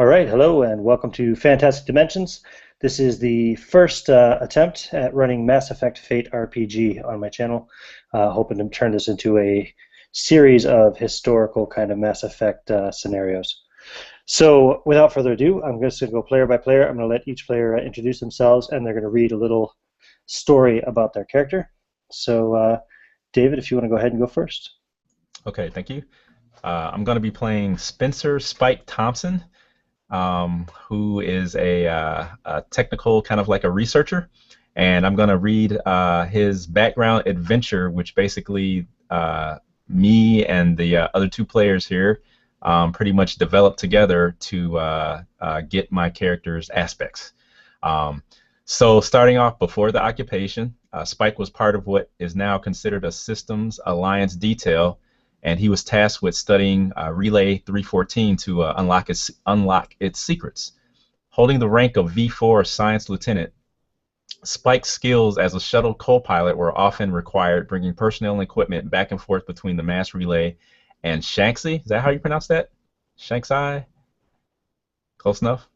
All right, hello and welcome to Fantastic Dimensions. This is the first attempt at running Mass Effect Fate RPG on my channel. Hoping to turn this into a series of historical kind of Mass Effect scenarios. So without further ado, I'm just going to go player by player. I'm going to let each player introduce themselves, and they're going to read a little story about their character. So David, if you want to go ahead and go first. Okay, thank you. I'm going to be playing Spencer Spike Thompson, who is a technical kind of like a researcher, and I'm going to read his background adventure, which basically me and the other two players here pretty much developed together to get my character's aspects. So starting off before the occupation, Spike was part of what is now considered a systems alliance detail, and he was tasked with studying Relay 314 to unlock its secrets. Holding the rank of V4 Science Lieutenant, Spike's skills as a shuttle co-pilot were often required, bringing personnel and equipment back and forth between the mass relay and Shanxi. Is that how you pronounce that? Shanxi? Close enough?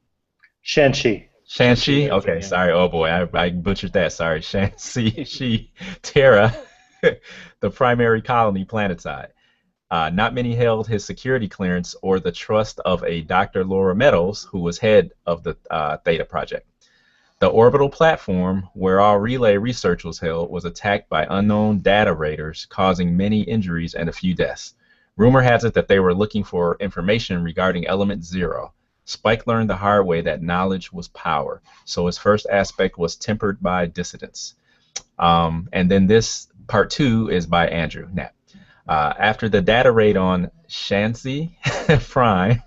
Shanxi. Shanxi? Okay, Yeah. sorry. Oh boy, I butchered that. Sorry. Shanxi, Terra, the primary colony planetside. Not many held his security clearance or the trust of a Dr. Laura Meadows, who was head of the Theta Project. The orbital platform, where all relay research was held, was attacked by unknown data raiders, causing many injuries and a few deaths. Rumor has it that they were looking for information regarding Element Zero. Spike learned the hard way that knowledge was power, so his first aspect was tempered by dissidence. And then this part 2 is by Andrew Knapp. After the data raid on Shanxi Prime,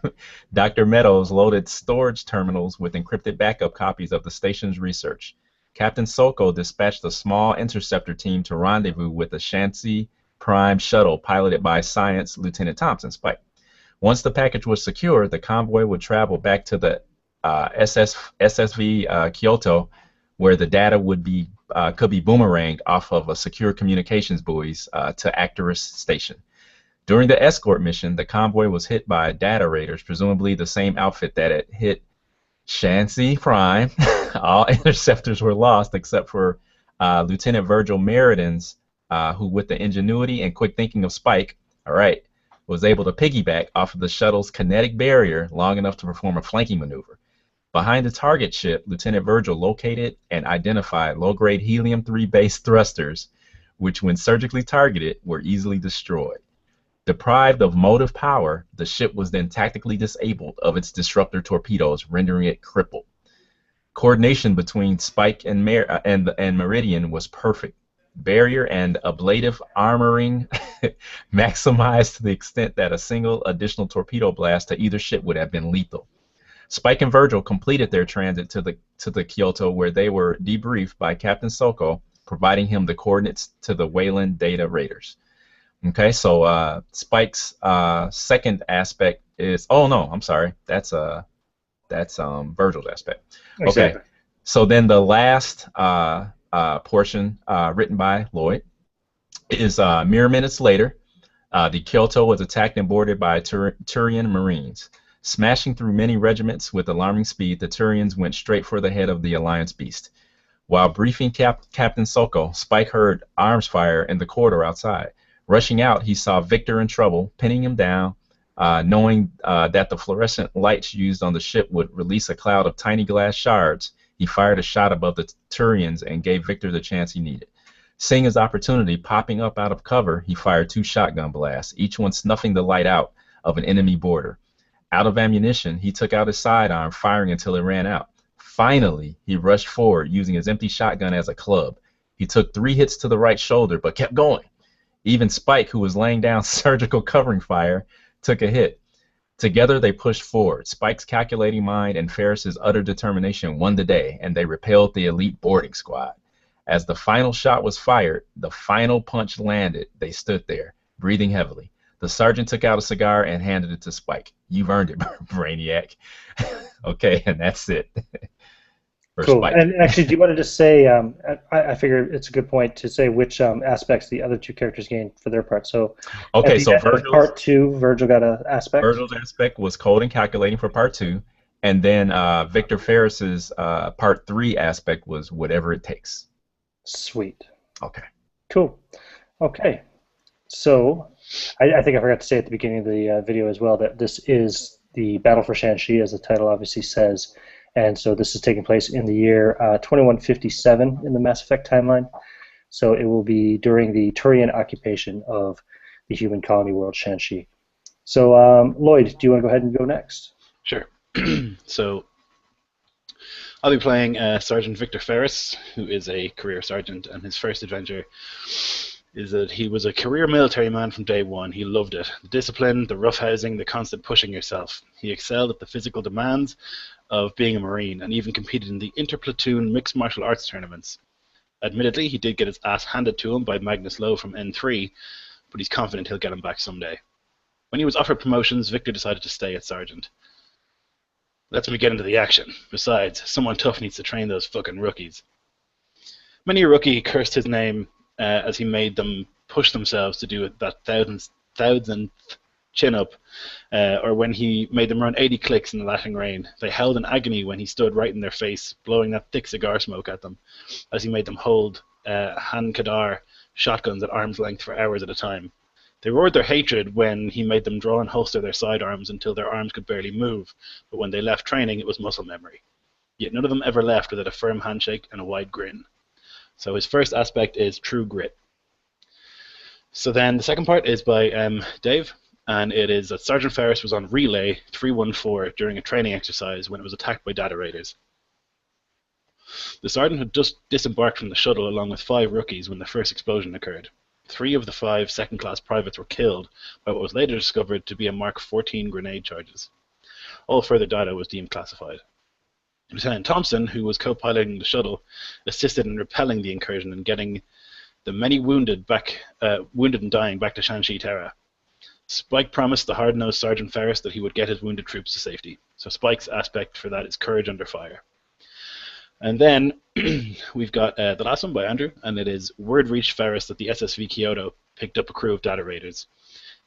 Dr. Meadows loaded storage terminals with encrypted backup copies of the station's research. Captain Soko dispatched a small interceptor team to rendezvous with the Shanxi Prime shuttle piloted by Science Lieutenant Thompson, Spike. Once the package was secure, the convoy would travel back to the SSV Kyoto, where the data would be could be boomeranged off of a secure communications buoys to Actarus Station. During the escort mission, the convoy was hit by data raiders, presumably the same outfit that had hit Shanxi Prime. All interceptors were lost except for Lieutenant Virgil Meriden's, who, with the ingenuity and quick thinking of Spike, was able to piggyback off of the shuttle's kinetic barrier long enough to perform a flanking maneuver. Behind the target ship, Lieutenant Virgil located and identified low-grade helium-3 based thrusters, which, when surgically targeted, were easily destroyed. Deprived of motive power, the ship was then tactically disabled of its disruptor torpedoes, rendering it crippled. Coordination between Spike and Meridian was perfect. Barrier and ablative armoring maximized to the extent that a single additional torpedo blast to either ship would have been lethal. Spike and Virgil completed their transit to the Kyoto, where they were debriefed by Captain Soko, providing him the coordinates to the Wayland data raiders. Okay, so Spike's second aspect is that's Virgil's aspect. Exactly. Okay, so then the last portion written by Lloyd is mere minutes later. The Kyoto was attacked and boarded by Turian Marines. Smashing through many regiments with alarming speed, the Turians went straight for the head of the Alliance beast. While briefing Captain Soko, Spike heard arms fire in the corridor outside. Rushing out, he saw Victor in trouble, pinning him down. Knowing that the fluorescent lights used on the ship would release a cloud of tiny glass shards, he fired a shot above the Turians and gave Victor the chance he needed. Seeing his opportunity popping up out of cover, he fired 2 shotgun blasts, each one snuffing the light out of an enemy boarder. Out of ammunition, he took out his sidearm, firing until it ran out. Finally, he rushed forward, using his empty shotgun as a club. He took 3 hits to the right shoulder, but kept going. Even Spike, who was laying down surgical covering fire, took a hit. Together, they pushed forward. Spike's calculating mind and Ferris's utter determination won the day, and they repelled the elite boarding squad. As the final shot was fired, the final punch landed. They stood there, breathing heavily. The sergeant took out a cigar and handed it to Spike. "You've earned it, Brainiac." Okay, and that's it. Cool. Spike. And actually, do you want to just say, I figure it's a good point to say which aspects the other two characters gained for their part. So, okay, so part 2, Virgil got an aspect. Virgil's aspect was cold and calculating for part 2, And then Victor Ferris's part 3 aspect was whatever it takes. Sweet. Okay. Cool. Okay. So I think I forgot to say at the beginning of the video as well that this is the Battle for Shanxi, as the title obviously says. And so this is taking place in the year 2157 in the Mass Effect timeline. So it will be during the Turian occupation of the human colony world Shanxi. So Lloyd, do you want to go ahead and go next? Sure. So I'll be playing Sergeant Victor Ferris, who is a career sergeant, and his first adventure is that he was a career military man from day one. He loved it. The discipline, the roughhousing, the constant pushing yourself. He excelled at the physical demands of being a Marine and even competed in the interplatoon mixed martial arts tournaments. Admittedly, he did get his ass handed to him by Magnus Lowe from N3, but he's confident he'll get him back someday. When he was offered promotions, Victor decided to stay at Sergeant. Let's me get into the action. Besides, someone tough needs to train those fucking rookies. Many a rookie cursed his name as he made them push themselves to do that thousandth chin-up, or when he made them run 80 clicks in the lashing rain. They held in agony when he stood right in their face, blowing that thick cigar smoke at them, as he made them hold Han Kadar shotguns at arm's length for hours at a time. They roared their hatred when he made them draw and holster their sidearms until their arms could barely move, but when they left training, it was muscle memory. Yet none of them ever left without a firm handshake and a wide grin. So his first aspect is true grit. So then the second part is by Dave, and it is that Sergeant Ferris was on Relay 314 during a training exercise when it was attacked by data raiders. The sergeant had just disembarked from the shuttle along with 5 rookies when the first explosion occurred. 3 of the 5 second-class privates were killed by what was later discovered to be a Mark 14 grenade charges. All further data was deemed classified. Lieutenant Thompson, who was co-piloting the shuttle, assisted in repelling the incursion and getting the many wounded and dying back to Shanxi Terra. Spike promised the hard-nosed Sergeant Ferris that he would get his wounded troops to safety. So Spike's aspect for that is courage under fire. And then we've got the last one by Andrew, and it is word reached Ferris that the SSV Kyoto picked up a crew of data raiders.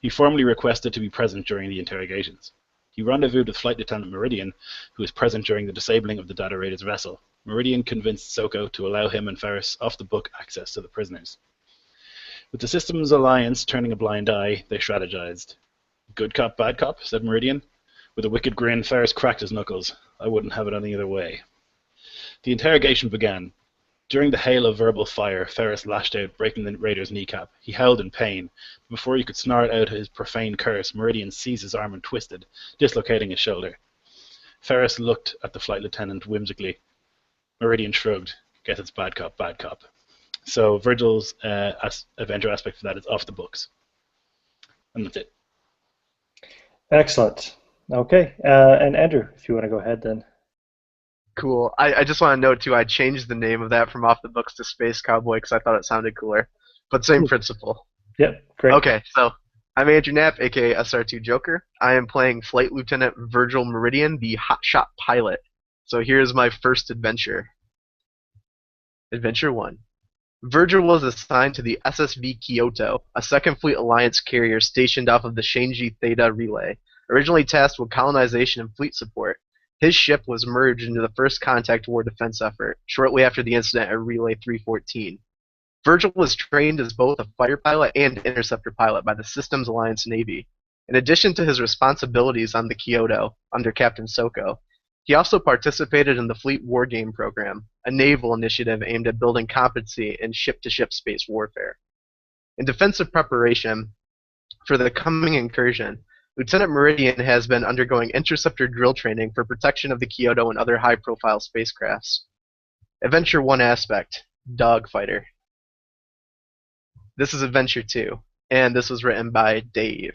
He formally requested to be present during the interrogations. He rendezvoused with Flight Lieutenant Meridian, who was present during the disabling of the data raiders' vessel. Meridian convinced Soko to allow him and Ferris off-the-book access to the prisoners. With the Systems Alliance turning a blind eye, they strategized. Good cop, bad cop, said Meridian. With a wicked grin, Ferris cracked his knuckles. I wouldn't have it any other way. The interrogation began. During the hail of verbal fire, Ferris lashed out, breaking the raider's kneecap. He howled in pain. Before he could snarl out his profane curse, Meridian seized his arm and twisted, dislocating his shoulder. Ferris looked at the flight lieutenant whimsically. Meridian shrugged. Guess it's bad cop, bad cop. So Virgil's adventure aspect for that is off the books. And that's it. Excellent. Okay. And Andrew, if you want to go ahead then. Cool. I just want to note, too, I changed the name of that from Off the Books to Space Cowboy because I thought it sounded cooler. But same principle. Yep, great. Okay, so I'm Andrew Knapp, a.k.a. SR2 Joker. I am playing Flight Lieutenant Virgil Meridian, the hotshot pilot. So here's my first adventure. Adventure 1. Virgil was assigned to the SSV Kyoto, a Second Fleet Alliance carrier stationed off of the Shanxi Theta Relay, originally tasked with colonization and fleet support. His ship was merged into the First Contact War defense effort, shortly after the incident at Relay 314. Virgil was trained as both a fighter pilot and interceptor pilot by the Systems Alliance Navy. In addition to his responsibilities on the Kyoto, under Captain Soko, he also participated in the Fleet War Game program, a naval initiative aimed at building competency in ship-to-ship space warfare. In defensive preparation for the coming incursion, Lieutenant Meridian has been undergoing interceptor drill training for protection of the Kyoto and other high-profile spacecrafts. Adventure 1 aspect, Dogfighter. This is Adventure 2, and this was written by Dave.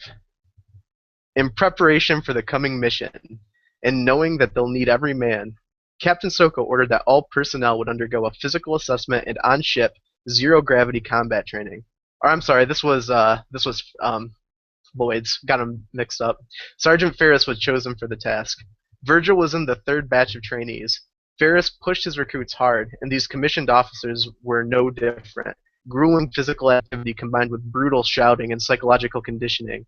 In preparation for the coming mission, and knowing that they'll need every man, Captain Soko ordered that all personnel would undergo a physical assessment and on-ship zero-gravity combat training. Or I'm sorry, this was Lloyd's, got him mixed up. Sergeant Ferris was chosen for the task. Virgil was in the 3rd batch of trainees. Ferris pushed his recruits hard, and these commissioned officers were no different. Grueling physical activity combined with brutal shouting and psychological conditioning.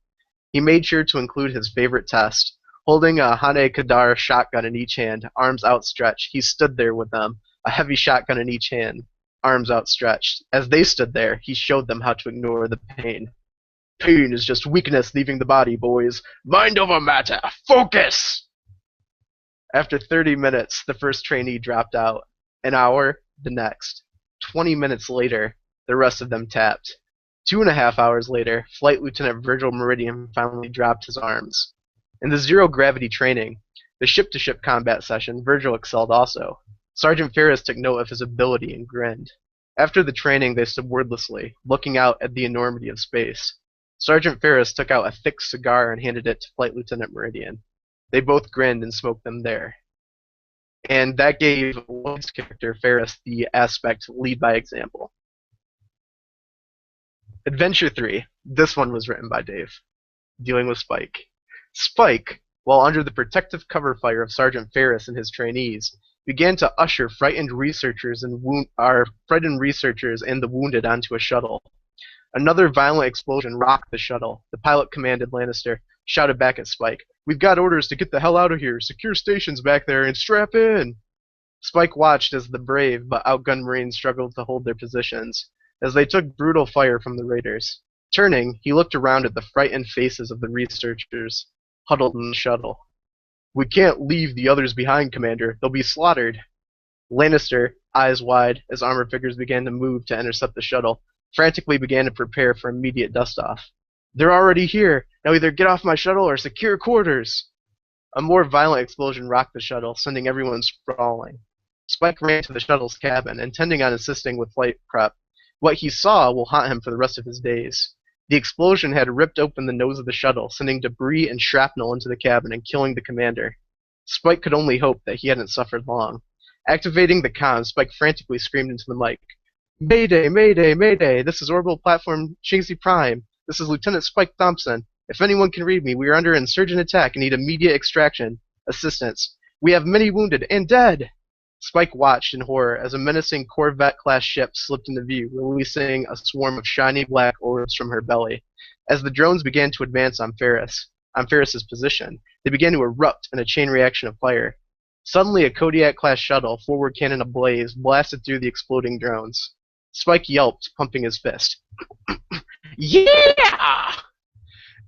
He made sure to include his favorite test, Holding a Hane Kadar shotgun in each hand, arms outstretched, he stood there with them, a heavy shotgun in each hand, arms outstretched. As they stood there, he showed them how to ignore the pain. Pain is just weakness leaving the body, boys. Mind over matter. Focus! After 30 minutes, the first trainee dropped out. An hour, the next. 20 minutes later, the rest of them tapped. 2.5 hours later, Flight Lieutenant Virgil Meridian finally dropped his arms. In the zero-gravity training, the ship-to-ship combat session, Virgil excelled also. Sergeant Ferris took note of his ability and grinned. After the training, they stood wordlessly, looking out at the enormity of space. Sergeant Ferris took out a thick cigar and handed it to Flight Lieutenant Meridian. They both grinned and smoked them there. And that gave Lloyd's character, Ferris, the aspect lead by example. Adventure 3. This one was written by Dave. Dealing with Spike. Spike, while under the protective cover fire of Sergeant Ferris and his trainees, began to usher frightened researchers and the wounded onto a shuttle. Another violent explosion rocked the shuttle. The pilot commanded Lannister shouted back at Spike, "We've got orders to get the hell out of here. Secure stations back there and strap in." Spike watched as the brave but outgunned Marines struggled to hold their positions, as they took brutal fire from the raiders. Turning, he looked around at the frightened faces of the researchers huddled in the shuttle. "We can't leave the others behind, Commander. They'll be slaughtered." Lannister, eyes wide, as armored figures began to move to intercept the shuttle, frantically began to prepare for immediate dust-off. "They're already here. Now either get off my shuttle or secure quarters." A more violent explosion rocked the shuttle, sending everyone sprawling. Spike ran to the shuttle's cabin, intending on assisting with flight prep. What he saw will haunt him for the rest of his days. The explosion had ripped open the nose of the shuttle, sending debris and shrapnel into the cabin and killing the commander. Spike could only hope that he hadn't suffered long. Activating the comms, Spike frantically screamed into the mic, "Mayday, mayday, mayday, this is orbital platform Shanxi Prime. This is Lieutenant Spike Thompson. If anyone can read me, we are under insurgent attack and need immediate extraction. Assistance. We have many wounded and dead." Spike watched in horror as a menacing Corvette-class ship slipped into view, releasing a swarm of shiny black orbs from her belly. As the drones began to advance on Ferris's position, they began to erupt in a chain reaction of fire. Suddenly, a Kodiak-class shuttle, forward cannon ablaze, blasted through the exploding drones. Spike yelped, pumping his fist. "Yeah!"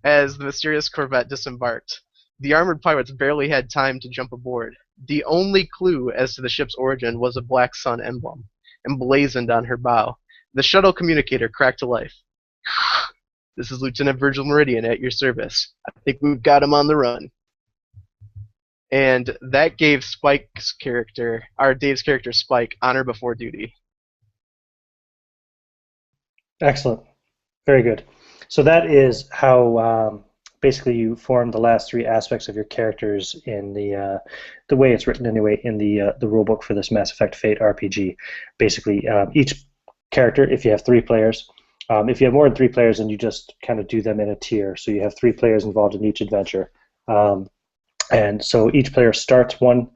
As the mysterious Corvette disembarked. The armored pirates barely had time to jump aboard. The only clue as to the ship's origin was a black sun emblem, emblazoned on her bow. The shuttle communicator cracked to life. "This is Lieutenant Virgil Meridian at your service. I think we've got him on the run." And that gave Spike's character, our Dave's character Spike, honor before duty. Excellent. Very good. So that is how basically you form the last three aspects of your characters in the way it's written anyway in the rulebook for this Mass Effect Fate RPG. Basically, each character, if you have 3 players, if you have more than 3 players, then you just kind of do them in a tier. So you have 3 players involved in each adventure. And so each player starts one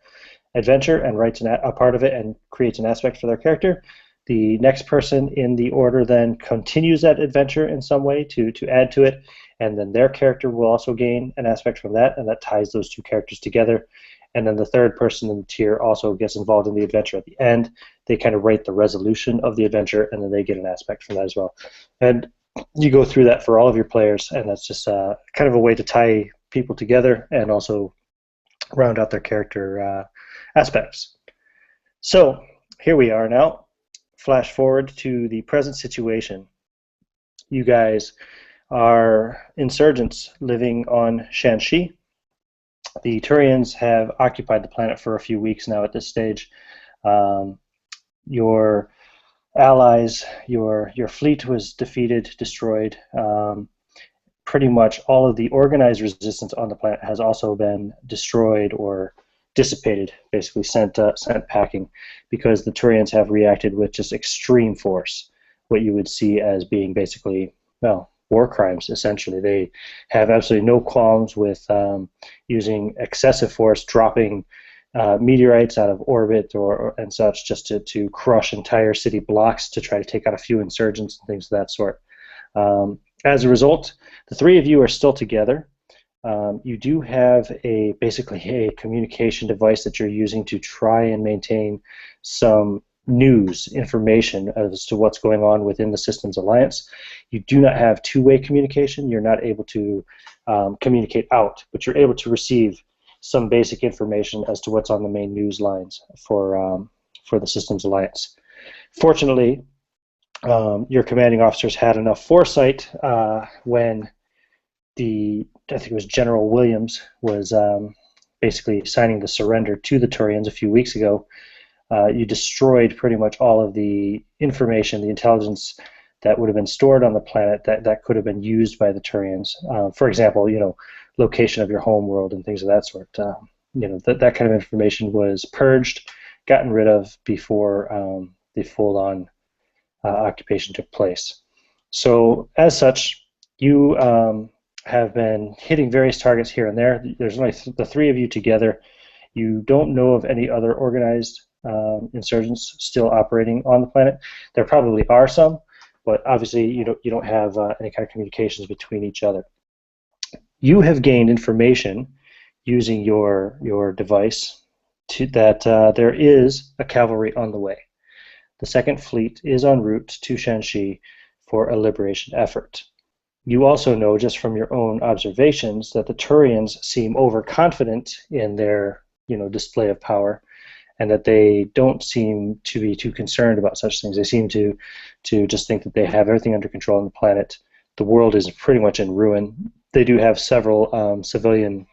adventure and writes a part of it and creates an aspect for their character. The next person in the order then continues that adventure in some way to add to it, and then their character will also gain an aspect from that, and that ties those 2 characters together. And then the third person in the tier also gets involved in the adventure at the end. They kind of write the resolution of the adventure, and then they get an aspect from that as well. And you go through that for all of your players, and that's just kind of a way to tie people together and also round out their character aspects. So here we are now. Flash forward to the present situation. You guys are insurgents living on Shanxi. The Turians have occupied the planet for a few weeks now at this stage. Your allies, your fleet was defeated, destroyed. Pretty much all of the organized resistance on the planet has also been destroyed or dissipated, basically sent packing, because the Turians have reacted with just extreme force, what you would see as being basically, well, war crimes, essentially. They have absolutely no qualms with using excessive force, dropping meteorites out of orbit and such, just to crush entire city blocks to try to take out a few insurgents and things of that sort. As a result, the 3 of you are still together. you do have basically a communication device that you're using to try and maintain some news information as to what's going on within the Systems Alliance. You do not have two-way communication. You're not able to communicate out, but you're able to receive some basic information as to what's on the main news lines for the Systems Alliance. Fortunately, your commanding officers had enough foresight when I think it was General Williams was basically signing the surrender to the Turians a few weeks ago. You destroyed pretty much all of the information, the intelligence that would have been stored on the planet that could have been used by the Turians. For example, location of your home world and things of that sort. That kind of information was purged, gotten rid of before the full-on occupation took place. So, as such, you have been hitting various targets here and there. There's only the three of you together. You don't know of any other organized insurgents still operating on the planet. There probably are some, but obviously you don't have any kind of communications between each other. You have gained information using your device that there is a cavalry on the way. The Second Fleet is en route to Shanxi for a liberation effort. You also know, just from your own observations, that the Turians seem overconfident in their display of power, and that they don't seem to be too concerned about such things. They seem to just think that they have everything under control on the planet. The world is pretty much in ruin. They do have several civilian,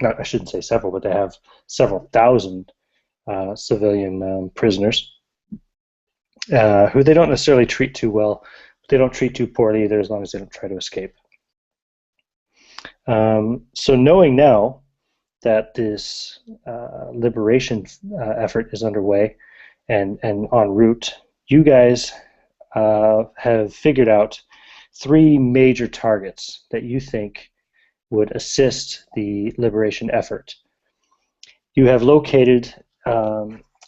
I shouldn't say several, but they have several thousand civilian prisoners who they don't necessarily treat too well. They don't treat too poorly either, as long as they don't try to escape. So knowing now that this liberation effort is underway and en route, you guys have figured out three major targets that you think would assist the liberation effort. You have located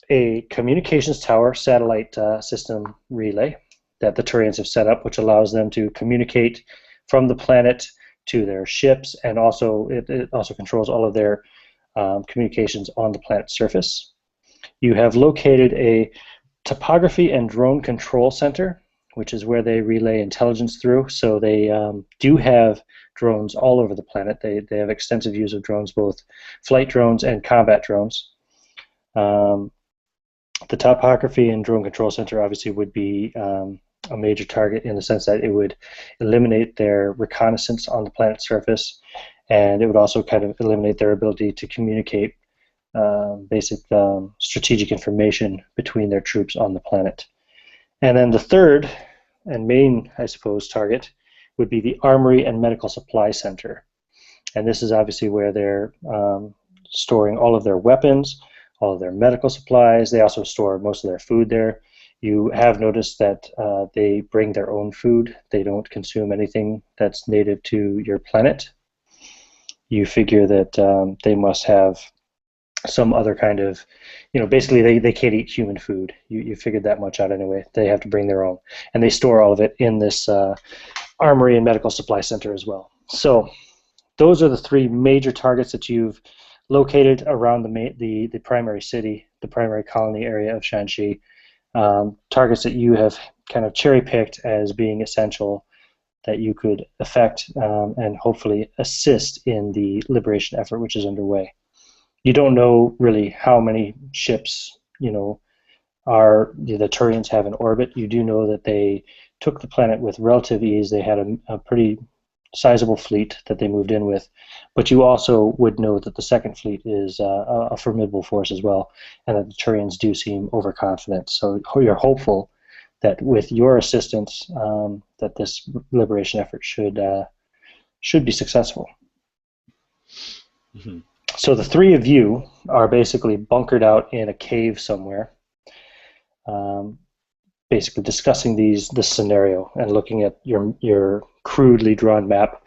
a communications tower satellite system relay that the Turians have set up, which allows them to communicate from the planet to their ships, and also it also controls all of their communications on the planet's surface. You have located a topography and drone control center, which is where they relay intelligence through. So they do have drones all over the planet. They have extensive use of drones, both flight drones and combat drones. The topography and drone control center obviously would be a major target in the sense that it would eliminate their reconnaissance on the planet's surface, and it would also kind of eliminate their ability to communicate basic strategic information between their troops on the planet. And then the third and main, I suppose, target would be the Armory and Medical Supply Center. And this is obviously where they're storing all of their weapons, all of their medical supplies. They also store most of their food there. You have noticed that they bring their own food. They don't consume anything that's native to your planet. You figure that they must have some other kind of, basically they can't eat human food. You figured that much out anyway. They have to bring their own. And they store all of it in this Armory and Medical Supply Center as well. So those are the three major targets that you've located around the primary city, the primary colony area of Shanxi. Targets that you have kind of cherry-picked as being essential, that you could affect and hopefully assist in the liberation effort which is underway. You don't know really how many ships, the Turians have in orbit. You do know that they took the planet with relative ease. They had a pretty sizable fleet that they moved in with, but you also would know that the Second Fleet is a formidable force as well, and that the Turians do seem overconfident. So you're hopeful that with your assistance, that this liberation effort should be successful. Mm-hmm. So the three of you are basically bunkered out in a cave somewhere, basically discussing this scenario and looking at your crudely drawn map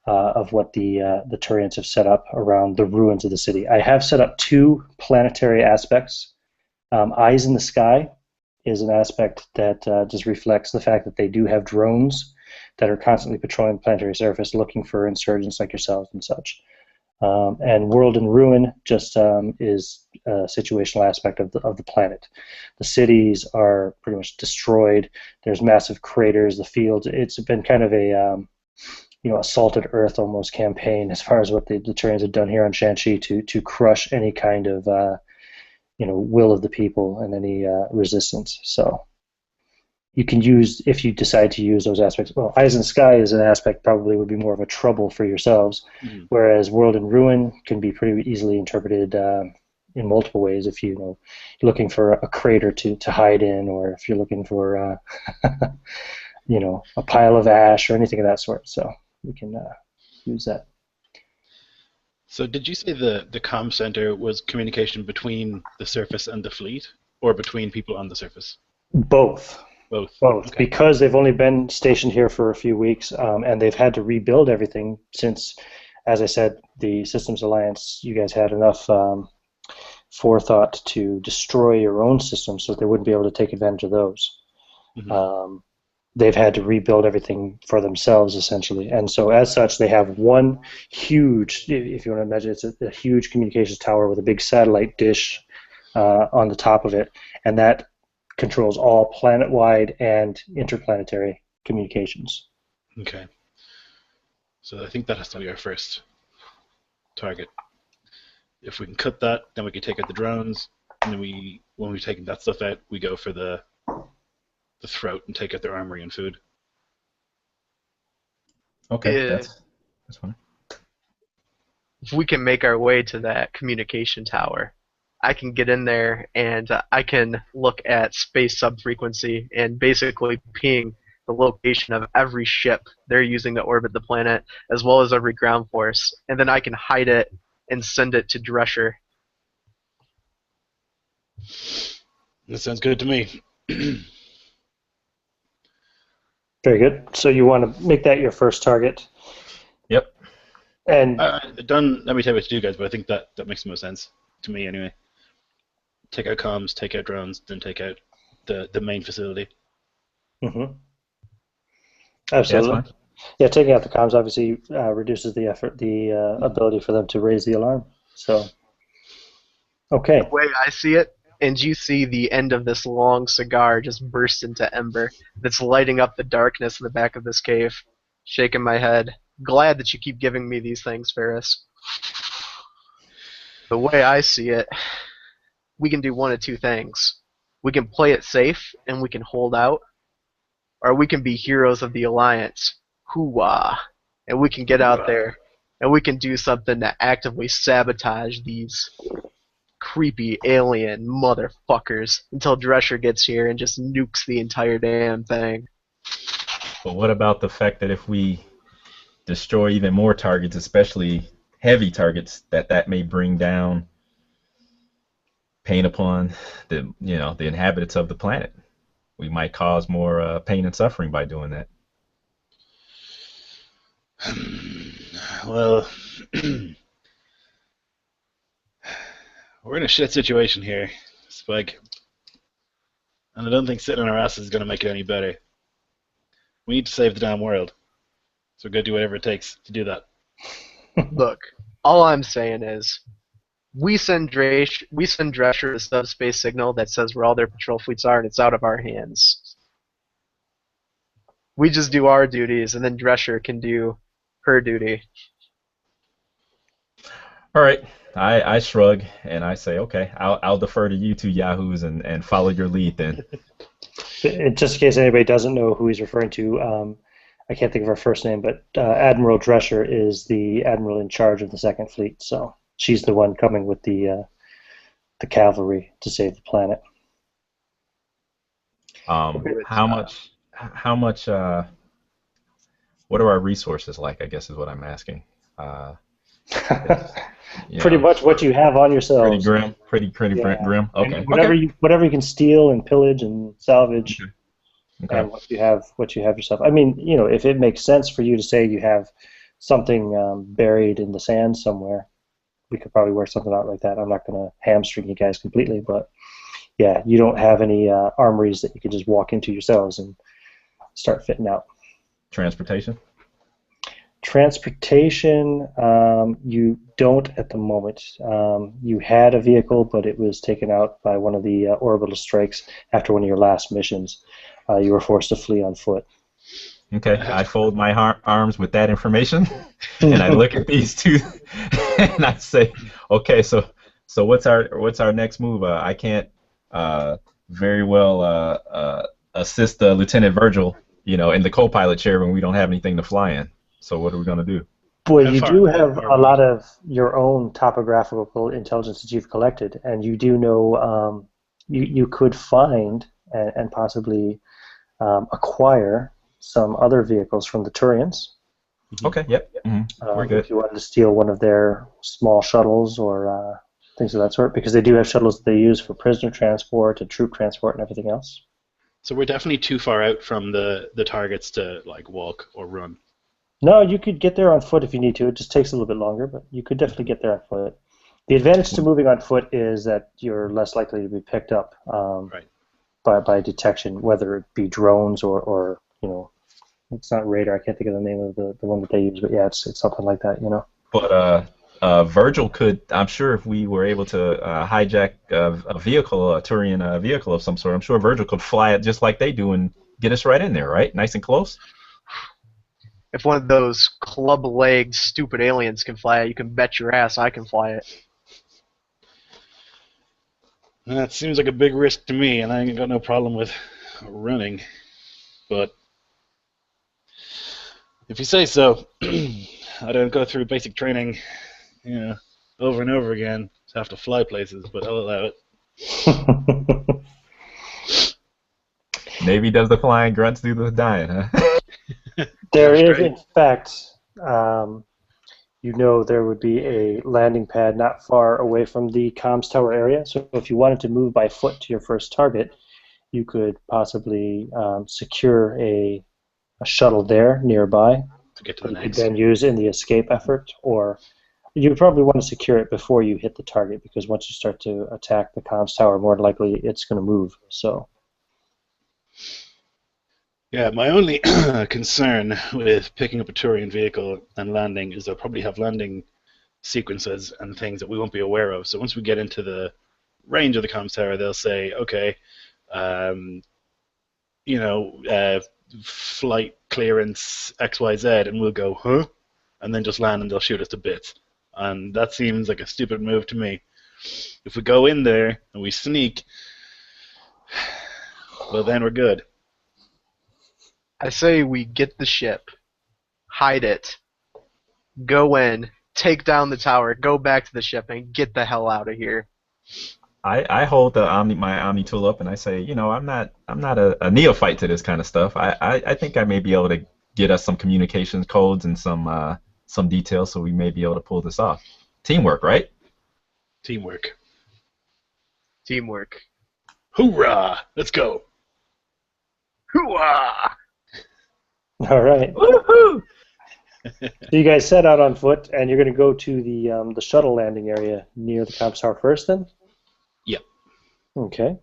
of what the Turians have set up around the ruins of the city. I have set up two planetary aspects. Eyes in the sky is an aspect that just reflects the fact that they do have drones that are constantly patrolling the planetary surface looking for insurgents like yourselves and such. And World in Ruin just is a situational aspect of the planet. The cities are pretty much destroyed. There's massive craters. The fields. It's been kind of a assaulted Earth almost campaign as far as what the Turians have done here on Shanxi to crush any kind of will of the people and any resistance. So you can use, if you decide to use those aspects. Well, Eyes in the Sky is an aspect probably would be more of a trouble for yourselves, whereas World in Ruin can be pretty easily interpreted in multiple ways. If you're looking for a crater to hide in, or if you're looking for a pile of ash or anything of that sort. So we can use that. So did you say the comm center was communication between the surface and the fleet, or between people on the surface? Both. Both. Both, Okay. because they've only been stationed here for a few weeks, and they've had to rebuild everything since, as I said, the Systems Alliance, you guys had enough forethought to destroy your own systems so that they wouldn't be able to take advantage of those. They've had to rebuild everything for themselves, essentially. And so, as such, they have one huge, if you want to imagine, it's a huge communications tower with a big satellite dish on the top of it, and that controls all planet-wide and interplanetary communications. Okay. So I think that has to be our first target. If we can cut that, then we can take out the drones, and then when we've taken that stuff out, we go for the throat and take out their armory and food. Okay, Yeah. that's fine. If we can make our way to that communication tower, I can get in there and I can look at space subfrequency and basically ping the location of every ship they're using to orbit the planet, as well as every ground force, and then I can hide it and send it to Drescher. That sounds good to me. Very good. So you want to make that your first target. Yep. And Let me tell you what to do, guys, but I think that makes the most sense to me anyway. Take out comms, take out drones, then take out the main facility. Absolutely. Yeah, that's fine. Yeah, taking out the comms obviously reduces the effort, the ability for them to raise the alarm. So, okay. The way I see it, and you see the end of this long cigar just burst into ember that's lighting up the darkness in the back of this cave. Shaking my head. Glad that you keep giving me these things, Ferris. The way I see it, we can do one of two things. We can play it safe and we can hold out, or we can be heroes of the Alliance. Hoo-wah. And we can get out there and we can do something to actively sabotage these creepy alien motherfuckers until Drescher gets here and just nukes the entire damn thing. But what about the fact that if we destroy even more targets, especially heavy targets, that may bring down pain upon the inhabitants of the planet? We might cause more pain and suffering by doing that. Well, we're in a shit situation here, Spike. And I don't think sitting on our asses is going to make it any better. We need to save the damn world. So we're going to do whatever it takes to do that. Look, all I'm saying is, we send Drescher a subspace signal that says where all their patrol fleets are, and it's out of our hands. We just do our duties, and then Drescher can do her duty. All right, I shrug and I say, okay, I'll defer to you two yahoos and follow your lead then. Just in case anybody doesn't know who he's referring to, I can't think of her first name, but Admiral Drescher is the admiral in charge of the Second Fleet, so she's the one coming with the cavalry to save the planet. How much? What are our resources like? I guess is what I'm asking. Pretty much what you have on yourselves. Pretty grim. Pretty grim. Okay. And whatever you can steal and pillage and salvage, Okay. and what you have yourself. I mean, if it makes sense for you to say you have something buried in the sand somewhere, we could probably work something out like that. I'm not going to hamstring you guys completely, but yeah, you don't have any armories that you can just walk into yourselves and start fitting out. Transportation? Transportation, you don't at the moment. You had a vehicle, but it was taken out by one of the orbital strikes after one of your last missions. You were forced to flee on foot. Okay, I fold my arms with that information, and I look at these two, and I say, okay, so what's our next move? I can't very well assist Lieutenant Virgil, in the co-pilot chair when we don't have anything to fly in. So what are we gonna do? Well, How you far do away have are a lot we? of your own topographical intelligence that you've collected, and you do know you could find and possibly acquire some other vehicles from the Turians. Okay, yep, we're good. If you wanted to steal one of their small shuttles or things of that sort, because they do have shuttles that they use for prisoner transport and troop transport and everything else. So we're definitely too far out from the targets to like walk or run. No, you could get there on foot if you need to. It just takes a little bit longer, but you could definitely get there on foot. The advantage to moving on foot is that you're less likely to be picked up Right. by detection, whether it be drones or it's not radar. I can't think of the name of the one that they use, but yeah, it's something like that. But Virgil could, I'm sure, if we were able to hijack a vehicle, a Turian vehicle of some sort, I'm sure Virgil could fly it just like they do and get us right in there, right? Nice and close. If one of those club-legged stupid aliens can fly it, you can bet your ass I can fly it. That seems like a big risk to me, and I ain't got no problem with running. But if you say so, I don't go through basic training, over and over again to have to fly places, but I'll allow it. Navy does the flying, grunts do the dying, huh? There That's is, great. in fact, there would be a landing pad not far away from the comms tower area. So if you wanted to move by foot to your first target, you could possibly secure a shuttle there nearby To get to that the you could next. then use in the escape effort, or you would probably want to secure it before you hit the target, because once you start to attack the comms tower, more than likely it's going to move. So Yeah, my only concern with picking up a Turian vehicle and landing is they'll probably have landing sequences and things that we won't be aware of. So once we get into the range of the comms tower, they'll say, okay, um, flight clearance XYZ, and we'll go, huh? And then just land and they'll shoot us to bits. And that seems like a stupid move to me. If we go in there and we sneak, well, then we're good. I say we get the ship, hide it, go in, take down the tower, go back to the ship, and get the hell out of here. I hold my Omni tool up and I say, I'm not a neophyte to this kind of stuff. I think I may be able to get us some communications codes and some details, so we may be able to pull this off. Teamwork, right? Teamwork. Teamwork. Hoorah! Let's go. Hooah! all right. Woohoo! So you guys set out on foot, and you're going to go to the shuttle landing area near the comms tower first, then? Yep. Okay.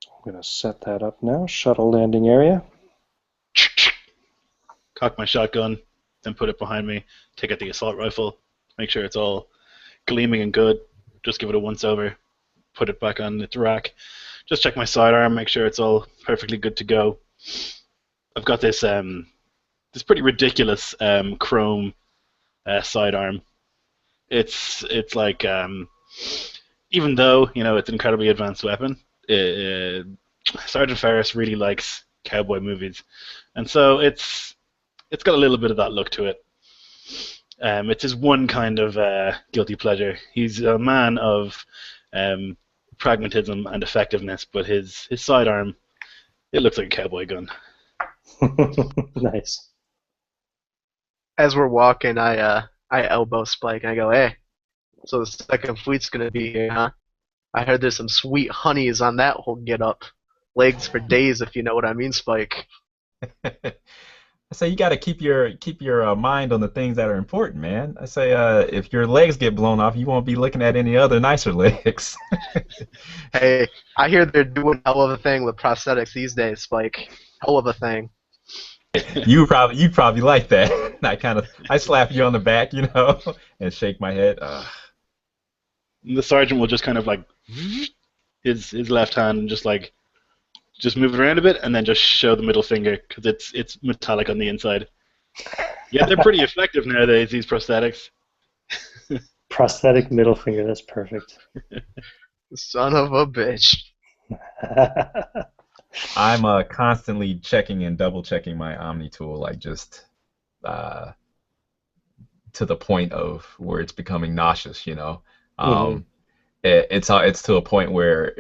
I'm going to set that up now. Shuttle landing area. Cock my shotgun, then put it behind me, take out the assault rifle, make sure it's all gleaming and good, just give it a once over, put it back on its rack, just check my sidearm, make sure it's all perfectly good to go. I've got this pretty ridiculous chrome sidearm. It's like even though it's an incredibly advanced weapon, Sergeant Ferris really likes cowboy movies, and so it's got a little bit of that look to it. It's his one kind of guilty pleasure. He's a man of pragmatism and effectiveness, but his sidearm, it looks like a cowboy gun. Nice. As we're walking, I elbow Spike and I go, hey, so the second fleet's gonna be here, huh? I heard there's some sweet honeys on that whole get up. Legs for days, if you know what I mean, Spike. I say you got to keep your mind on the things that are important, man. I say if your legs get blown off, you won't be looking at any other nicer legs. Hey, I hear they're doing hell of a thing with prosthetics these days, Spike. Hell of a thing. You probably like that. I slap you on the back, and shake my head. The sergeant will just kind of like his left hand and just move it around a bit and then just show the middle finger because it's metallic on the inside. Yeah, they're pretty effective nowadays, these prosthetics. Prosthetic middle finger, that's perfect. Son of a bitch. I'm constantly checking and double checking my Omni tool, like just uh, to the point of where it's becoming nauseous. Mhm. It's to a point where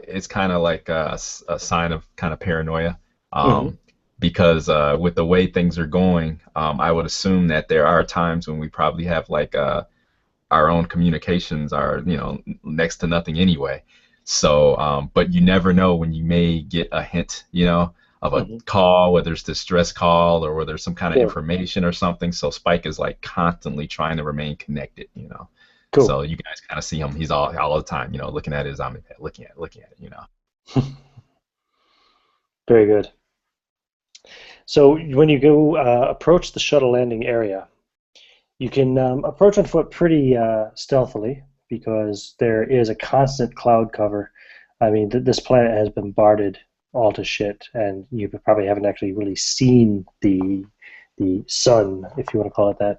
it's kind of like a sign of kind of paranoia, Mhm. because with the way things are going, I would assume that there are times when we probably have like our own communications are next to nothing anyway. So, but you never know when you may get a hint, of a Mhm. call, whether it's distress call or whether there's some kind of Sure. information or something. So Spike is like constantly trying to remain connected. Cool. So you guys kind of see him. He's all the time, looking at his omnipad, looking at it. Very good. So when you go approach the shuttle landing area, you can approach on foot pretty stealthily because there is a constant cloud cover. I mean, this planet has been bombarded all to shit, and you probably haven't actually really seen the sun, if you want to call it that,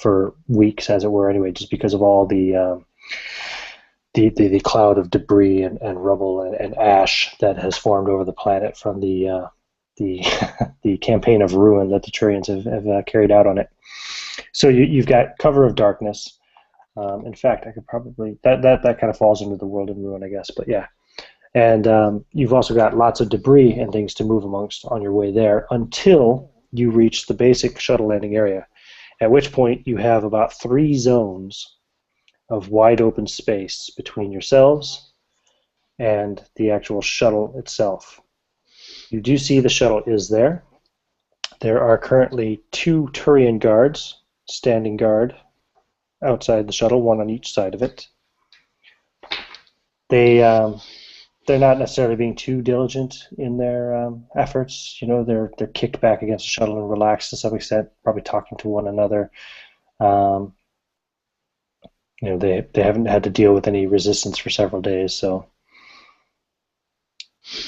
for weeks, as it were, anyway, just because of all the cloud of debris and rubble and ash that has formed over the planet from the the campaign of ruin that the Turians have carried out on it. So you've got cover of darkness. In fact, I could probably that kind of falls into the world in ruin, I guess. But yeah, and you've also got lots of debris and things to move amongst on your way there until you reach the basic shuttle landing area. At which point you have about 3 zones of wide open space between yourselves and the actual shuttle itself. You do see the shuttle is there. There are currently 2 Turian guards standing guard outside the shuttle, one on each side of it. They're not necessarily being too diligent in their efforts. They're kicked back against the shuttle and relaxed to some extent, probably talking to one another. Um, they haven't had to deal with any resistance for several days, so.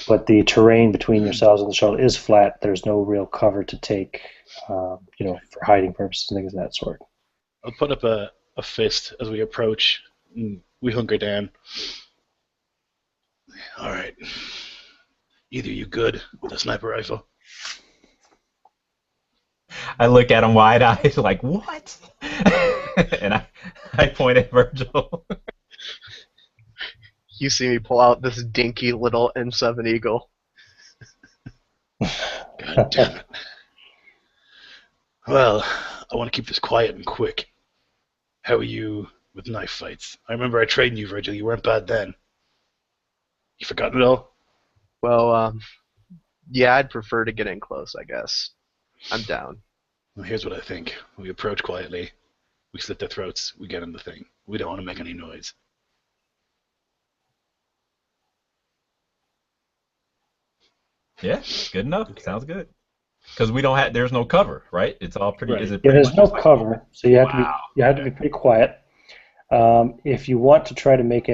But the terrain between yourselves and the shuttle is flat. There's no real cover to take, for hiding purposes and things of that sort. I'll put up a fist as we approach. And we hunker down. All right. Either you good with a sniper rifle? I look at him wide-eyed, like what? And I point at Virgil. You see me pull out this dinky little M7 Eagle. God damn it. Well, I want to keep this quiet and quick. How are you with knife fights? I remember I trained you, Virgil. You weren't bad then. You forgotten it all? Well, yeah, I'd prefer to get in close, I guess. I'm down. Well, here's what I think. We approach quietly. We slit their throats. We get in the thing. We don't want to make any noise. Yeah, good enough. Okay. Sounds good. Because there's no cover, right? It's all pretty. Right. Is it Yeah, pretty there's much no just like cover, so you have to be wow? pretty quiet. If you want to try to make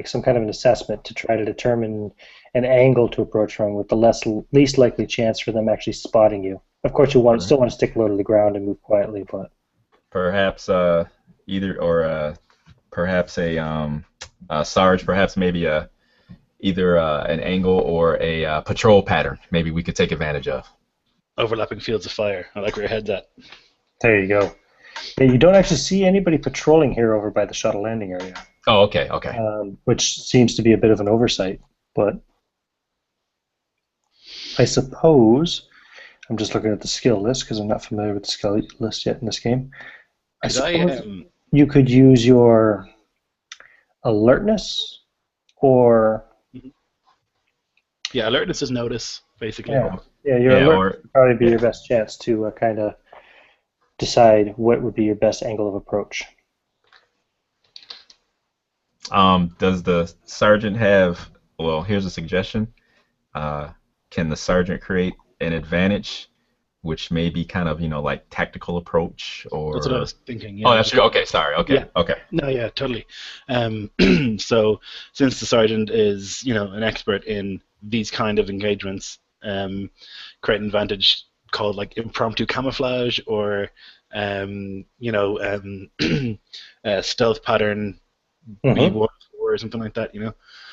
some kind of an assessment to try to determine an angle to approach from with the least likely chance for them actually spotting you. Of course, you still want to stick low to the ground and move quietly, but Perhaps either or perhaps a Sarge, perhaps maybe either an angle or a patrol pattern. Maybe we could take advantage of. Overlapping fields of fire. I like where your head's at. there you go. Yeah, you don't actually see anybody patrolling here over by the shuttle landing area, Oh, okay, okay. which seems to be a bit of an oversight. But I suppose I'm just looking at the skill list because I'm not familiar with the skill list yet in this game. I Could I, suppose you could use your alertness or yeah, alertness is notice. basically. Yeah, your Yeah, alert or would probably be yeah. your best chance to kind of decide what would be your best angle of approach. does the sergeant have? Well, here's a suggestion. Uh, can the sergeant create an advantage, which may be kind of like tactical approach That's what I or? was thinking. Oh, Yeah. that's good. Okay, sorry. Yeah. Okay. No, yeah, totally. So since the sergeant is, an expert in these kind of engagements, create an advantage called like impromptu camouflage or, stealth pattern Mm-hmm. B1 or something like that.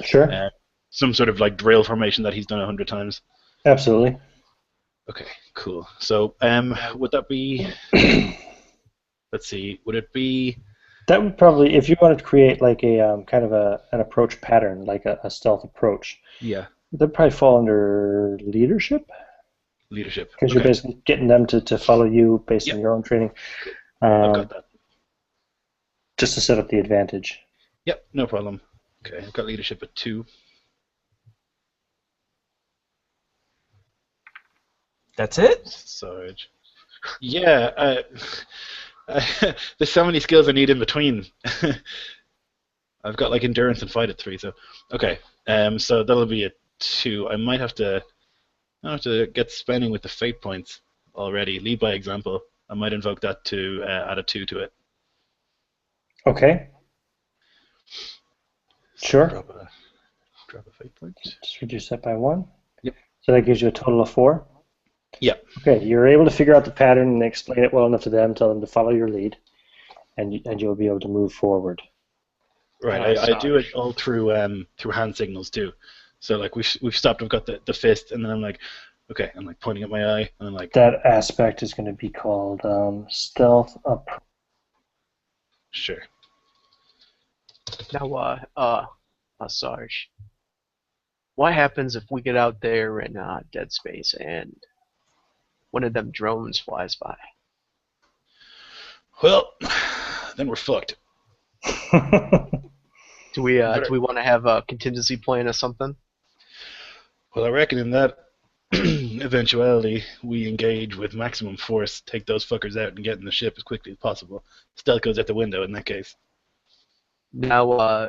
Sure, Uh, some sort of like drill formation that he's done 100 times. absolutely. Okay, cool. So, would that be? Let's see. Would it be? That would probably, if you wanted to create like a kind of an approach pattern, like a stealth approach, Yeah, that'd probably fall under leadership leadership. because you're Okay. basically getting them to follow you based on Yep, your own training, I've um, got that. just to set up the advantage. Yep, no problem. Okay, I've got leadership at 2. That's it. Sarge. Yeah, there's so many skills I need in between. I've got like endurance and fight at 3, so okay. So that'll be a 2. I have to get spending with the fate points already. Lead by example. I might invoke that to add a 2 to it. Okay, sure. Drop a fate point. Just reduce that by 1. Yep. So that gives you a total of 4. Yep. Okay, you're able to figure out the pattern and explain it well enough to them, tell them to follow your lead, and you'll be able to move forward. Right. I do it all through hand signals too. So like we've stopped. I've got the fist, and then I'm like, okay. I'm like pointing at my eye, and I'm like, That aspect is going to be called stealth up. sure. Now, Sarge, what happens if we get out there in dead space and one of them drones flies by? Well, then we're fucked. Do we want to have a contingency plan or something? Well, I reckon in that eventuality, we engage with maximum force, take those fuckers out, and get in the ship as quickly as possible. Stealth goes out the window in that case. Now,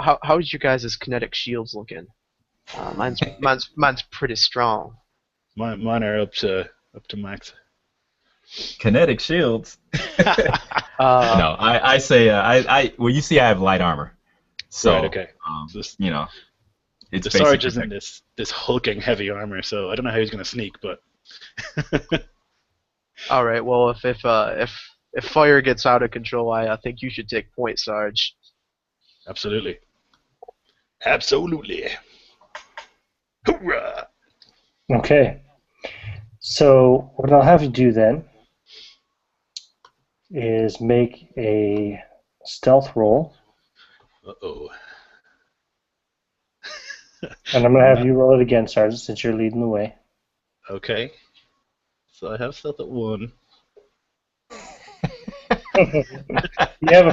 how's you guys' kinetic shields looking? Mine's pretty strong. Mine are up to max. Kinetic shields. Uh, No, I say well, you see, I have light armor, so Right. Okay. This- it's The basically Sarge is in this hulking heavy armor, so I don't know how he's gonna sneak, but all right. Well, if fire gets out of control, I think you should take point, Sarge. absolutely. Hoorah! Okay. So what I'll have you do then is make a stealth roll, Uh-oh. and I'm going to have you roll it again, Sergeant, since you're leading the way. Okay. So I have stealth at 1.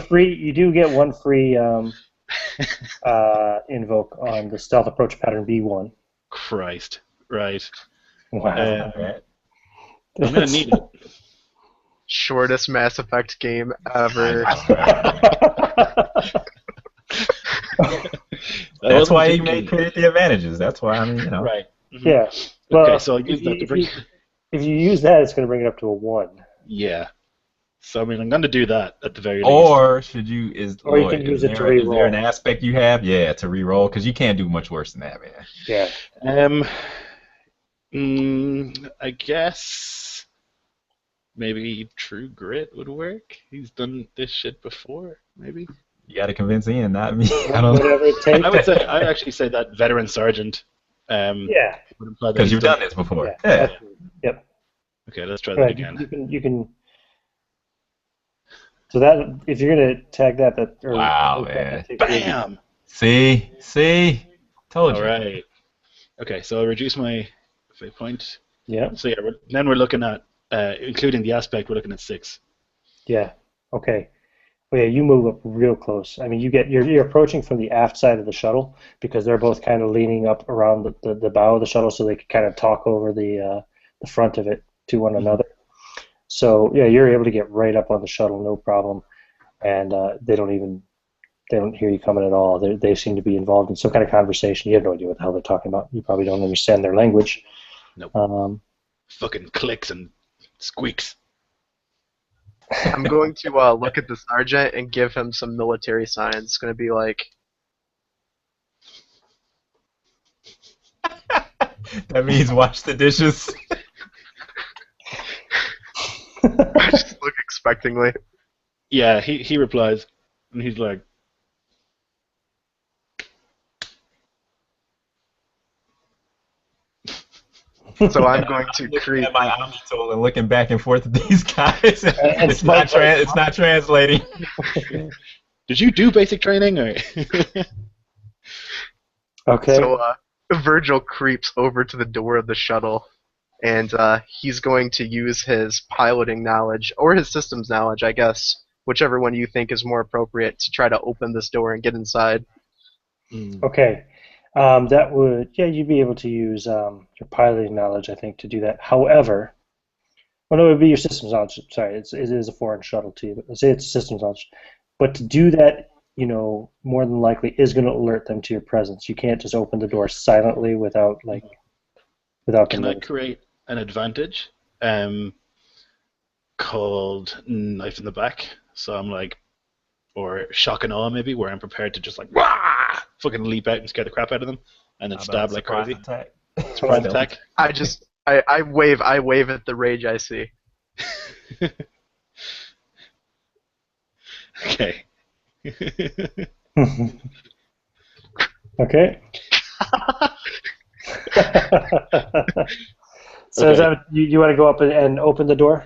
You do get one free invoke on the stealth approach pattern B1. Christ. Right. Wow. I'm gonna need it. Shortest Mass Effect game ever. That's why you may create the advantages. That's why Right. Mhm. Yeah. Well, Okay, so I'll use that to bring. if you use that, it's going to bring it up to a 1. Yeah. So I mean, I'm gonna do that at the very least. Or should you Or you can use it to re-roll. Is there an aspect you have? Yeah, to re-roll, because you can't do much worse than that, man. Yeah. I guess maybe True Grit would work. He's done this shit before, maybe. You got to convince Ian, not me. I don't know. Whatever it takes. I'd actually say that veteran sergeant. Yeah. Would imply that Because he's you've done this before. Yeah. Yeah. Absolutely. Yep. Okay, let's try that Right. again. You can. So that if you're gonna tag that or Wow, that man. takes Bam! See? Told All you. right. Okay, so I'll reduce my fate point. Yeah. So yeah, then we're looking at, including the aspect, we're looking at 6. Yeah. Okay. Oh, yeah, you move up real close. I mean, you're approaching from the aft side of the shuttle because they're both kind of leaning up around the bow of the shuttle, so they can kind of talk over the front of it to one Mhm. another. So yeah, you're able to get right up on the shuttle, no problem, and they don't hear you coming at all. They seem to be involved in some kind of conversation. You have no idea what the hell they're talking about. You probably don't understand their language. Nope. Um, Fucking clicks and squeaks. I'm going to look at the sergeant and give him some military signs. It's going to be like, That means wash the dishes. I just look expectingly. Yeah, he replies, and he's like, So I'm going to Looking create. at my Omni tool and looking back and forth at these guys. And It's not Spike's it's not translating. "Did you do basic training?" Or okay. So Virgil creeps over to the door of the shuttle, and he's going to use his piloting knowledge or his systems knowledge, I guess, whichever one you think is more appropriate, to try to open this door and get inside. Okay. That would, yeah, you'd be able to use your piloting knowledge, I think, to do that. However, well, no, it would be your systems knowledge. Sorry, it is a foreign shuttle to you, but let's say it's systems knowledge. But to do that, more than likely is going to alert them to your presence. You can't just open the door silently without them Can I noticing. create an advantage called knife in the back? So I'm like, or shock and awe maybe, where I'm prepared to just like wah, fucking leap out and scare the crap out of them, and then How stab about like surprise crazy. attack? Surprise attack. I wave at the rage I see. Okay. Okay. So is Okay. that you want to go up and open the door?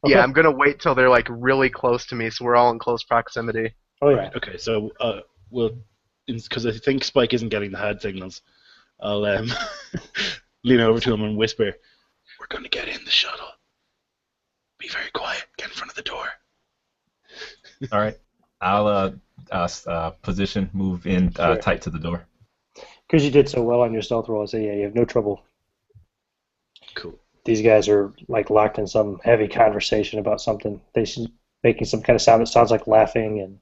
Okay. Yeah, I'm gonna wait till they're like really close to me, so we're all in close proximity. Oh yeah. Right. Okay. So we'll, because I think Spike isn't getting the hand signals, I'll lean over to him and whisper, "We're gonna get in the shuttle. Be very quiet. Get in front of the door." All right. I'll position, move in Sure. tight to the door. Because you did so well on your stealth roll, I say yeah, you have no trouble. Cool. These guys are like locked in some heavy conversation about something. They should making some kind of sound that sounds like laughing and.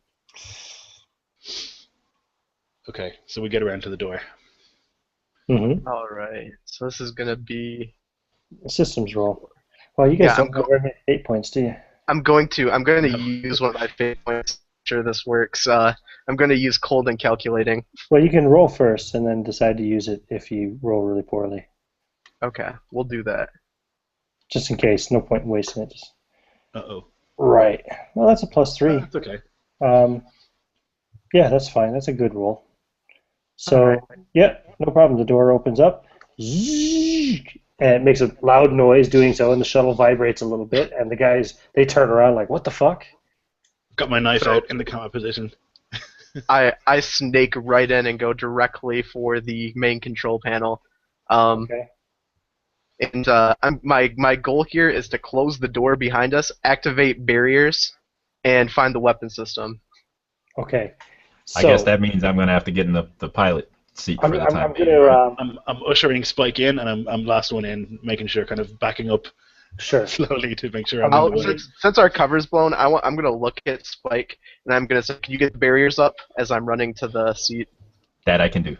Okay. So we get around to the door. Mm-hmm. All right, so this is gonna be. Systems roll. Well, you guys Yeah, don't go very many fate points, do you? I'm going to use one of my fate points. Sure, this works. I'm going to use cold and calculating. Well, you can roll first and then decide to use it if you roll really poorly. Okay, we'll do that. Just in case, no point in wasting it. Uh-oh. Right. Well, that's a +3. That's okay. Yeah, that's fine. That's a good roll. So, Alright. yeah, no problem. The door opens up, and it makes a loud noise doing so, and the shuttle vibrates a little bit, and the guys, they turn around like, what the fuck? Got my knife out in the combat position. I snake right in and go directly for the main control panel. Okay. And my goal here is to close the door behind us, activate barriers, and find the weapon system. Okay. I So, guess that means I'm going to have to get in the pilot seat for the time I'm being. going to, I'm ushering Spike in, and I'm last one in, making sure, kind of backing up sure. slowly to make sure I'm in the way. Since our cover's blown, I'm gonna look at Spike and I'm gonna say, "Can you get the barriers up?" as I'm running to the seat. That I can do.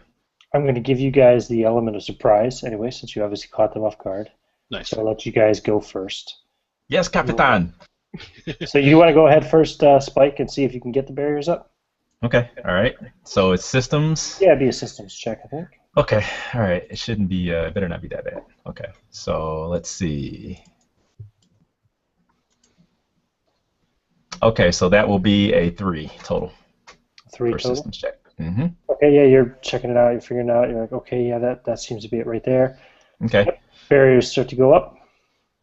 I'm going to give you guys the element of surprise anyway, since you obviously caught them off guard. Nice. So I'll let you guys go first. Yes, Capitan. So you want to go ahead first, Spike, and see if you can get the barriers up? Okay. All right. So it's systems. Yeah, it'd be a systems check, I think. Okay. All right. It shouldn't be. Better not be that bad. Okay. So let's see. Okay. So that will be a 3 total 3 for total. systems check. Mm-hmm. Okay, yeah, you're checking it out, you're figuring it out. You're like, okay, yeah, that seems to be it right there. Okay. Yep. Barriers start to go up.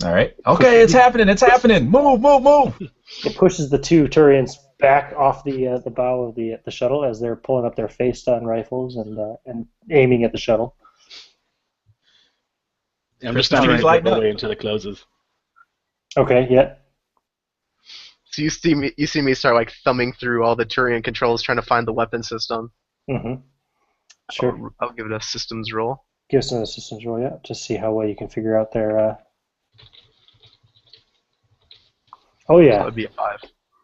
All right. Okay. It's happening. It's happening. Move. Move. Move. It pushes the 2 Turians back off the bow of the shuttle as they're pulling up their face-stun rifles and aiming at the shuttle. I'm Christmas just standing trees right lighting the up. way until it closes. Okay, yeah. So you see me start like thumbing through all the Turian controls trying to find the weapon system. Mm-hmm. Sure. I'll give it a systems roll. Give us another systems roll, yeah, to see how well you can figure out their. Oh So yeah. that'd be a 5.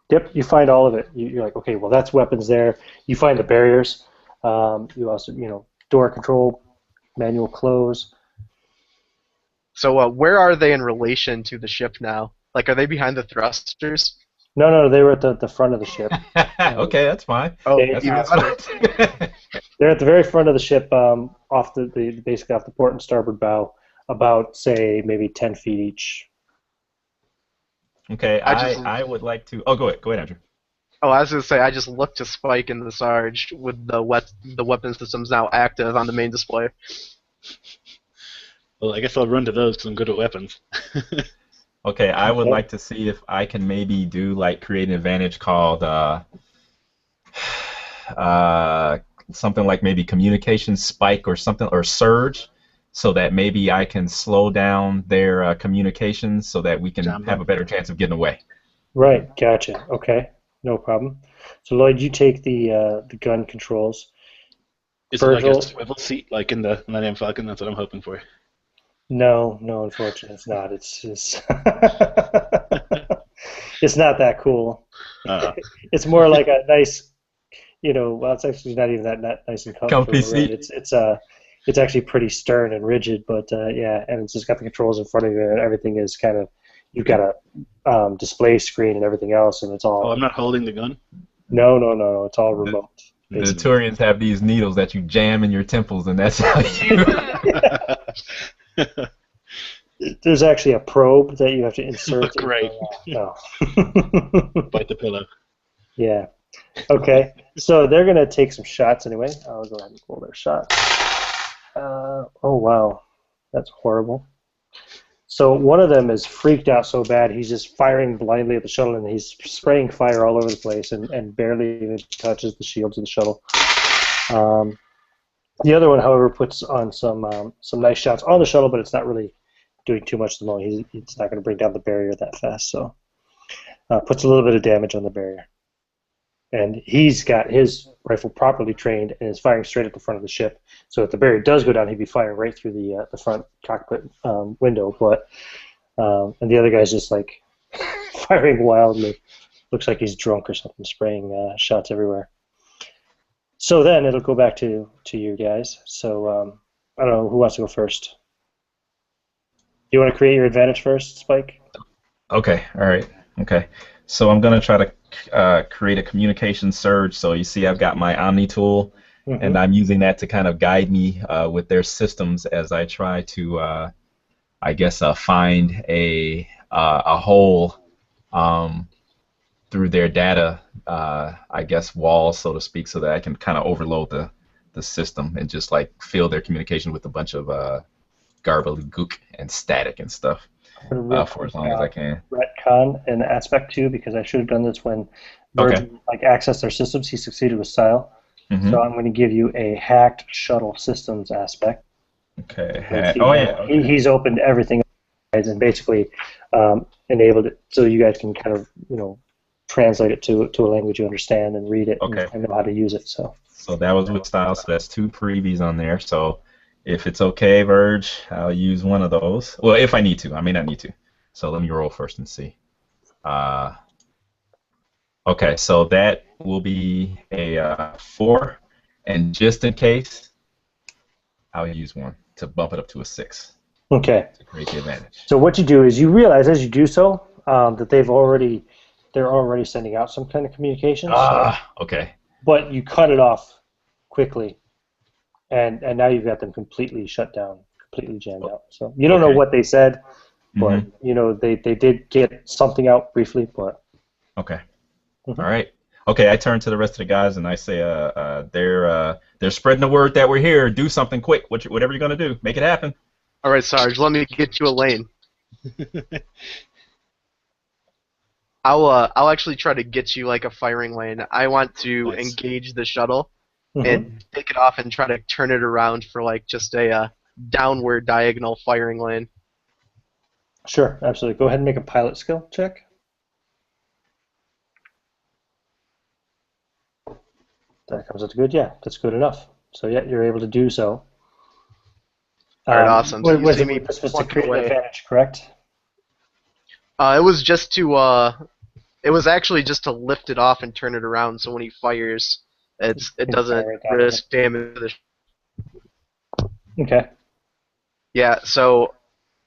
Yep. You find all of it. You're like, okay, well that's weapons there. You find the barriers. You also, door control, manual close. So where are they in relation to the ship now? Like, are they behind the thrusters? No, they were at the front of the ship. Okay, that's fine. Oh, They- even better. They're at the very front of the ship, off basically off the port and starboard bow, about say maybe 10 feet each. Okay, I I would like to. Oh, go ahead, Andrew. Oh, I was gonna say I just looked to Spike and the Sarge with the weapon systems now active on the main display. Well, I guess I'll run to those because I'm good at weapons. Okay, I would Okay. like to see if I can maybe do like create an advantage called something like maybe communication spike or something, or surge, so that maybe I can slow down their communications so that we can Jam have them. a better chance of getting away. Right, gotcha. Okay, no problem. So Lloyd, you take the gun controls. Is it like Virgil? a swivel seat like in the Millennium Falcon? That's what I'm hoping for. No, unfortunately, it's not. It's it's not that cool. Uh, It's more like a nice, well, it's actually not even that nice and comfortable. Comfy seat. Right? It's actually pretty stern and rigid, but yeah, and it's just got the controls in front of you, and everything is kind of, you've got a display screen and everything else, and it's all. oh, I'm not holding the gun? No, it's all remote. The basically. Turians have these needles that you jam in your temples, and that's how you. There's actually a probe that you have to insert. Great. No. Bite the pillow. Yeah. Okay. So they're gonna take some shots anyway. I'll go ahead and roll their shot. Oh wow, that's horrible. So one of them is freaked out so bad he's just firing blindly at the shuttle, and he's spraying fire all over the place, and barely even touches the shields of the shuttle. The other one, however, puts on some nice shots on the shuttle, but it's not really doing too much at the moment. It's not going to bring down the barrier that fast, so puts a little bit of damage on the barrier. And he's got his rifle properly trained and is firing straight at the front of the ship. So if the barrier does go down, he'd be firing right through the front cockpit window. But and the other guy's just like firing wildly. Looks like he's drunk or something, spraying shots everywhere. So then it'll go back to you guys. So I don't know who wants to go first. Do you want to create your advantage first, Spike? Okay, all right, okay. So I'm gonna try to create a communication surge. So you see, I've got my Omni tool, and I'm using that to kind of guide me with their systems as I try to, I guess, find a hole through their data, I guess, walls, so to speak, so that I can kind of overload the system and just like fill their communication with a bunch of gobbledygook and static and stuff for as long as I can. Retcon an aspect too, because I should have done this when Virgin accessed their systems. He succeeded with style. So I'm going to give you a hacked shuttle systems aspect. Okay. Oh yeah. Okay. He's opened everything and basically enabled it so you guys can kind of translate it to a language you understand and read it and know how to use it. So that was with style. So that's 2 freebies on there. So if it's okay, Verge, I'll use one of those. Well, if I need to. I may not need to. So let me roll first and see. Okay, so that will be a 4. And just in case, I'll use 1 to bump it up to a 6. Okay. To create the advantage. So what you do is you realize as you do so that they're already sending out some kind of communication. Okay. But you cut it off quickly. And now you've got them completely shut down, completely jammed out. So you don't know what they said, but they did get something out briefly. But okay, all right, okay. I turn to the rest of the guys and I say, they're spreading the word that we're here. Do something quick. Whatever you're gonna do, make it happen. All right, Sarge, let me get you a lane. I'll actually try to get you like a firing lane. I want to engage the shuttle. And take it off and try to turn it around for like just a downward diagonal firing lane. Sure, absolutely. Go ahead and make a pilot skill check. That comes out good. Yeah, that's good enough. So yeah, you're able to do so. All right, awesome. So you Was see it me just to plunking create an away. advantage, correct? It was just to it was actually just to lift it off and turn it around, so when he fires, it can doesn't fire it down. risk damage to the. Okay. Yeah, so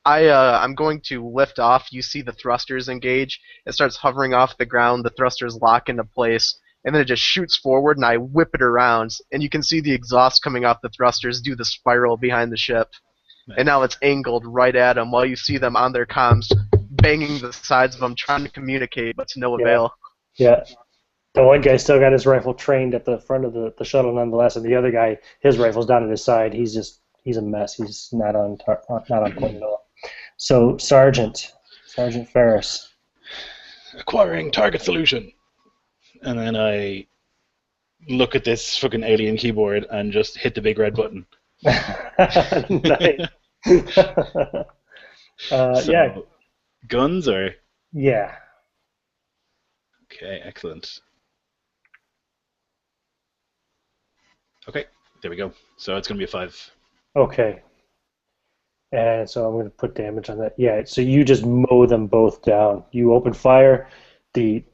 I'm going to lift off. You see the thrusters engage. It starts hovering off the ground. The thrusters lock into place, and then it just shoots forward. And I whip it around, and you can see the exhaust coming off the thrusters do the spiral behind the ship. Nice. And now it's angled right at them, while you see them on their comms, banging the sides of them, trying to communicate, but to no avail. Yeah. The one guy still got his rifle trained at the front of the shuttle, nonetheless, and the other guy, his rifle's down at his side. He's a mess. He's not on point at all. So Sergeant Ferris. Acquiring target solution. And then I look at this fucking alien keyboard and just hit the big red button. Nice. Yeah. Guns or? Yeah. Okay, excellent. Okay, there we go. So it's going to be a 5. Okay. And so I'm going to put damage on that. Yeah, so you just mow them both down. You open fire, the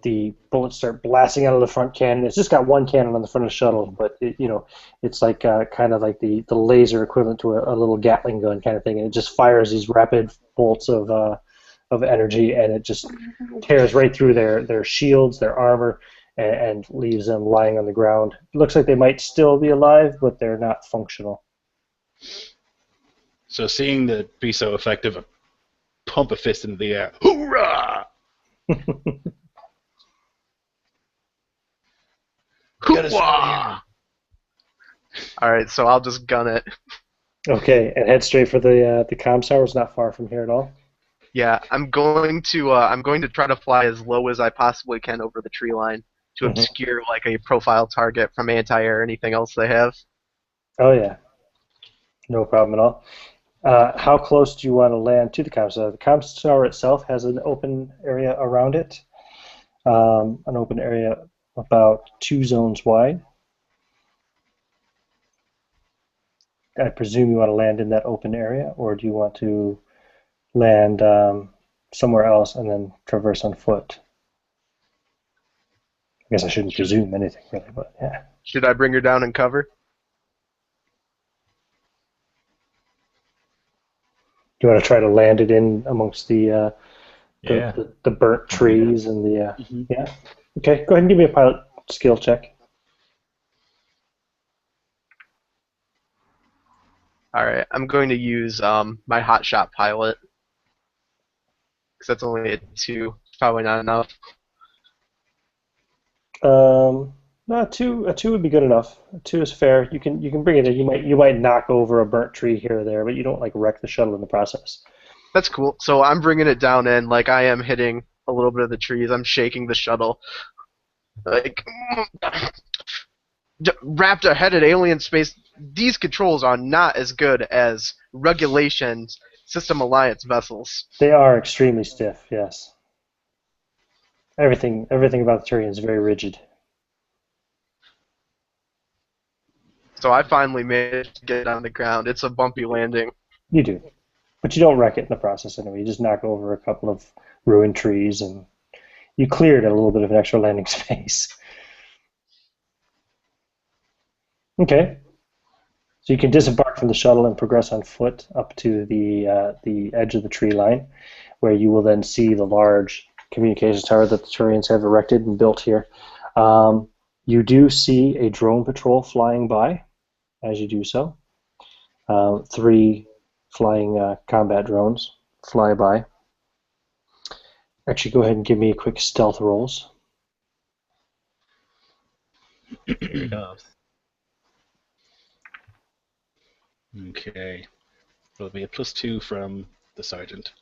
bullets start blasting out of the front cannon. It's just got one cannon on the front of the shuttle, but it's like kind of like the laser equivalent to a little Gatling gun kind of thing, and it just fires these rapid bolts of energy, and it just tears right through their shields, their armor, and leaves them lying on the ground. It looks like they might still be alive, but they're not functional. So seeing that be so effective, I pump a fist into the air. Hoorah! Get us out of Alright, so I'll just gun it. Okay, and head straight for the comms tower. It's not far from here at all. Yeah, I'm going to try to fly as low as I possibly can over the tree line to obscure like a profile target from anti-air or anything else they have. Oh yeah, no problem at all. How close do you want to land to the comms tower? The comms tower itself has an open area around it, an open area about 2 zones wide. I presume you want to land in that open area, or do you want to land somewhere else and then traverse on foot? I guess I shouldn't presume anything, really, but yeah. Should I bring her down and cover? Do you want to try to land it in amongst the Yeah. the burnt trees and the Mhm. yeah? Okay, go ahead and give me a pilot skill check. Alright, I'm going to use my hotshot pilot. Because that's only a 2. Probably not enough. No, a two would be good enough. A 2 is fair. You can bring it in. You might knock over a burnt tree here or there, but you don't like wreck the shuttle in the process. That's cool. So I'm bringing it down in, like I am hitting a little bit of the trees. I'm shaking the shuttle. Like, wrapped ahead in alien space, these controls are not as good as Regulation's System Alliance vessels. They are extremely stiff. Yes. Everything about the Turian is very rigid. So I finally managed to get it on the ground. It's a bumpy landing. You do, but you don't wreck it in the process anyway. You just knock over a couple of ruined trees, and you cleared a little bit of an extra landing space. Okay. So you can disembark from the shuttle and progress on foot up to the edge of the tree line, where you will then see the large communications tower that the Turians have erected and built here. You do see a drone patrol flying by as you do so. 3 flying combat drones fly by. Actually, go ahead and give me a quick stealth rolls. Here it comes. Okay. It'll be a +2 from the sergeant.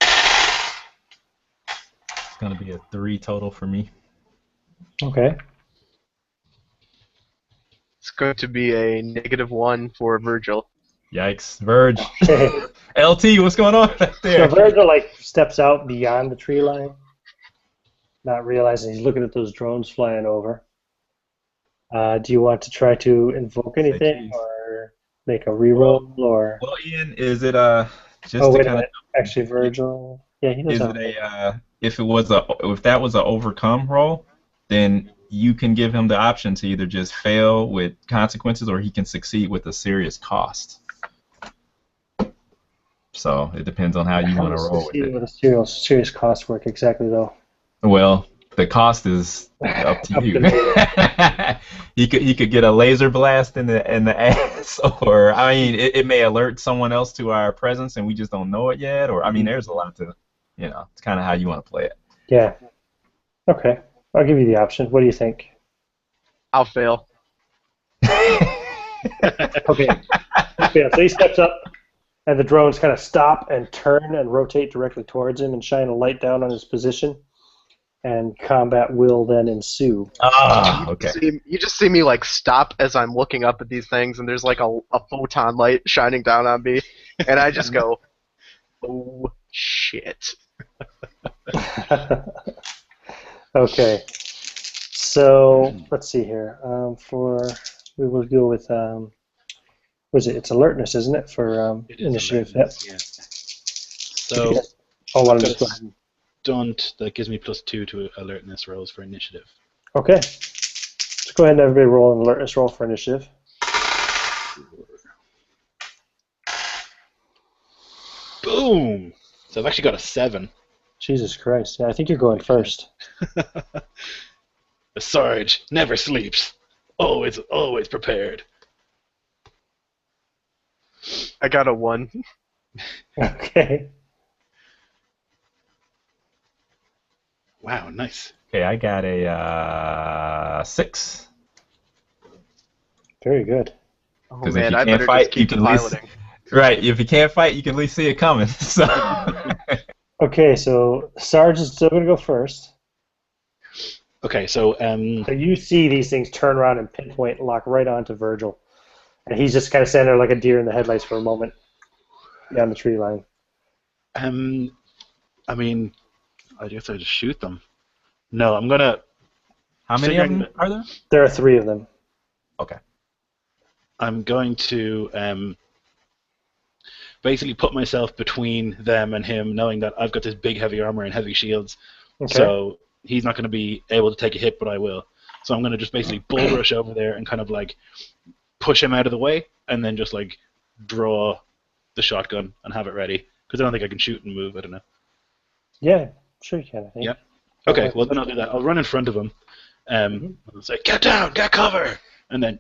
It's going to be a 3 total for me. Okay. It's going to be a -1 for Virgil. Yikes. Verge. Okay. LT, what's going on back So there? Virgil steps out beyond the tree line, not realizing he's looking at those drones flying over. Do you want to try to invoke Say anything cheese. or make a Well, reroll or? well, Ian, is it Oh, just to wait a kind of minute. Actually, Virgil. Yeah, he does is have it a a Virgil. if that was a overcome roll, then you can give him the option to either just fail with consequences or he can succeed with a serious cost. So it depends on how you How want to does roll with succeeding it. with a serious cost work exactly, though? Well, the cost is up to Up to you. me. He could get a laser blast in the ass, or I mean, it may alert someone else to our presence and we just don't know it yet. Or I mean, there's a lot to, it's kind of how you want to play Yeah. Okay. I'll give you the option. What do you think? I'll fail. it. Okay. Yeah, so he steps up, and the drones kind of stop and turn and rotate directly towards him and shine a light down on his position, and combat will then ensue. Ah, okay. You just see me like stop as I'm looking up at these things, and there's like a photon light shining down on me, and I just go, "Oh shit!" Okay. So let's see here. We will go with was it? It's alertness, isn't it? For It is initiative. Yep. alertness, yeah. So Oh, why don't I've you got just go a ahead? stunt that gives me +2 to alertness rolls for initiative. Okay. Let's go ahead and everybody roll an alertness roll for initiative. Boom! So I've actually got a 7. Jesus Christ. Yeah, I think you're going first. The Sarge never sleeps. Always prepared. I got a 1. Okay. Wow, nice. Okay, I got a 6. Very good. Oh 'Cause if man, you I can't better fight, just you keep can at least piloting. right. If you can't fight, you can at least see it coming. So Okay, so Sarge is still going to go first. Okay, so So you see these things turn around and pinpoint and lock right onto Virgil. And he's just kind of standing there like a deer in the headlights for a moment beyond the tree line. I mean, I guess I just shoot them. No, I'm gonna. how many of Figuring them are there? There are 3 of them. Okay. I'm going to basically put myself between them and him, knowing that I've got this big heavy armor and heavy shields. Okay. So he's not going to be able to take a hit, but I will. So I'm going to just basically bull rush over there and kind of like push him out of the way, and then just like draw the shotgun and have it ready. Because I don't think I can shoot and move. I don't know. Yeah, sure you can, I think. Yep. Okay, well then I'll do that. I'll run in front of him. I'll say, "Get down, get cover," and then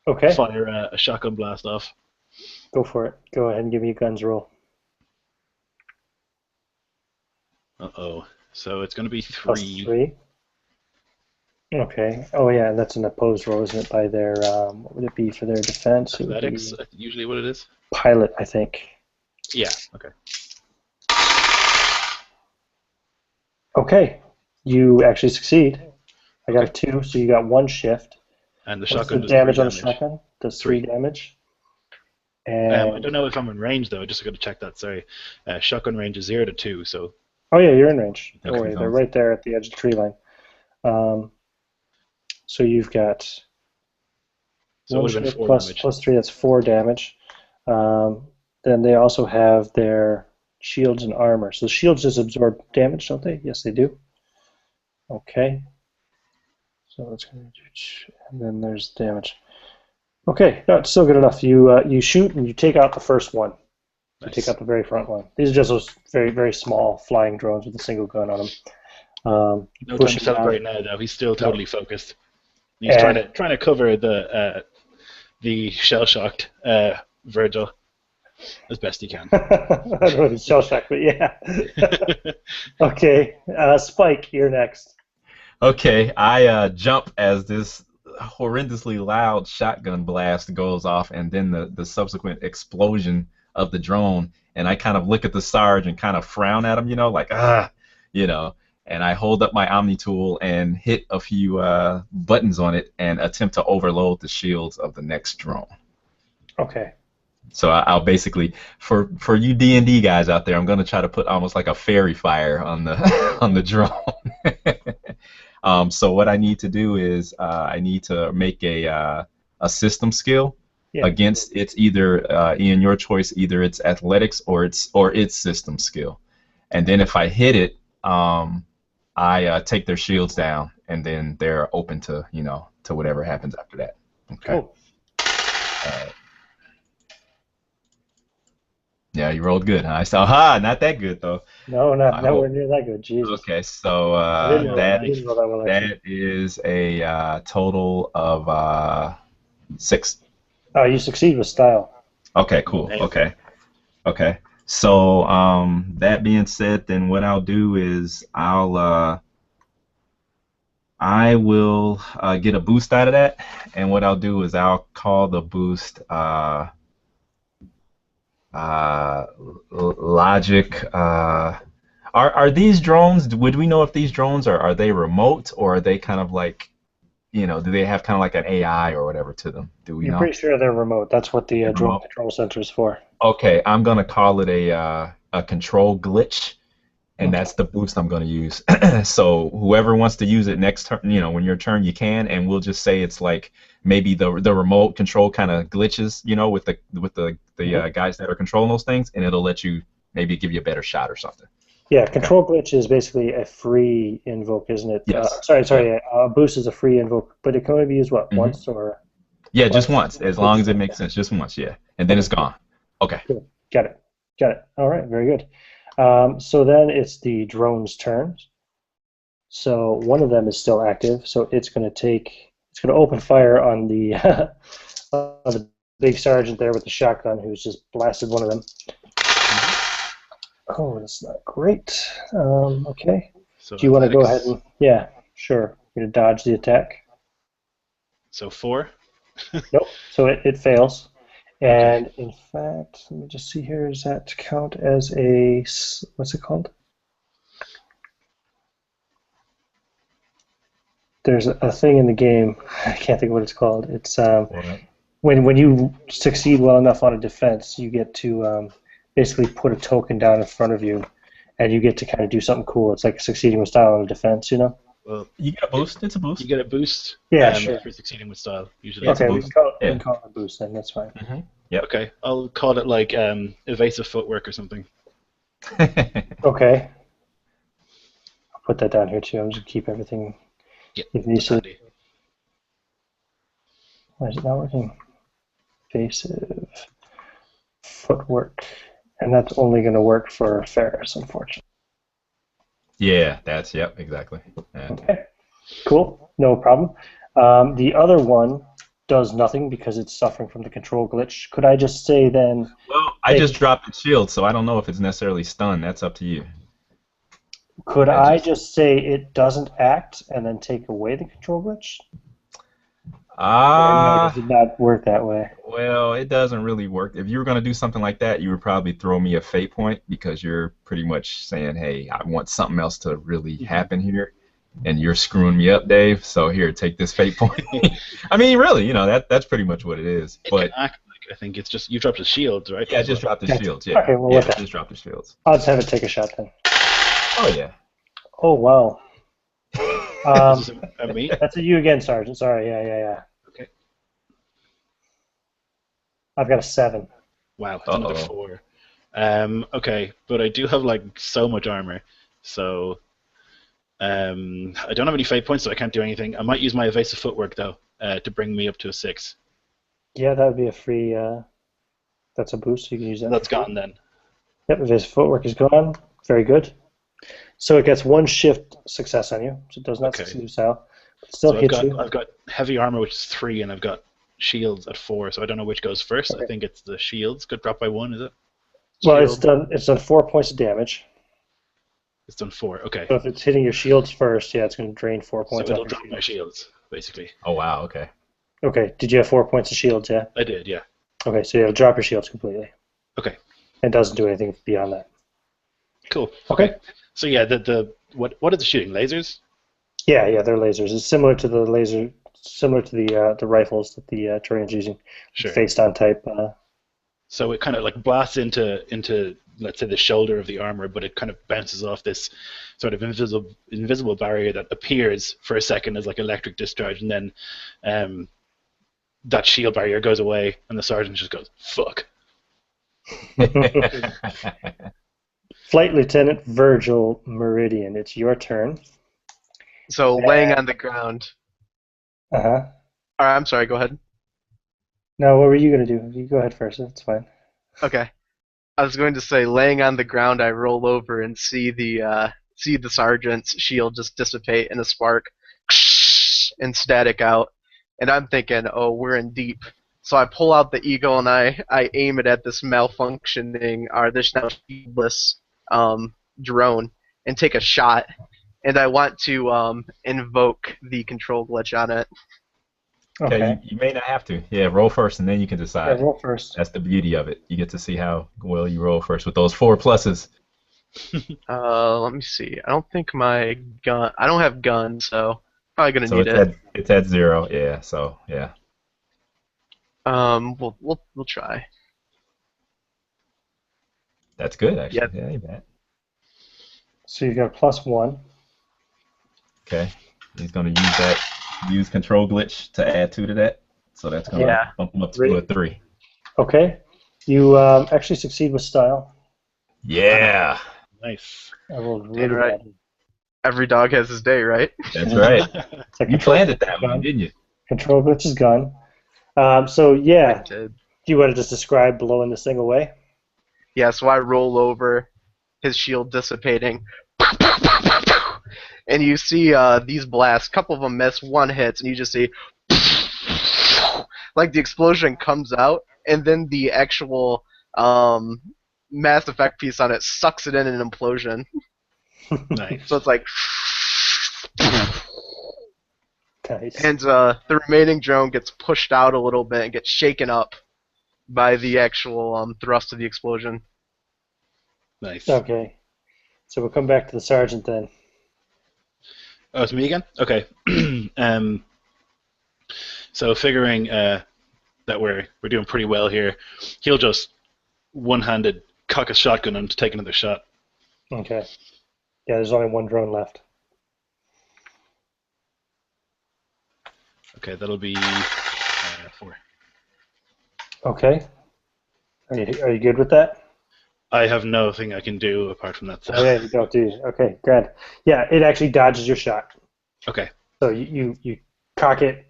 Okay, fire a shotgun blast off. go for it. Go ahead and give me a guns roll. Uh-oh. So it's going to be Plus 3. Okay. Oh yeah, and that's an opposed roll, isn't it? By their what would it be for their defense? It would Athletics, be usually what it is. pilot, I think. Yeah. Okay. Okay, you actually succeed. I got Okay. a 2, so you got 1 shift. And the What's shotgun the does damage 3 on the damage. shotgun? Does 3 damage. I And don't know if I'm in range though. I just got to check that. Sorry. Shotgun range is 0 to 2. So oh yeah, you're in range. Don't Okay, worry, they're sounds- right there at the edge of the tree line. So you've got it 1 would have been shift 4 plus damage. plus 3. That's 4 damage. Then they also have their shields and armor. So shields just absorb damage, don't they? Yes, they do. Okay. So that's going to do, and then there's damage. Okay, no, it's still good enough. You shoot and you take out the first one. You Nice. take out the very front one. These are just those very, very small flying drones with a single gun on them. No time push to him down. celebrate now though. He's still totally focused. He's And- trying to cover the shell shocked Virgil as best he can. I don't know if it's shell shock, but yeah. Okay, Spike, you're next. Okay, I jump as this horrendously loud shotgun blast goes off, and then the subsequent explosion of the drone, and I kind of look at the Sarge and kind of frown at him, like and I hold up my Omni tool and hit a few buttons on it and attempt to overload the shields of the next drone. Okay. So I'll basically, for you D&D guys out there, I'm gonna try to put almost like a fairy fire on the on the drone. So what I need to do is I need to make a system skill Yeah. against its either Ian, your choice, either its athletics or its system skill, and then if I hit it, I take their shields down, and then they're open to to whatever happens after that. Okay. Cool. Yeah, you rolled good, huh? So, not that good though. No, I nowhere hope. near that good. Jesus. Okay, so I didn't roll that well, actually. that is a total of 6. Oh, you succeed with style. Okay, cool. Okay. So that being said, then what I'll do is I will get a boost out of that, and what I'll do is I'll call the boost logic. Are these drones? Would we know if these drones are they remote, or are they kind of like, do they have kind of like an AI or whatever to them? Do we You're know? pretty sure they're remote. That's what the drone Remote. control center is for. Okay, I'm gonna call it a control glitch, and that's the boost I'm gonna use. So whoever wants to use it next turn, when your turn, you can, and we'll just say it's like maybe the remote control kind of glitches, with the guys that are controlling those things, and it'll let you maybe give you a better shot or something. Yeah, control glitch is basically a free invoke, isn't it? Yes. Sorry. Boost is a free invoke, but it can only be used once or? Yeah, just once, as long as it makes sense. Just once, yeah, and then it's gone. Okay. Cool. Got it. All right, very good. So then it's the drone's turn. So one of them is still active, so it's going to open fire on the on the big sergeant there with the shotgun, who's just blasted one of them. Oh, that's not great. Okay. So Do you want to go ahead athletics. and? Yeah, sure. You're going to dodge the attack. So 4. Nope. So it fails. And in fact, let me just see here. Does that count as what's it called? There's a thing in the game. I can't think of what it's called. It's when you succeed well enough on a defense, you get to basically put a token down in front of you, and you get to kind of do something cool. It's like succeeding with style on a defense, Well, You get a boost. It's a boost. you get a boost. Yeah, sure. For succeeding with style, usually. Okay, we boost. can call it a boost then. That's fine. Yep. Okay, I'll call it like evasive footwork or something. Okay. I'll put that down here too. I'm just keep everything. Yeah. If these that's handy. Why is it not working? Evasive footwork. And that's only going to work for Ferris, unfortunately. Yeah, exactly. Yeah. Okay, cool, no problem. The other one does nothing because it's suffering from the control glitch. Could I just say then? Well, I just dropped the shield, so I don't know if it's necessarily stunned. That's up to you. Could I just say it doesn't act and then take away the control glitch? Or does it not work that way? Well, it doesn't really work. If you were going to do something like that, you would probably throw me a fate point, because you're pretty much saying, hey, I want something else to really happen here, and you're screwing me up, Dave, so here, take this fate point. I mean, really, that's pretty much what it is. But I think it's just you dropped the shields, right? yeah, just drop the shields. Yeah, Okay, well, yeah, what the- just drop the shields. I'll just have it take a shot then. Oh, yeah. Oh, wow. Is this a me? That's a you again, Sergeant. Sorry, yeah. Okay. I've got a 7. Wow, it's another 4. Okay, but I do have so much armor, so I don't have any fate points, so I can't do anything. I might use my evasive footwork though to bring me up to a 6. Yeah, that would be a free. That's a boost. So you can use that. That's gone then. Yep, evasive footwork is gone. Very good. So it gets 1 shift success on you, so it does not succeed with style. But it still So hits you. I've got heavy armor, which is 3, and I've got shields at 4. So I don't know which goes first. Okay. I think it's the shields. Could drop by 1, is it? Well, Shield. it's done 4 points of damage. It's done 4. Okay. So if it's hitting your shields first, yeah, it's going to drain 4 So points it'll off drop your my shields. shields, basically. Oh, wow, okay. Okay, did you have 4 points of shields, yeah? I did, yeah. Okay, so it'll drop your shields completely. Okay. It doesn't do anything beyond that. Cool. Okay. So yeah, what is the shooting? Lasers? Yeah, they're lasers. It's similar to the rifles that the Turian's using. Sure. Faced on type. So it kind of like blasts into let's say the shoulder of the armor, but it kind of bounces off this sort of invisible barrier that appears for a second as like electric discharge, and then that shield barrier goes away, and the sergeant just goes fuck. Flight Lieutenant Virgil Meridian, it's your turn. So laying on the ground. Uh-huh. All right, I'm sorry. Go ahead. No, what were you going to do? You go ahead first. That's fine. Okay. I was going to say, laying on the ground, I roll over and see the sergeant's shield just dissipate in a spark and static out. And I'm thinking, oh, we're in deep. So I pull out the eagle and I aim it at this malfunctioning, or this now shieldless drone, and take a shot. And I want to invoke the control glitch on it. Okay, you may not have to. Yeah, roll first and then you can decide. Yeah, roll first. That's the beauty of it. You get to see how well you roll first with those 4 pluses. Let me see. I don't think my gun. I don't have gun, so probably gonna need it. It's at 0. Yeah. So yeah. We'll try. That's good actually. Yep. Yeah, you bet. So you've got a +1. Okay. He's gonna use control glitch to add 2 to that. So that's gonna bump him up to a 3. Okay. You actually succeed with style. Yeah. Nice. I rolled really right. bad. Every dog has his day, right? That's right. It's like You planned it that way, didn't you? Control glitch is gone. So yeah, I did. do you want to just describe blowing this thing away? Yeah, so I roll over, his shield dissipating, and you see these blasts. A couple of them miss, one hits, and you just see like the explosion comes out, and then the actual Mass Effect piece on it sucks it in an implosion. Nice. So it's like, Nice. and the remaining drone gets pushed out a little bit and gets shaken up by the actual thrust of the explosion. Nice. Okay. So we'll come back to the sergeant then. Oh, it's me again? Okay. So figuring that we're doing pretty well here, he'll just one-handed cock a shotgun and take another shot. Okay. Yeah, there's only one drone left. Okay, that'll be 4. Okay. Are you good with that? I have nothing I can do apart from that. So. Oh, yeah, you don't do. Okay, good. Yeah, it actually dodges your shot. Okay. So you cock it,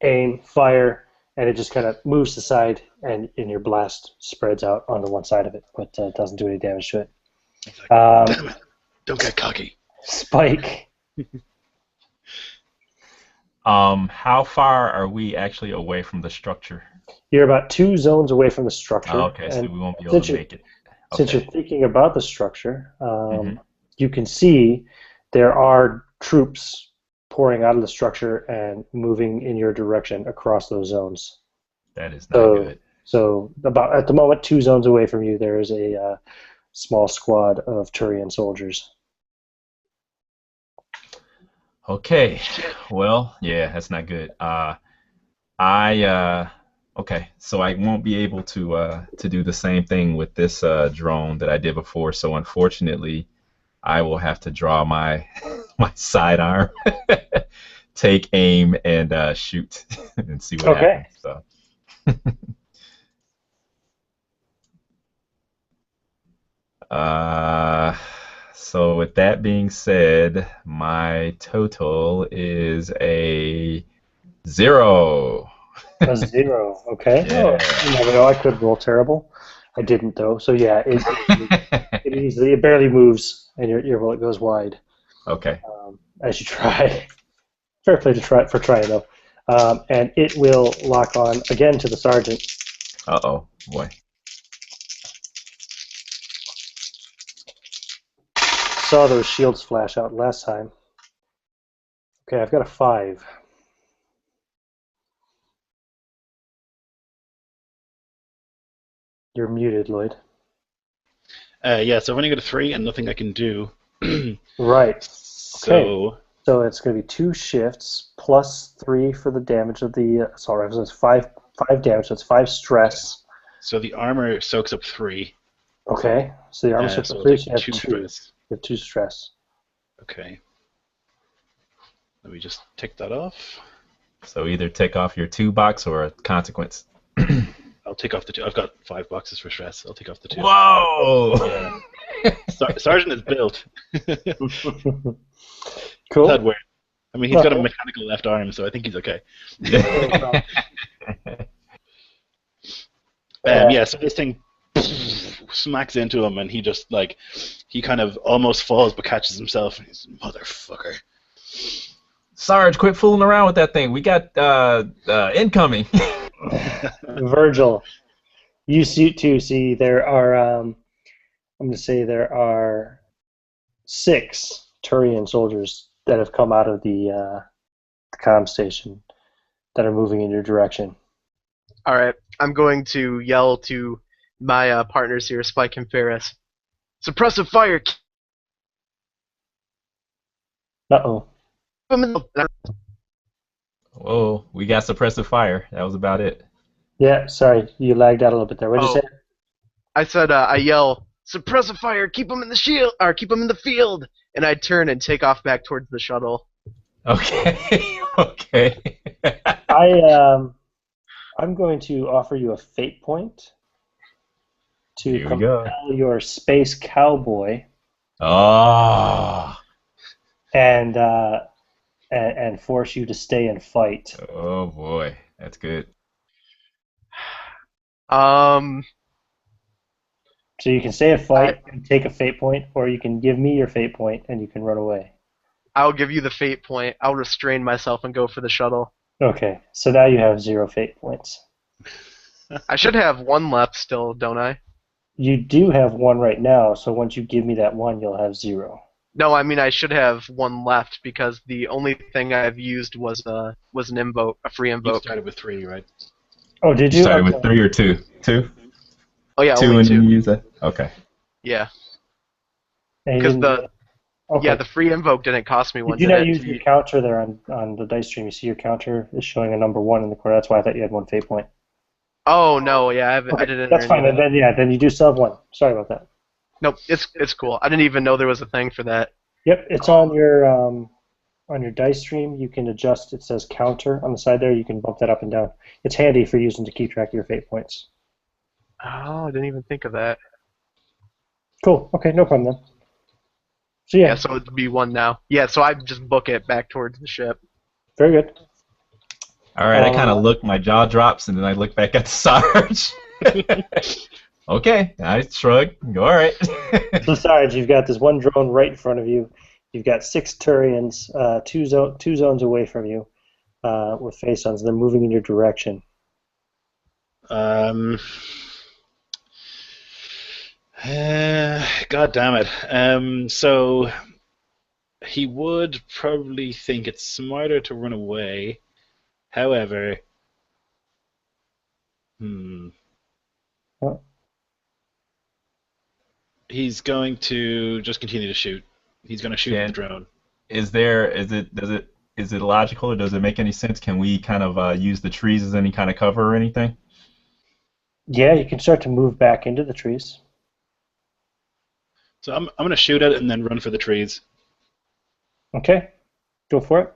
aim, fire, and it just kind of moves aside, and your blast spreads out onto one side of it, but doesn't do any damage to it. Like, damn it! Don't get cocky. Spike. How far are we actually away from the structure? You're about 2 zones away from the structure. Oh, okay, so we won't be able to make it. Since Okay. you're thinking about the structure, you can see there are troops pouring out of the structure and moving in your direction across those zones. That is not good. So about at the moment, 2 zones away from you, there is a small squad of Turian soldiers. Okay. Well, yeah, that's not good. Okay, so I won't be able to do the same thing with this drone that I did before. So unfortunately, I will have to draw my sidearm, take aim, and shoot and see what happens. So. So with that being said, my total is a 0. A 0, okay. Yeah. Oh, you never know, I could roll terrible. I didn't though. So yeah, it barely moves, and your bullet goes wide. Okay. As you try. Fair play for trying though. And it will lock on again to the sergeant. Uh-oh, boy. Saw those shields flash out last time. Okay, I've got a 5. You're muted, Lloyd. Yeah, so I've only got a 3 and nothing I can do. Right. Okay. So it's going to be 2 shifts plus 3 for the damage of the assault rifle. So it's 5 damage. So it's 5 stress. So the armor soaks up 3. Okay, so the armor soaks So up I'll 3, take so you have 2 2. stress. You have 2 stress. Okay. Let me just tick that off. So either take off your 2 box or a consequence. I'll take off the 2. I've got 5 boxes for stress. I'll take off the 2. Whoa! Yeah. Sergeant is built. Cool. That weird. I mean, he's got a mechanical left arm, so I think he's okay. Yeah, so this thing smacks into him, and he just, like, he kind of almost falls but catches himself, and he's, motherfucker. Sarge, quit fooling around with that thing. We got incoming. Virgil, you see there are, I'm going to say there are 6 Turian soldiers that have come out of the comm station that are moving in your direction. All right, I'm going to yell to my partners here, Spike and Ferris. Suppressive fire! Uh-oh. Whoa, we got suppressive fire. That was about it. Yeah, sorry, you lagged out a little bit there. What did you say? I said, I yell, suppressive fire, keep them in the shield, or keep them in the field, and I turn and take off back towards the shuttle. Okay, okay. I'm going to offer you a fate point to Here we go. compel your space cowboy Oh. and force you to stay and fight. Oh boy, that's good. So you can stay and fight and take a fate point, or you can give me your fate point and you can run away. I'll give you the fate point. I'll restrain myself and go for the shuttle. Okay, so now you have 0 fate points. I should have 1 left still, don't I? You do have 1 right now, so once you give me that 1, you'll have 0. No, I mean I should have 1 left because the only thing I've used was an invoke, a free You invoke. started with 3, right? Oh, did you? You started with 3 or 2? 2? Oh yeah, 2 only and 2. you use that? Okay. Yeah, And because okay. the free invoke didn't cost me 1. Did you not use your counter there on the dice stream? You see your counter is showing a number 1 in the corner. That's why I thought you had 1 fate point. Oh no, yeah, I didn't. That's fine. Then you do still have 1. Sorry about that. Nope, it's cool. I didn't even know there was a thing for that. Yep, it's on your dice stream. You can adjust. It says counter on the side there. You can bump that up and down. It's handy for using to keep track of your fate points. Oh, I didn't even think of that. Cool. Okay, no problem then. So yeah. Yeah, so it'd be 1 now. Yeah, so I just book it back towards the ship. Very good. All right, I kind of look, my jaw drops, and then I look back at the Sarge. Okay, I shrug. Go, all right. So Sarge, you've got this one drone right in front of you. You've got 6 Turians, two zones away from you, with face-ons. They're moving in your direction. God damn it. So he would probably think it's smarter to run away. However, What? He's going to just continue to shoot. He's going to shoot the drone. Is it logical, or does it make any sense? Can we kind of use the trees as any kind of cover or anything? Yeah, you can start to move back into the trees. So I'm going to shoot at it and then run for the trees. Okay, go for it.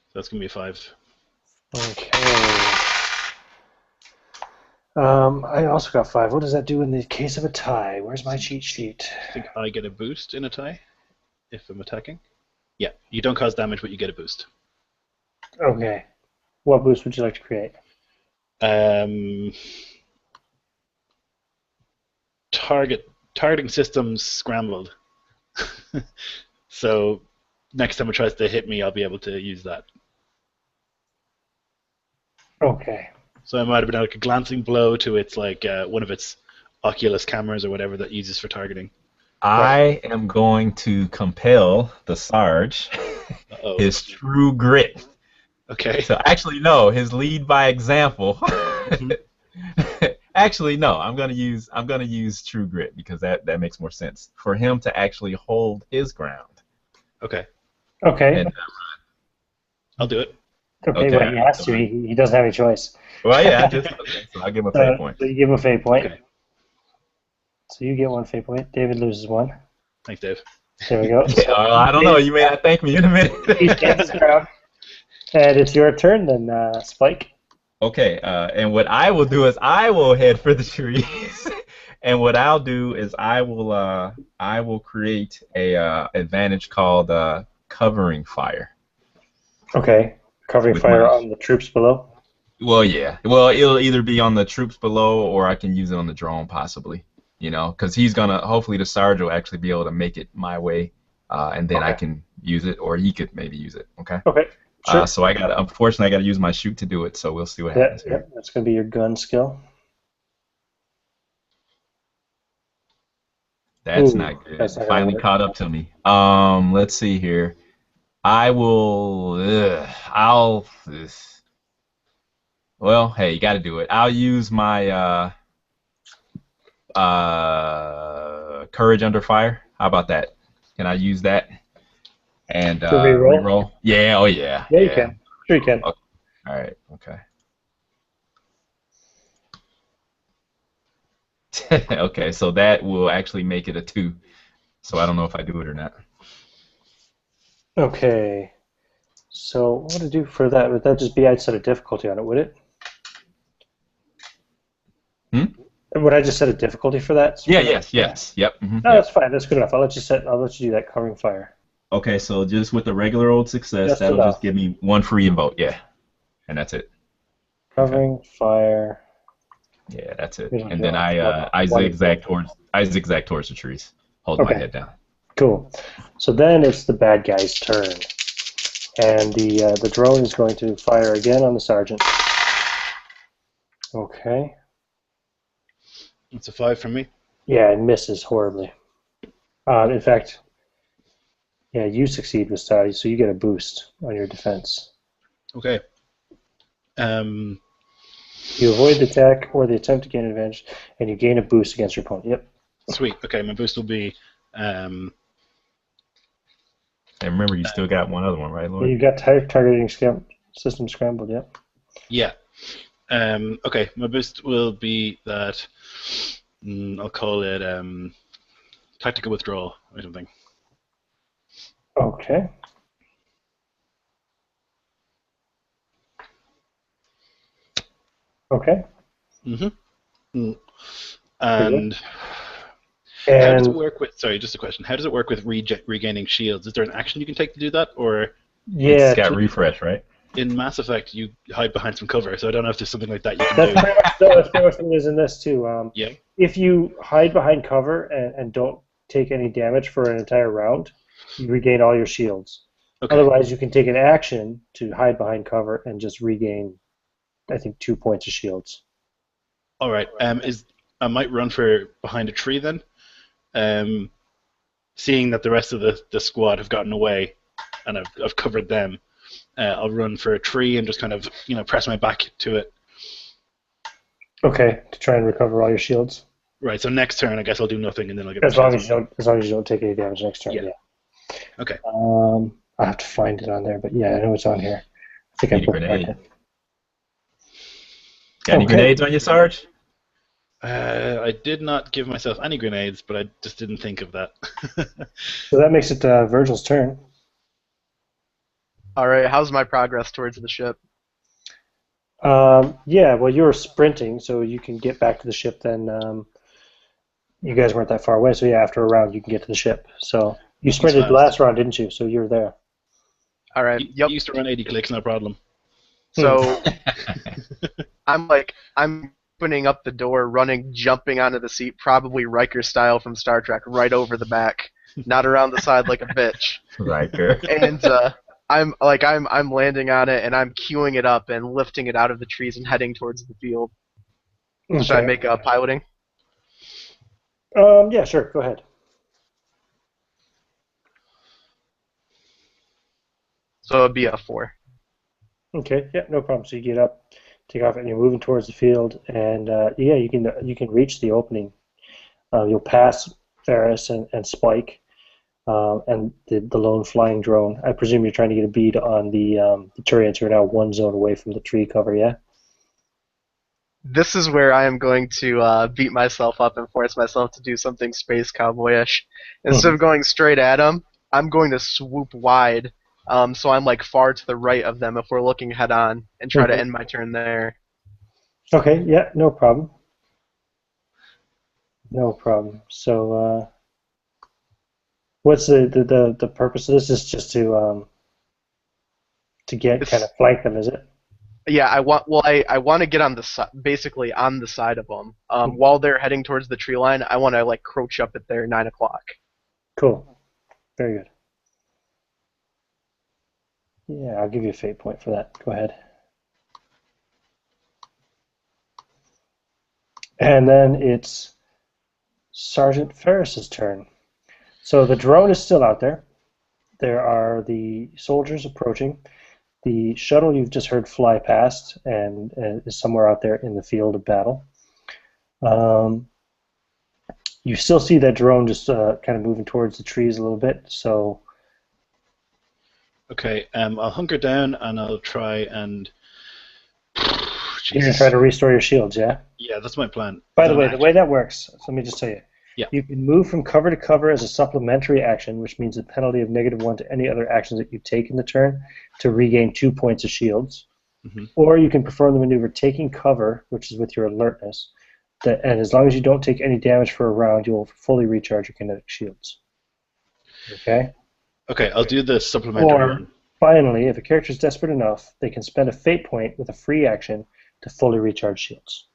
So that's going to be a 5. Okay. I also got 5. What does that do in the case of a tie? Where's my cheat sheet? I think I get a boost in a tie if I'm attacking. Yeah, you don't cause damage, but you get a boost. Okay. What boost would you like to create? Targeting systems scrambled. So next time it tries to hit me, I'll be able to use that. Okay. So I might have been like a glancing blow to its one of its Oculus cameras or whatever that uses for targeting. I am going to compel the Sarge his true grit. Okay. So actually, no, his lead by example. Actually, no, I'm gonna use true grit because that makes more sense for him to actually hold his ground. Okay. Okay. And, I'll do it. Okay, Okay. well, he has to. He doesn't have any choice. Well, yeah, okay, so I'll give him a fate point. So you give him a fate point. Okay. So you get one fate point. David loses one. Thanks, Dave. There we go. Yeah, I don't know. You may not thank me in a minute. He stands his ground. And it's your turn then, Spike. Okay, and what I will do is I will head for the trees, and what I'll do is I will create a advantage called covering fire. Okay. Covering With fire my- on the troops below. Well, yeah. Well, it'll either be on the troops below, or I can use it on the drone, possibly. You know, because he's gonna. Hopefully, the sergeant will actually be able to make it my way, and then I can use it, or he could maybe use it. Okay. Okay. Sure. So unfortunately, I got to use my shoot to do it. So we'll see what happens here. That's going to be your gun skill. That's Ooh, not good. that's not gonna Finally work. caught up to me. Let's see here. I will. Well, hey, you got to do it. I'll use my courage under fire. How about that? Can I use that? And To reroll? reroll? Yeah. Oh yeah. Yeah, you can. Sure, you can. Okay. All right. Okay. Okay. So that will actually make it a 2. So I don't know if I do it or not. Okay. So what to do for that? Would that just be I'd set a difficulty on it, would it? Would I just set a difficulty for that? Yeah. Yes. Yep. No, that's fine. That's good enough. I'll let you do that covering fire. Okay, so just with the regular old success, Just that'll enough. just give me 1 free invoke, yeah. And that's it. Covering fire. Yeah, that's it. Yeah, And then yeah. I zigzag towards the trees. Hold my Okay. head down. Cool. So then it's the bad guy's turn, and the drone is going to fire again on the sergeant. Okay. It's a 5 from me. Yeah, it misses horribly. In fact, yeah, you succeed with Saudi, so you get a boost on your defense. Okay. You avoid the attack or the attempt to gain advantage, and you gain a boost against your opponent. Yep. Sweet. Okay, my boost will be. And remember, you still got one other one, right, Lloyd? You got targeting system scrambled. Yep. Yeah. Okay, my boost will be that. I'll call it tactical withdrawal or something. Okay. Okay. And how does And it work with? Sorry, just a question. How does it work with regaining shields? Is there an action you can take to do that, or yeah, It's got refresh, right? in Mass Effect you hide behind some cover? So I don't know if there's something like that you can that's do. pretty much, that's pretty much what it is in this too. Yeah. If you hide behind cover and don't take any damage for an entire round, you regain all your shields. Okay. Otherwise, you can take an action to hide behind cover and just regain, I think, 2 points of shields. All right. I might run for behind a tree then. Seeing that the rest of the squad have gotten away, and I've covered them, I'll run for a tree and just kind of press my back to it. Okay, to try and recover all your shields. Right. So next turn, I guess I'll do nothing, and then I'll get. As long as you don't take any damage next turn. Yeah. Yeah. Okay. I have to find it on there, but yeah, I know it's on here. I think Need a I put it grenade. back in. Got any Okay. grenades on you, Sarge? I did not give myself any grenades, but I just didn't think of that. So that makes it Virgil's turn. All right, how's my progress towards the ship? Yeah, well, you were sprinting, so you can get back to the ship then. You guys weren't that far away, so yeah, after a round you can get to the ship. So you sprinted fast. the last round, didn't you? So you're there. All right, You yep. used to run 80 clicks, no problem. So I'm opening up the door, running, jumping onto the seat, probably Riker style from Star Trek, right over the back, not around the side like a bitch. Riker. And I'm landing on it, and I'm queuing it up and lifting it out of the trees and heading towards the field. Should I Okay. make piloting? Yeah, sure. Go ahead. So it'd be a 4. Okay. Yeah, no problem. So you get up, take off, and you're moving towards the field, and yeah, you can reach the opening. You'll pass Ferris and Spike. and the lone flying drone. I presume you're trying to get a bead on the Turians who are now one zone away from the tree cover, yeah? This is where I am going to beat myself up and force myself to do something space cowboyish. Instead of going straight at them, I'm going to swoop wide, so I'm like far to the right of them if we're looking head on, and try to end my turn there. Okay, yeah, no problem. No problem. So, what's the purpose of this? Is just to get kind of flank them, is it? Yeah, I want to get on the basically on the side of them. While they're heading towards the tree line, I want to like crouch up at their 9 o'clock. Cool. Very good. Yeah, I'll give you a fate point for that. Go ahead. And then it's Sergeant Ferris's turn. So the drone is still out there. There are the soldiers approaching. The shuttle you've just heard fly past and is somewhere out there in the field of battle. You still see that drone just kind of moving towards the trees a little bit. So. Okay, I'll hunker down and I'll try and. You're going to try to restore your shields, yeah? Yeah, that's my plan. By the way, the way that works, so let me just tell you. Yeah. You can move from cover to cover as a supplementary action, which means a penalty of -1 to any other actions that you take in the turn to regain 2 points of shields. Mm-hmm. Or you can perform the maneuver taking cover, which is with your alertness, and as long as you don't take any damage for a round, you will fully recharge your kinetic shields. Okay? Okay, I'll do the supplementary one. Finally, if a character is desperate enough, they can spend a fate point with a free action to fully recharge shields.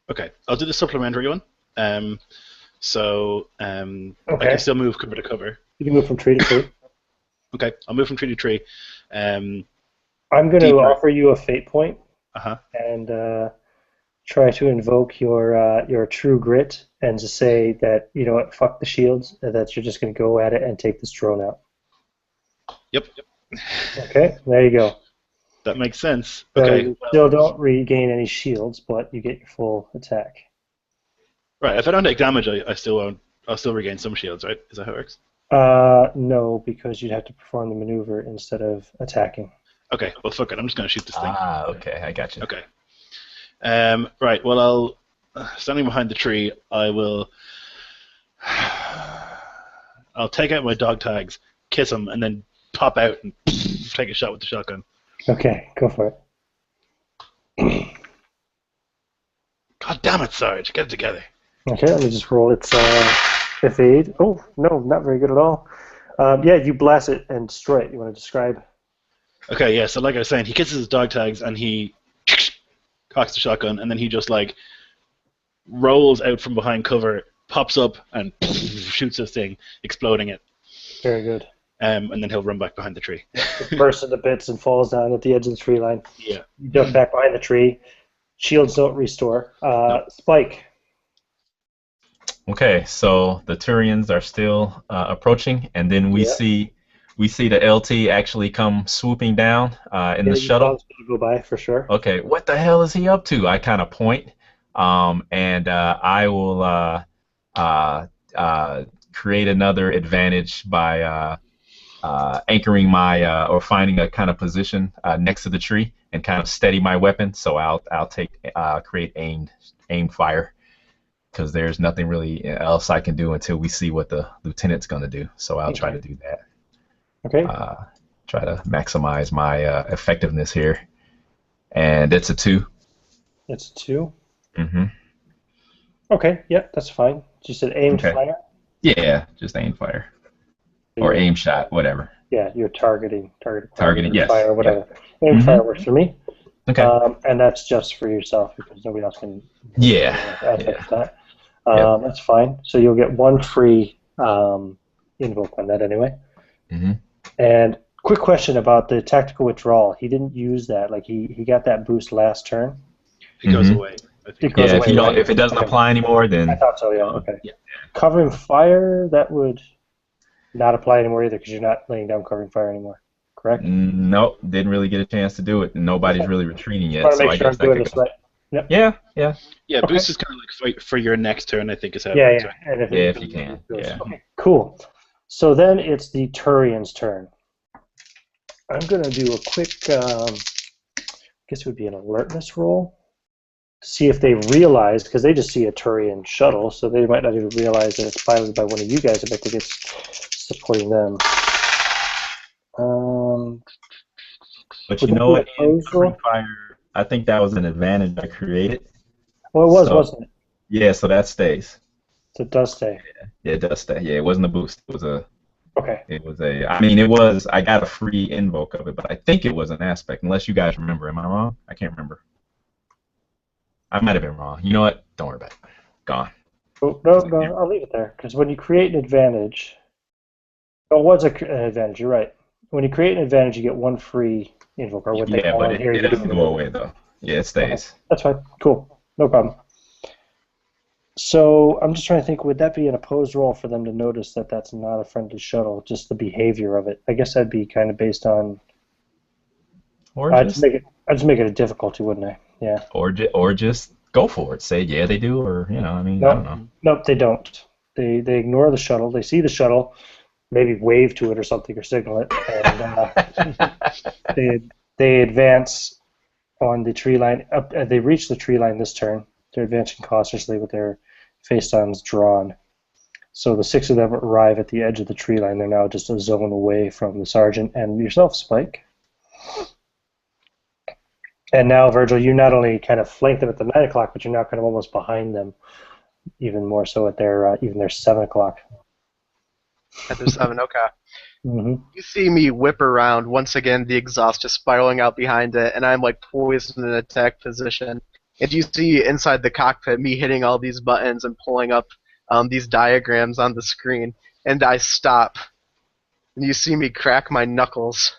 Okay, I'll do the supplementary one. I can still move cover to cover. You can move from tree to tree. Okay, I'll move from tree to tree. I'm going to offer you a fate point and try to invoke your true grit and to say that, you know what, fuck the shields, and that you're just going to go at it and take this drone out. Yep. Okay, there you go. That makes sense. So Okay. you still don't regain any shields, but you get your full attack. Right. If I don't take damage, I still won't. I'll still regain some shields, right? Is that how it works? No, because you'd have to perform the maneuver instead of attacking. Okay. Well, fuck it. I'm just gonna shoot this thing. Ah, okay. I got you. Okay. Right. Well, standing behind the tree, I'll take out my dog tags, kiss them, and then pop out and take a shot with the shotgun. Okay, go for it. God damn it, Sarge! Get it together. Okay, let me just roll its evade. Oh, no, not very good at all. Yeah, you blast it and destroy it. You want to describe? Okay, yeah, so like I was saying, he kisses his dog tags and he cocks the shotgun, and then he just like rolls out from behind cover, pops up, and shoots this thing, exploding it. Very good. And then he'll run back behind the tree. It bursts into bits and falls down at the edge of the tree line. Yeah. You jump back behind the tree. Shields don't restore. Spike. Okay, so the Turians are still approaching, and then we see the LT actually come swooping down in the shuttle. Go by for sure. Okay, what the hell is he up to? I kind of point, and I will create another advantage by anchoring my or finding a kind of position next to the tree and kind of steady my weapon. So I'll create aim fire, because there's nothing really else I can do until we see what the lieutenant's going to do. So I'll try to do that. Okay. Try to maximize my effectiveness here, and it's a 2. It's a 2. Mm-hmm. Okay. Yeah, that's fine. You said aimed fire. Yeah, just aim fire. Or aim shot, whatever. Yeah, you're targeting, yes. fire, whatever. Yeah. Aim fire works for me. Okay. And that's just for yourself because nobody else can. That. That's fine. So you'll get 1 free invoke on that anyway. Mm-hmm. And quick question about the tactical withdrawal. He didn't use that. Like he got that boost last turn. It goes away. If it doesn't apply anymore, then I thought so. Yeah. Okay. Yeah. Covering fire, that would not apply anymore either because you're not laying down covering fire anymore. Correct? Nope, didn't really get a chance to do it. Nobody's really retreating yet, so I guess I could go. Yep. Yeah. Yeah, boost is kind of like for your next turn, I think is how. Yeah. And if you can. Yeah. Okay, cool. So then it's the Turian's turn. I'm going to do a quick, I guess it would be an alertness roll, to see if they realize, because they just see a Turian shuttle, so they might not even realize that it's piloted by one of you guys. I bet think it's supporting them. But you know what? In covering fire, I think that was an advantage I created. Well, it was, wasn't it? Yeah, so that stays. So it does stay. Yeah, it does stay. Yeah, it wasn't a boost. It was a. Okay. It was a. I mean, it was. I got a free invoke of it, but I think it was an aspect. Unless you guys remember, am I wrong? I can't remember. I might have been wrong. You know what? Don't worry about it. Gone. Oh, no, I'll leave it there because when you create an advantage, it was an advantage. You're right. When you create an advantage, you get one free invoke or what they call but it here. It doesn't go away though. Yeah, it stays. Okay. That's fine. Cool. No problem. So I'm just trying to think, would that be an opposed roll for them to notice that that's not a friendly shuttle, just the behavior of it? I guess that'd be kind of based on. I'd just make it a difficulty, wouldn't I? Yeah. Or just go for it. Say yeah they do, or I mean nope. I don't know. Nope, they don't. They ignore the shuttle. They see the shuttle, maybe wave to it or something or signal it, and they advance on the tree line. They reach the tree line this turn. They're advancing cautiously with their face-ons drawn. So the 6 of them arrive at the edge of the tree line. They're now just a zone away from the sergeant and yourself, Spike. And now, Virgil, you not only kind of flank them at the 9 o'clock, but you're now kind of almost behind them, even more so at their 7 o'clock. At their 7, okay. Mm-hmm. You see me whip around, once again the exhaust just spiraling out behind it, and I'm like poised in an attack position. And you see inside the cockpit me hitting all these buttons and pulling up these diagrams on the screen, and I stop. And you see me crack my knuckles,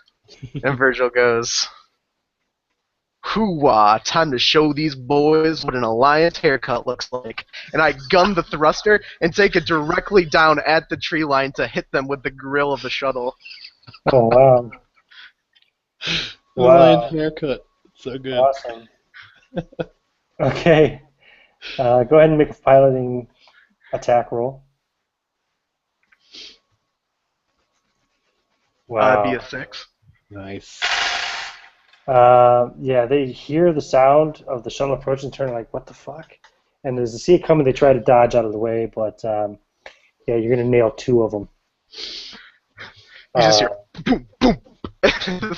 and Virgil goes, "Hoo-wah, time to show these boys what an Alliance haircut looks like." And I gun the thruster and take it directly down at the tree line to hit them with the grill of the shuttle. Oh, wow. Alliance haircut. So good. Awesome. Okay. Go ahead and make a piloting attack roll. Wow. That'd be a 6. Nice. Yeah, they hear the sound of the shuttle approaching and turn like, what the fuck? And as they see it coming, they try to dodge out of the way, but yeah, you're going to nail 2 of them. You just hear boom, boom.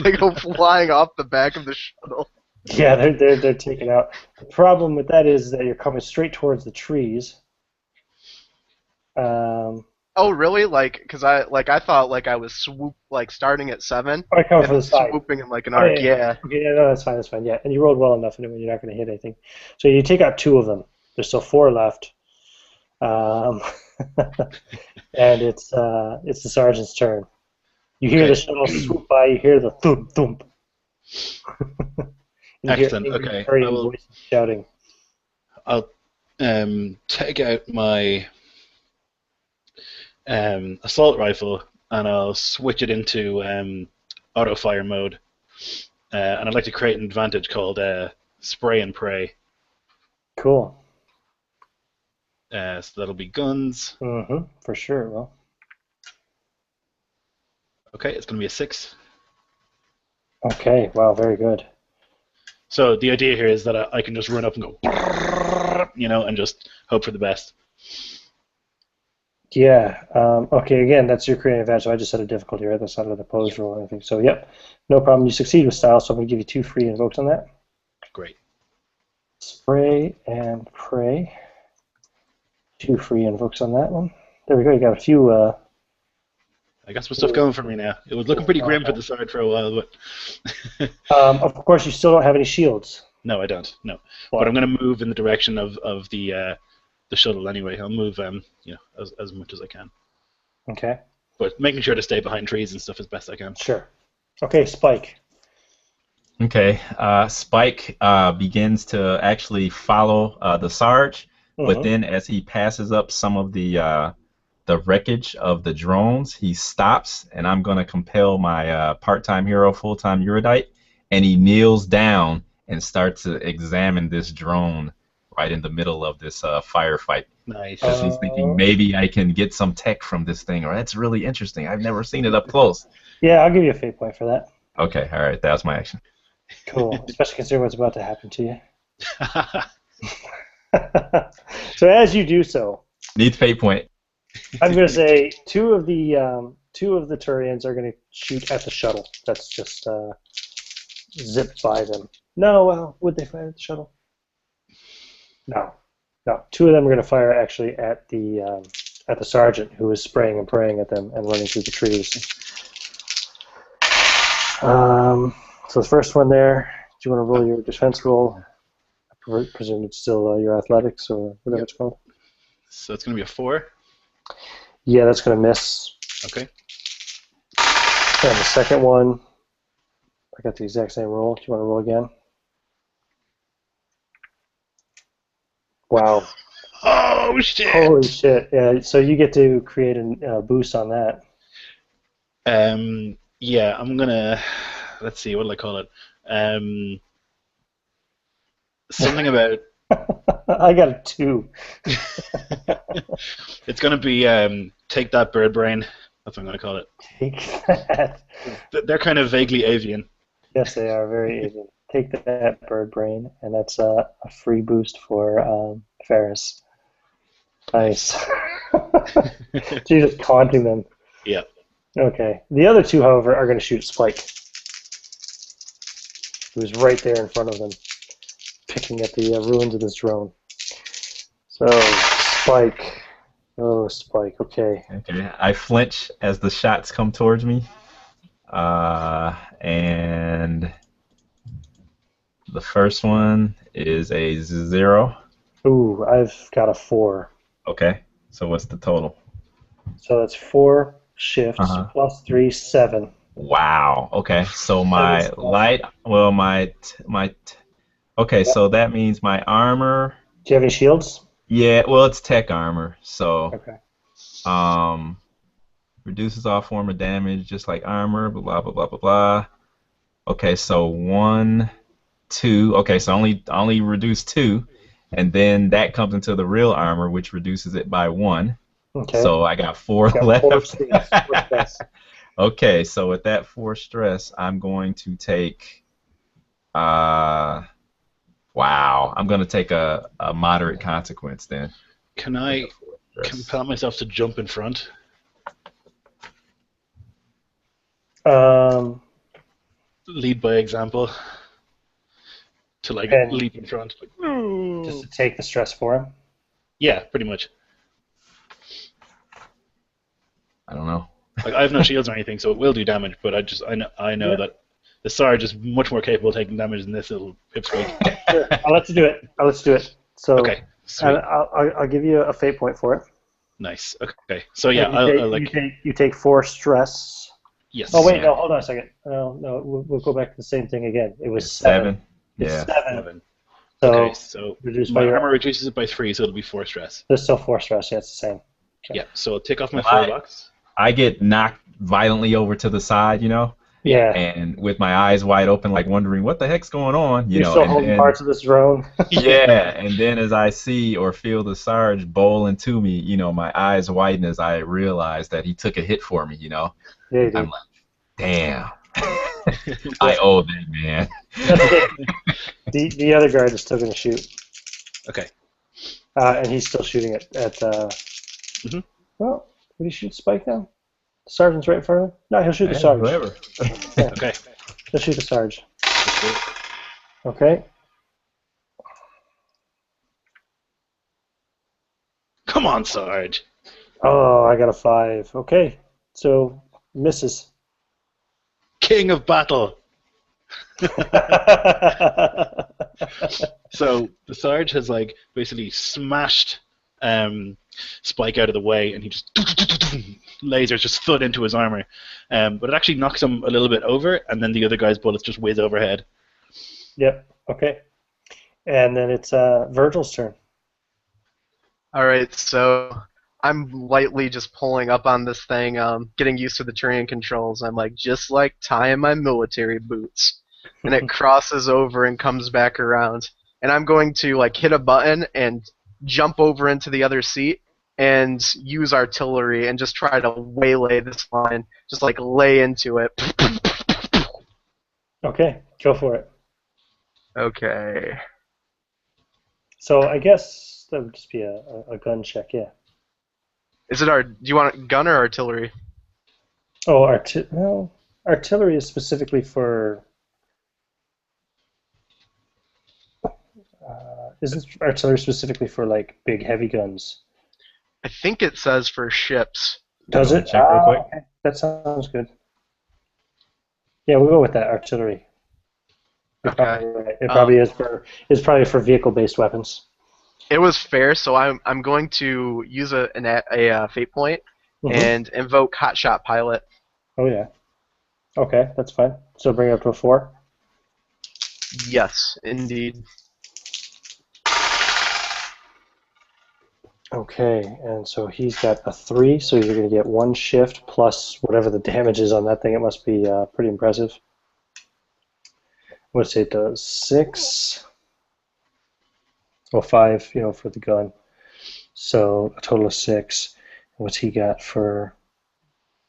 They go flying off the back of the shuttle. Yeah, they're taken out. The problem with that is that you're coming straight towards the trees. Oh, really? Because I thought I was starting at 7. I come from the side. Swooping in like an arc. Yeah. Okay, no, that's fine. Yeah, and you rolled well enough anyway. You're not going to hit anything. So you take out 2 of them. There's still 4 left. And it's the sergeant's turn. You hear the shuttle swoop by. You hear the thump thump. Excellent. Okay. I will, shouting. I'll take out my assault rifle and I'll switch it into auto fire mode. And I'd like to create an advantage called spray and pray. Cool. So that'll be guns. Mm-hmm. For sure. Well. Okay, it's going to be a 6. Okay. Wow. Very good. So the idea here is that I can just run up and go, and just hope for the best. Yeah. Okay. Again, that's your creative advantage. So I just set a difficulty right. That's not an opposed roll or anything. So yep, no problem. You succeed with style. So I'm going to give you 2 free invokes on that. Great. Spray and pray. 2 free invokes on that one. There we go. You got a few. I got some stuff going for me now. It was looking pretty grim for the side for a while, but. Of course, you still don't have any shields. No, I don't. No, but I'm going to move in the direction of the shuttle anyway. I'll move, as much as I can. Okay. But making sure to stay behind trees and stuff as best I can. Sure. Okay, Spike. Okay. Spike begins to actually follow the Sarge, but then as he passes up some of the wreckage of the drones, he stops, and I'm going to compel my part-time hero, full-time erudite, and he kneels down and starts to examine this drone right in the middle of this firefight. Nice. Because he's thinking maybe I can get some tech from this thing, or that's really interesting. I've never seen it up close. Yeah, I'll give you a fate point for that. Okay, all right, that was my action. Cool, especially considering what's about to happen to you. So as you do so, Need fate point. I'm going to say two of the Turians are going to shoot at the shuttle. That's just zipped by them. No, well, would they fire at the shuttle? No. Two of them are going to fire actually at the sergeant who is spraying and praying at them and running through the trees. So the first one there. Do you want to roll your defense roll? I presume it's still your athletics or whatever it's called. So it's going to be a 4. Yeah, that's going to miss. Okay. And the second one, I got the exact same roll. Do you want to roll again? Wow. Oh, shit! Holy shit. Yeah, so you get to create a boost on that. Yeah, I'm going to... Let's see, what do I call it? Something about... I got a 2. It's going to be take that bird brain. That's what I'm going to call it. Take that. They're kind of vaguely avian. Yes, they are very avian. Take that bird brain, and that's a free boost for Ferris. Nice. So you're just taunting them. Yeah. Okay. The other two, however, are going to shoot Spike, who's right there in front of them, picking at the ruins of this drone. So, Spike. Oh, Spike. Okay. Okay, I flinch as the shots come towards me. And the first one is a 0. Ooh, I've got a 4. Okay, so what's the total? So that's 4 shifts plus 3, 7. Wow. Okay, so my light, well, okay, so that means my armor. Do you have any shields? Yeah, well, it's tech armor, so Okay. reduces all form of damage, just like armor. Blah blah blah blah blah. Okay, so 1, 2. Okay, so only reduce 2, and then that comes into the real armor, which reduces it by 1. Okay. So I got 4 left. 4 stress. Okay, so with that 4 stress, I'm going to take. Wow, I'm going to take a moderate consequence then. Can I compel myself to jump in front? Lead by example. To like leap in front. Like, just to take the stress for him? Yeah, pretty much. I don't know. Like, I have no shields or anything, so it will do damage, but I know that the Sarge is much more capable of taking damage than this little pipsqueak. Sure. I'll let you do it. So okay. And I'll give you a fate point for it. Nice. Okay. So yeah, you take 4 stress. Yes. Oh wait, no, hold on a second. No, we'll go back to the same thing again. It was 7. Yeah. 7. So reduced my by armor reduces it by 3, so it'll be 4 stress. There's still 4 stress. Yeah, it's the same. Okay. Yeah. So I'll take off my 4 bucks. I get knocked violently over to the side, Yeah. And with my eyes wide open, like wondering what the heck's going on, You're still holding parts of this drone. Yeah, and then as I see or feel the Sarge bowl into me, my eyes widen as I realize that he took a hit for me, Yeah, I'm like, damn. I owe that man. The other guard is still going to shoot. Okay. And he's still shooting at Well, would he shoot Spike now? The sergeant's right in front of him? No, he'll shoot the Sarge. Whoever. Yeah. Okay. He'll shoot the Sarge. Okay. Come on, Sarge. Oh, I got a 5. Okay. So, misses. King of battle. So the Sarge has basically smashed Spike out of the way, and he just lasers just thud into his armor. But it actually knocks him a little bit over, and then the other guy's bullets just whiz overhead. Yep. Okay. And then it's Virgil's turn. All right, so I'm lightly just pulling up on this thing, getting used to the Turian controls. I'm just like tying my military boots. And it crosses over and comes back around. and I'm going to like hit a button and jump over into the other seat and use artillery and just try to waylay this line, just like lay into it. Okay, go for it. Okay. So I guess that would just be a gun check, yeah. Is it do you want gun or artillery? Oh, artillery is specifically for. Isn't artillery specifically for like big heavy guns? I think it says for ships. Does it? Check real quick. Okay. That sounds good. Yeah, we'll go with that artillery. You're Okay. probably right. It probably is probably for vehicle-based weapons. It was fair, so I'm going to use a fate point Mhm. and invoke Hotshot Pilot. Oh yeah. Okay, that's fine. So bring it up to a 4. Yes, indeed. Okay, and so he's got a 3, so you're going to get 1 shift plus whatever the damage is on that thing. It must be pretty impressive. Let's say it does 6. Well, 5, for the gun. So a total of 6. What's he got for?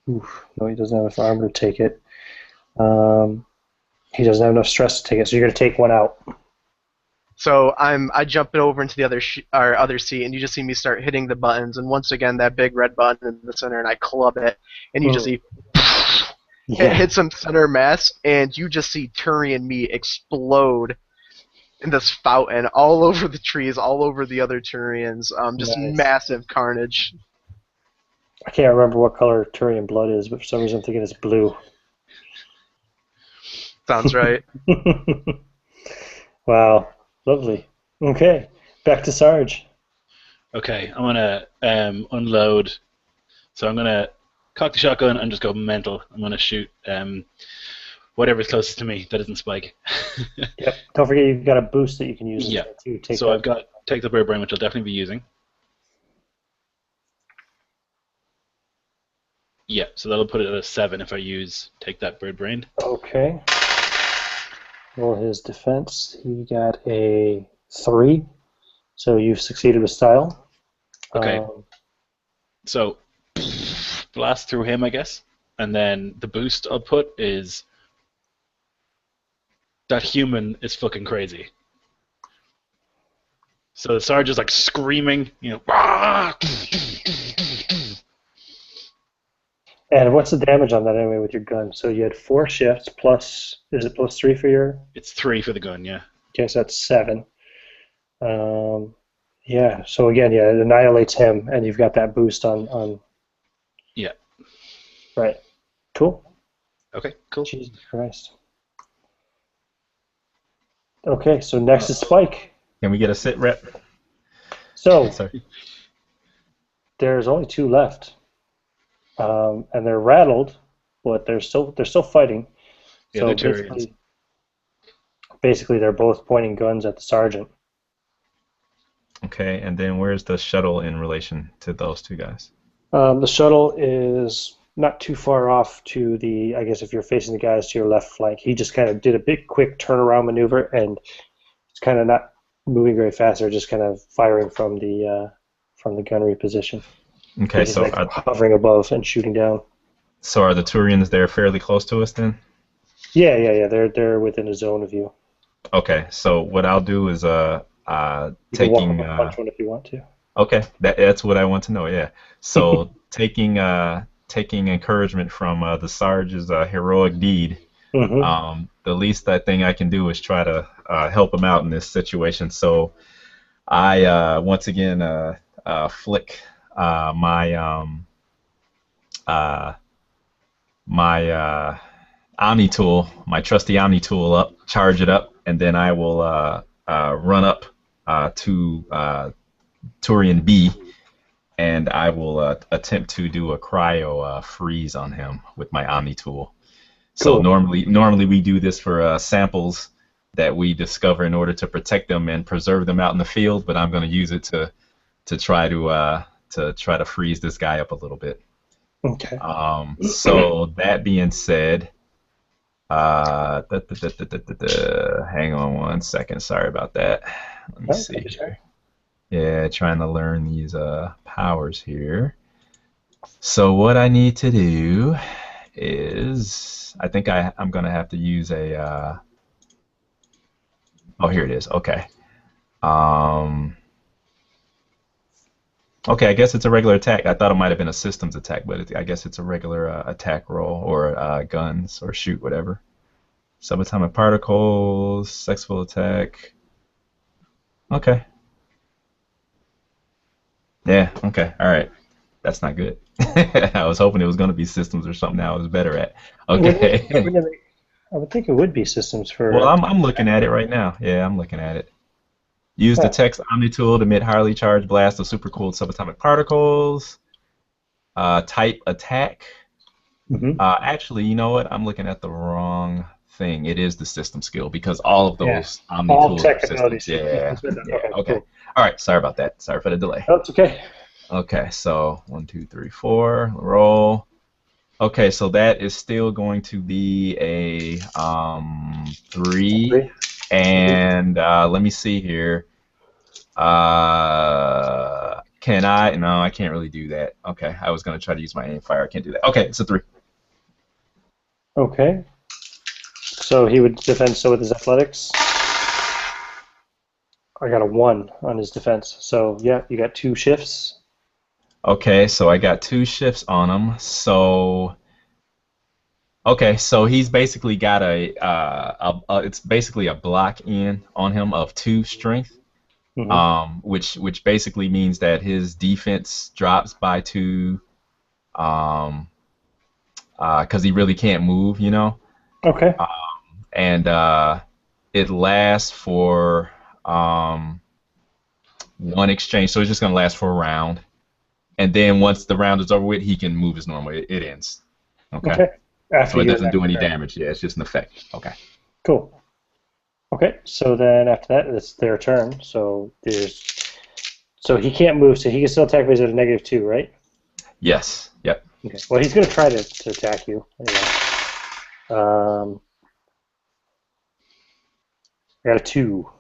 Oof, no, he doesn't have enough armor to take it. He doesn't have enough stress to take it, so you're going to take 1 out. So I jump it over into the other seat, and you just see me start hitting the buttons, and once again that big red button in the center, and I club it, and you just see it hits some center mass, and you just see Turian meat explode in this fountain all over the trees, all over the other Turians. Just Nice. massive carnage. I can't remember what color Turian blood is, but for some reason I'm thinking it's blue. Sounds right. Wow, lovely. Okay, back to Sarge. Okay, I'm gonna unload. So I'm gonna cock the shotgun and just go mental. I'm gonna shoot whatever's closest to me that isn't Spike. Yep. Don't forget you've got a boost that you can use. Yeah. To take So that. I've got take the bird brain, which I'll definitely be using. Yeah, so that'll put it at a 7 if I take that bird brain. Okay. Roll his defense. He got a 3, so you've succeeded with style. Okay. So blast through him, I guess, and then the boost I'll put is that human is fucking crazy. So the Sarge is like screaming, "Ah!" And what's the damage on that anyway with your gun? So you had 4 shifts plus, is it plus 3 for your? It's 3 for the gun, yeah. Okay, so that's 7. Yeah, so again, yeah, it annihilates him, and you've got that boost on. Yeah. Right. Cool. Okay, cool. Jesus Christ. Okay, so next is Spike. Can we get a sit rep? So Sorry. there's only 2 left, and they're rattled, but they're still fighting. Yeah, So they're Turians. basically, they're both pointing guns at the sergeant. Okay, and then where's the shuttle in relation to those 2 guys? The shuttle is not too far off to the, I guess if you're facing the guys to your left flank. He just kind of did a big quick turnaround maneuver, and it's kind of not moving very fast. They're just kind of firing from the gunnery position. Okay, He's so like hovering above and shooting down. so are the Turians there fairly close to us then? Yeah. They're within a zone of you. Okay, so what I'll do is You can walk taking up and punch one if you want to. okay, that's what I want to know. Yeah, so taking encouragement from the Sarge's heroic deed. Mm-hmm. The least I think I can do is try to help him out in this situation. So I once again flick my Omni tool, my trusty Omni tool up, charge it up, and then I will run up to Turian B, and I will attempt to do a cryo freeze on him with my Omni tool. So Cool. normally we do this for samples that we discover in order to protect them and preserve them out in the field, but I'm going to use it to try to freeze this guy up a little bit. Okay. So that being said, Hang on one second. Sorry about that. Let me Oh, see here. Yeah, trying to learn these powers here. So what I need to do is, I think I'm gonna have to use a. Oh, here it is. Okay. Um. Okay, I guess it's a regular attack. I thought it might have been a systems attack, but I guess it's a regular attack roll or guns or shoot, whatever. Subatomic particles, sexful attack. Okay. Yeah, okay. All right. That's not good. I was hoping it was going to be systems or something I was better at. Okay. I would think it would be systems Well, for. I'm looking at it right now. Yeah, I'm looking at it. Use the Yeah. text Omni tool to emit highly charged blast of supercooled subatomic particles. Type attack. Mm-hmm. Actually, you know what? I'm looking at the wrong thing. It is the system skill because all of Yeah. those Omni All tools are tech abilities. systems. Yeah. Yeah. Okay, Okay. cool. All right. Sorry about that. Sorry for the delay. Oh, it's okay. Okay. So 1, 2, 3, 4. Roll. Okay. So that is still going to be a 3. Three. And let me see here. Can I? No, I can't really do that. Okay. I was going to try to use my aim fire. I can't do that. Okay. It's a 3. Okay. So he would defend so with his athletics. I got a 1 on his defense. So yeah, you got 2 shifts. Okay, so I got 2 shifts on him. So okay, so he's basically got it's basically a block in on him of 2 strength, Mm-hmm. which basically means that his defense drops by 2, because he really can't move, you know, Okay. and it lasts for 1 exchange, so it's just gonna last for a round. And then once the round is over with, he can move as normal. It ends. Okay. Okay. After So it you doesn't do any turn. damage. Yeah, it's just an effect. Okay. Cool. Okay. So then after that, it's their turn. So he can't move, so he can still attack, but he's at a -2, right? Yes. Yep. Okay. Well, he's going to try to attack you anyway. I got a 2.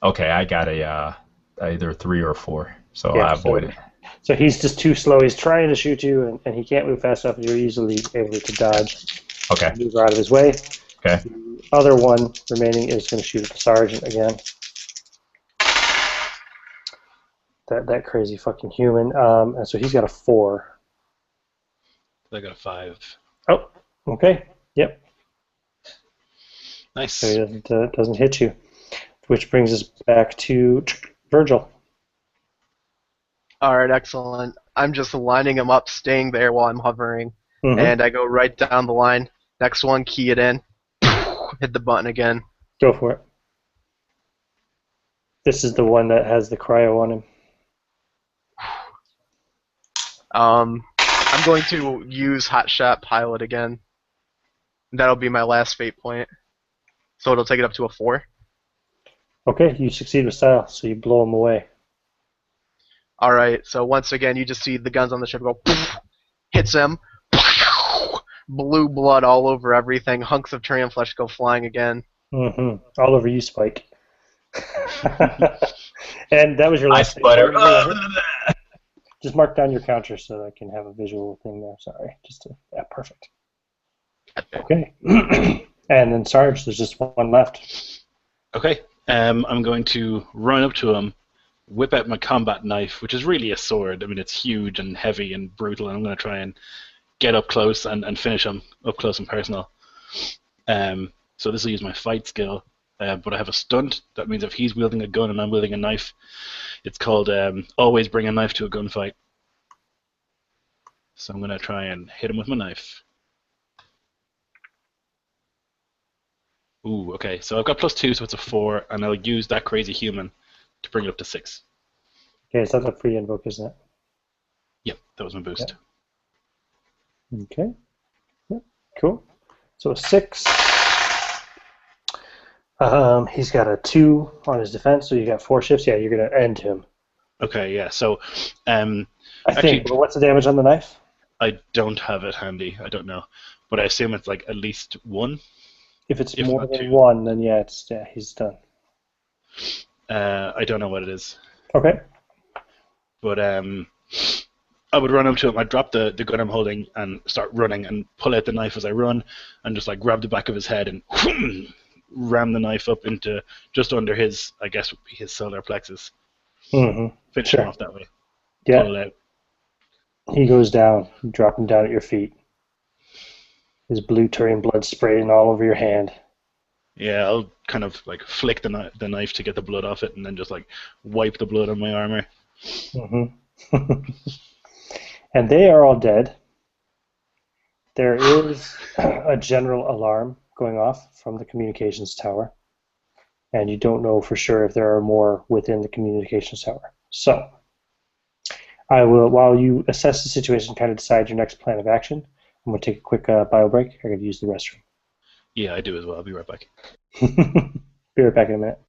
Okay, I got a either a 3 or a 4, so Yeah. I avoid it. So he's just too slow. He's trying to shoot you, and he can't move fast enough. You're easily able to dodge. Okay. Move out of his way. Okay. The other one remaining is going to shoot at the sergeant again. That crazy fucking human. And so he's got a 4. I got a 5. Oh, okay. Yep. Nice. So he doesn't hit you, which brings us back to Virgil. All right, excellent. I'm just lining them up, staying there while I'm hovering, Mm-hmm. and I go right down the line. Next one, key it in, hit the button again. Go for it. This is the one that has the cryo on him. I'm going to use Hotshot Pilot again. That'll be my last fate point. So it'll take it up to a 4. Okay, you succeed with style, so you blow him away. Alright, so once again, you just see the guns on the ship go, hits him, blue blood all over everything, hunks of Turian flesh go flying again. Mm-hmm. All over you, Spike. And that was your I last sputter. Just mark down your counter so that I can have a visual thing there. Sorry. Yeah, perfect. Okay. And then Sarge, there's just one left. Okay. I'm going to run up to him, whip out my combat knife, which is really a sword. I mean, it's huge and heavy and brutal, and I'm going to try and get up close and finish him up close and personal. So this will use my fight skill, but I have a stunt. That means if he's wielding a gun and I'm wielding a knife, it's called always bring a knife to a gunfight. So I'm going to try and hit him with my knife. Ooh, okay. So I've got +2, so it's a 4, and I'll use that crazy human to bring it up to 6. Okay, so that's a free invoke, isn't it? Yep, that was my boost. Yep. Okay. Yep. Cool. So a 6. He's got a 2 on his defense, so you got 4 shifts. Yeah, you're going to end him. Okay, yeah. So, I actually, think. Well, what's the damage on the knife? I don't have it handy. I don't know, but I assume it's like at least one. If it's If more not than two. one, then yeah, he's done. I don't know what it is, Okay. but I would run up to him. I'd drop the gun I'm holding and start running and pull out the knife as I run and just like grab the back of his head and ram the knife up into just under his, I guess, would be his solar plexus. Mm-hmm. Finish Sure. him off that way. Yeah. Pull it out. He goes down. You drop him down at your feet. His blue Turian blood spraying all over your hand. Yeah, I'll kind of like flick the knife to get the blood off it and then just like wipe the blood on my armor. Mm-hmm. And they are all dead. There is a general alarm going off from the communications tower, and you don't know for sure if there are more within the communications tower. So, I will, while you assess the situation, kind of decide your next plan of action. I'm going to take a quick bio break. I'm going to use the restroom. Yeah, I do as well. I'll be right back. Be right back in a minute.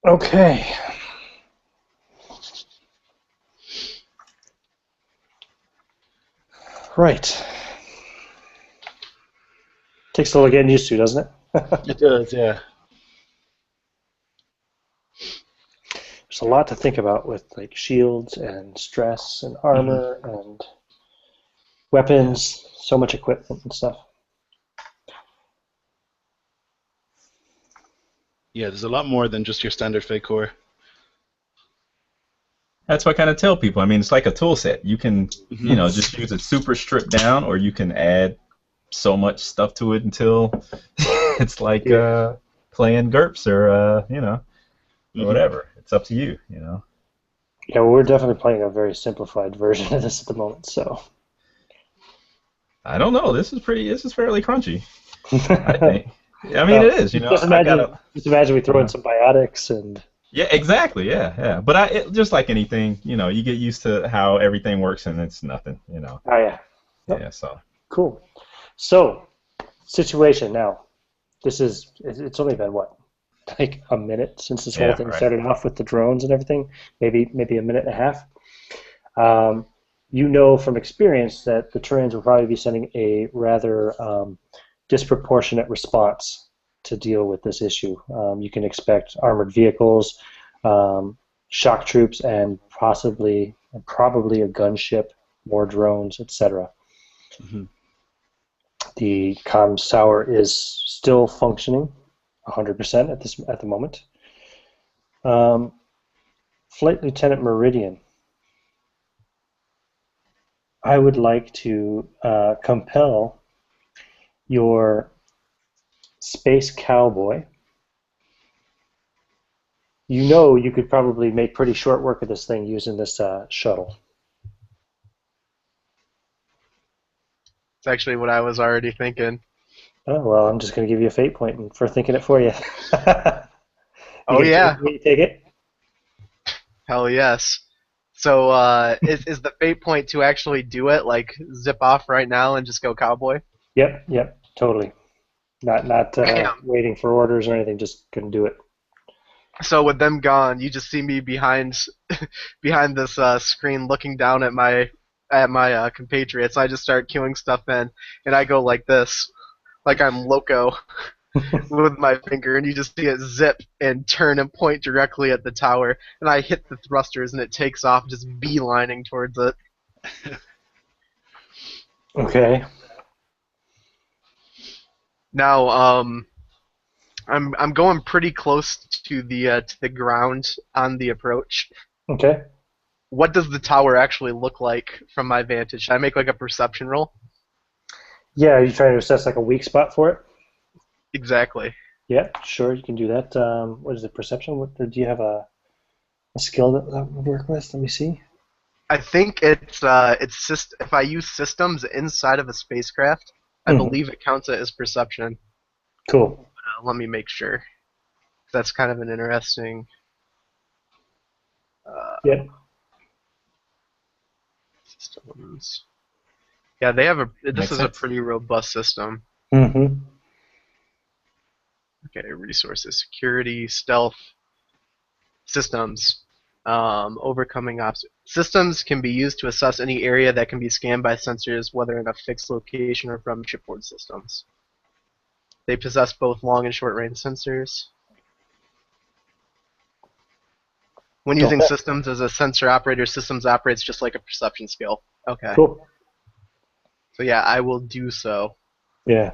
Okay. Right. Takes a little getting used to, doesn't it? It does, yeah. There's a lot to think about with like shields and stress and armor and weapons, so much equipment and stuff. Yeah, there's a lot more than just your standard fake core. That's what I kind of tell people. I mean, it's like a tool set. You can, just use it super stripped down, or you can add so much stuff to it until it's like playing GURPS or, or whatever. It's up to you, Yeah, well, we're definitely playing a very simplified version of this at the moment, so. I don't know. This is fairly crunchy, I think. I mean, it is, Just imagine we throw in some biotics and... Yeah, exactly. Yeah. But just like anything, you get used to how everything works, and it's nothing, Oh yeah. Yeah. So. Cool. So situation now. It's only been what, like a minute since this whole Yeah, thing right. started off with the drones and everything, maybe a minute and a half. Um, you know from experience that the Turians will probably be sending a rather disproportionate response to deal with this issue. You can expect armored vehicles, um, shock troops, and probably a gunship, more drones, etc. Hmm. The comms tower is still functioning 100% at the moment. Um, Flight Lieutenant Meridian, I would like to compel your space cowboy. You know you could probably make pretty short work of this thing using this shuttle. It's actually what I was already thinking. Oh, well, I'm just going to give you a fate point for thinking it for you. You Oh gonna take yeah, it? You take it? hell yes. So is the fate point to actually do it? Like zip off right now and just go cowboy? Yep, totally. Not Bam. waiting for orders or anything. Just gonna do it. So with them gone, you just see me behind behind this screen, looking down at my compatriots. I just start queuing stuff in, and I go like this, like I'm loco with my finger, and you just see it zip and turn and point directly at the tower, and I hit the thrusters, and it takes off, just beelining towards it. Okay. Now, I'm going pretty close to the ground on the approach. Okay. What does the tower actually look like from my vantage? Should I make like a perception roll? Yeah, are you trying to assess like a weak spot for it? Exactly. Yeah, sure, you can do that. What is it, perception? Or do you have a skill that would work with? Let me see. I think if I use systems inside of a spacecraft, I Hmm. believe it counts it as perception. Cool. Let me make sure. That's kind of an interesting Yeah. systems. Yeah, they have a. This Makes is a sense. pretty robust system. Mm-hmm. Okay, resources, security, stealth, systems. Overcoming obstacles. Systems can be used to assess any area that can be scanned by sensors, whether in a fixed location or from shipboard systems. They possess both long and short range sensors. When using Okay. systems as a sensor operator, systems operates just like a perception skill. Okay. Cool. So yeah, I will do so. Yeah.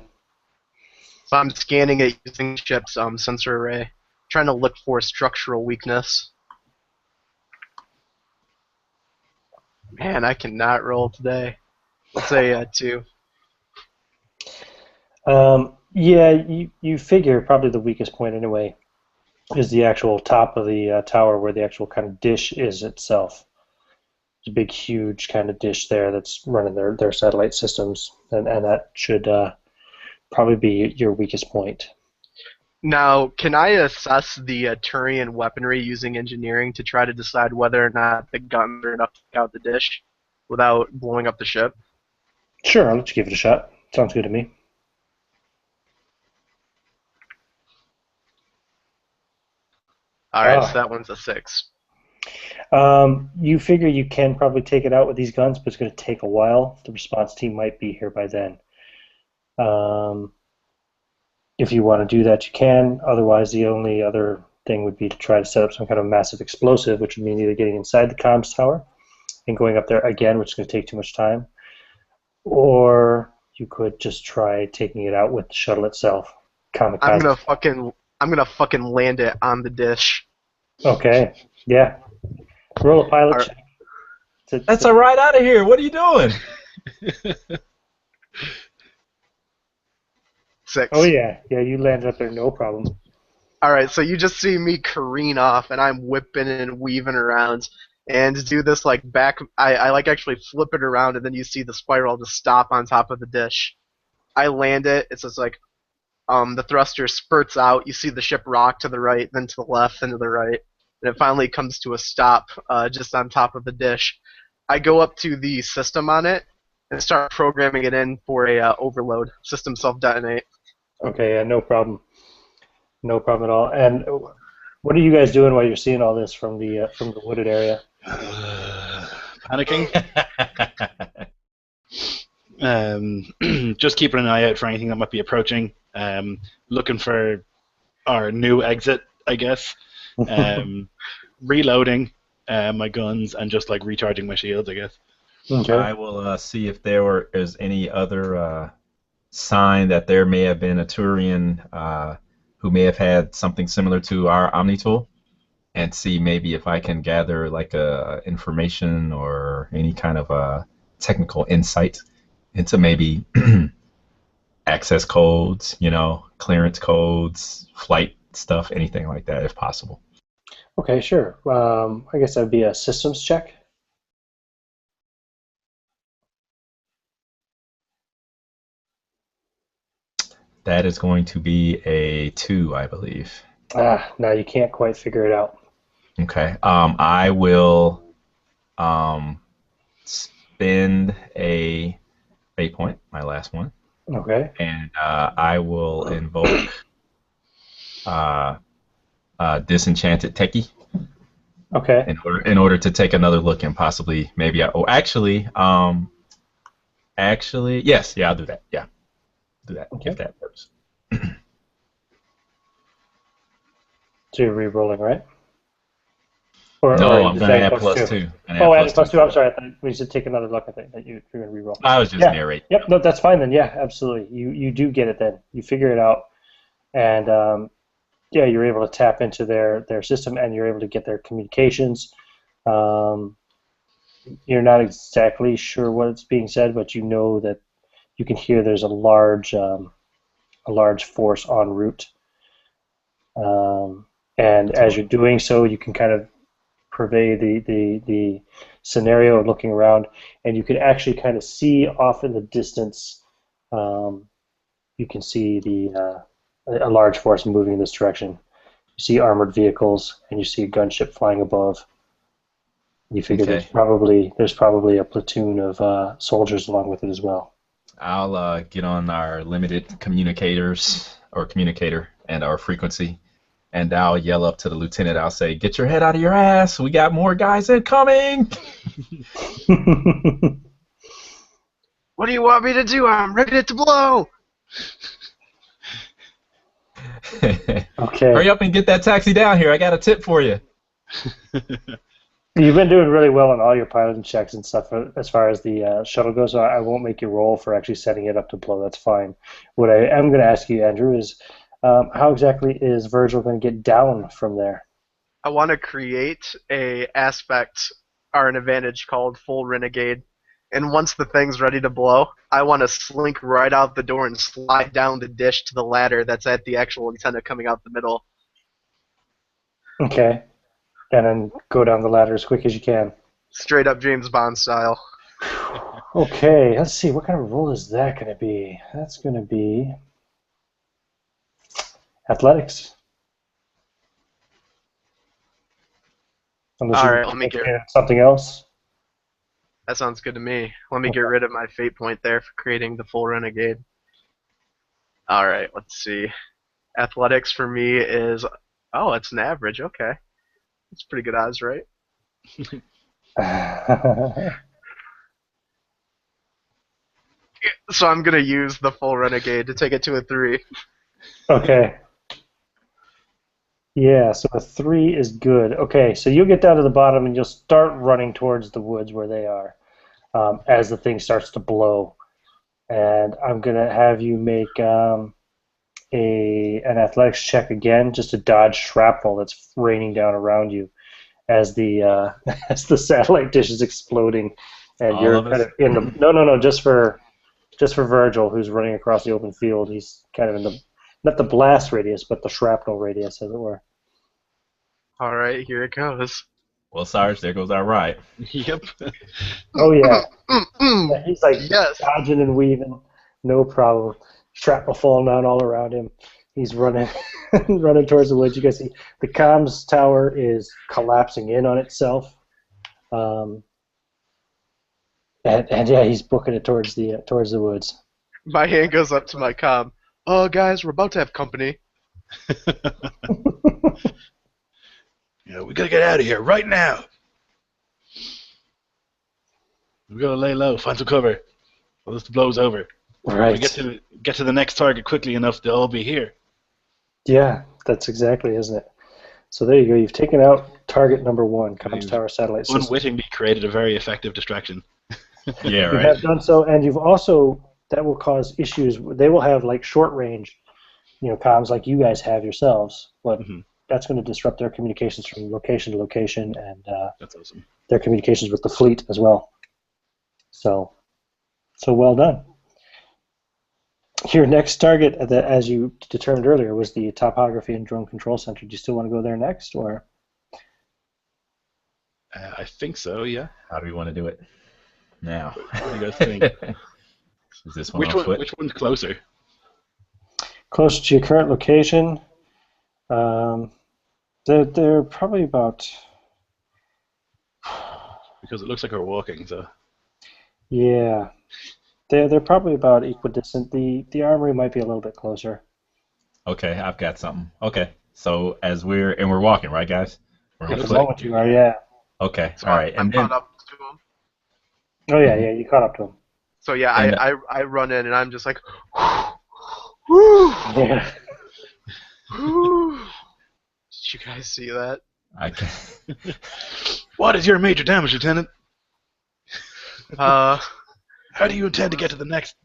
So I'm scanning it using ship's sensor array, trying to look for structural weakness. Man, I cannot roll today. Let's say 2. Yeah, you figure probably the weakest point anyway is the actual top of the tower where the actual kind of dish is itself. It's a big, huge kind of dish there that's running their satellite systems, and that should probably be your weakest point. Now, can I assess the Turian weaponry using engineering to try to decide whether or not the guns are enough to take out the dish without blowing up the ship? Sure, I'll let you give it a shot. Sounds good to me. Alright, so Ah, that one's a 6. you figure you can probably take it out with these guns, but it's going to take a while. The response team might be here by then. Um, if you want to do that, you can. Otherwise, the only other thing would be to try to set up some kind of massive explosive, which would mean either getting inside the comms tower and going up there again, which is going to take too much time, or you could just try taking it out with the shuttle itself. I'm Kamikaze. gonna fucking I'm gonna fucking land it on the dish. Okay. Yeah. Roll a pilot Alright, check. That's a right out of here. What are you doing? 6. Oh yeah, yeah. You landed up there, no problem. Alright, so you just see me careen off, and I'm whipping and weaving around, and do this like back. I like actually flip it around, and then you see the spiral just stop on top of the dish. I land it. It's just like the thruster spurts out. You see the ship rock to the right, then to the left, then to the right, and it finally comes to a stop just on top of the dish. I go up to the system on it, and start programming it in for a overload. System self-detonate. Okay, yeah, no problem. No problem at all. And what are you guys doing while you're seeing all this from the wooded area? Panicking. Just keeping an eye out for anything that might be approaching. Looking for our new exit, I guess. Reloading my guns and just like recharging my shields, I guess. Okay. I will see if there is any other sign that there may have been a Turian who may have had something similar to our Omni tool, and see maybe if I can gather like information or any kind of technical insight into maybe access codes, clearance codes, flight stuff, anything like that, if possible. Okay, sure. I guess that would be a systems check. That is going to be a 2, I believe. No, you can't quite figure it out. Okay. I will spend a fate point, my last one. Okay. And I will invoke Disenchanted Techie. Okay. In order to take another look and possibly maybe actually yes, yeah, I'll do that. Yeah. Do that Okay. if that works. So you're re-rolling, right? Or No, I'm you going to said add +2. +2. Add +2. I'm sorry. I thought we should take another look. I think that you're going to re-roll. I was just narrating. Yep. No, that's fine then. Yeah, absolutely. You do get it then. You figure it out, and you're able to tap into their system, and you're able to get their communications. You're not exactly sure what's being said, but you know that you can hear there's a large force en route. And as you're doing so, you can kind of purvey the scenario of looking around, and you can actually kind of see off in the distance. You can see a large force moving in this direction. You see armored vehicles, and you see a gunship flying above. You figure there's probably a platoon of soldiers along with it as well. I'll get on our limited communicator and our frequency, and I'll yell up to the lieutenant. I'll say, "Get your head out of your ass! We got more guys incoming!" What do you want me to do? I'm ready to blow! Okay. Hurry up and get that taxi down here. I got a tip for you. You've been doing really well on all your piloting checks and stuff as far as the shuttle goes, so I won't make you roll for actually setting it up to blow. That's fine. What I am going to ask you, Andrew, is how exactly is Virgil going to get down from there? I want to create an advantage called Full Renegade. And once the thing's ready to blow, I want to slink right out the door and slide down the dish to the ladder that's at the actual antenna coming out the middle. Okay. And then go down the ladder as quick as you can. Straight up James Bond style. Okay, let's see. What kind of roll is that going to be? That's going to be athletics. Unless All you right, let me get something else. That sounds good to me. Let me get rid of my fate point there for creating the Full Renegade. All right, let's see. Athletics for me is it's an average. Okay. That's pretty good odds, right? So I'm going to use the Full Renegade to take it to a 3. Okay. Yeah, so a 3 is good. Okay, so you'll get down to the bottom and you'll start running towards the woods where they are as the thing starts to blow. And I'm going to have you make an athletics check again just to dodge shrapnel that's raining down around you as the as the satellite dish is exploding. And you're kind of in the... No, just for Virgil, who's running across the open field. He's kind of in the... Not the blast radius, but the shrapnel radius, as it were. All right, here it goes. Well, Sarge, there goes our ride. Yep. Oh, yeah. He's like yes. dodging and weaving. No problem. Shrapnel falling down all around him. He's running running towards the woods. You guys see the comms tower is collapsing in on itself. And yeah, he's booking it towards the woods. My hand goes up to my comm. Oh, guys, we're about to have company. Yeah, we gotta get out of here right now. We gotta lay low, find some cover. While this blow's over. Right. We get to the next target quickly enough, they'll all be here. Yeah, that's exactly, isn't it? So there you go. You've taken out target number 1, Comms Tower Satellite System. Unwittingly created a very effective distraction. Yeah, You right. have done so, and you've also, that will cause issues. They will have like short range, comms like you guys have yourselves, but that's going to disrupt their communications from location to location, and That's awesome. their communications with the fleet as well. So well done. Your next target, as you determined earlier, was the Topography and Drone Control Center. Do you still want to go there next, or? I think so, yeah. How do we want to do it? Now. What do you guys think? Is this one on foot? Which one's closer? Closer to your current location. They're probably about. Because it looks like we're walking, so. Yeah, they're probably about equidistant. The armory might be a little bit closer. Okay, I've got something. Okay, so we're walking, right, guys? We're on At the foot. moment you are, yeah. Okay, So all right, I'm and then caught up to him. Oh yeah, you caught up to him. So yeah, And, I run in and I'm just like, whoo, Yeah. whoo. Did you guys see that? I can. What is your major damage, Lieutenant? Uh, How do you intend to get to the next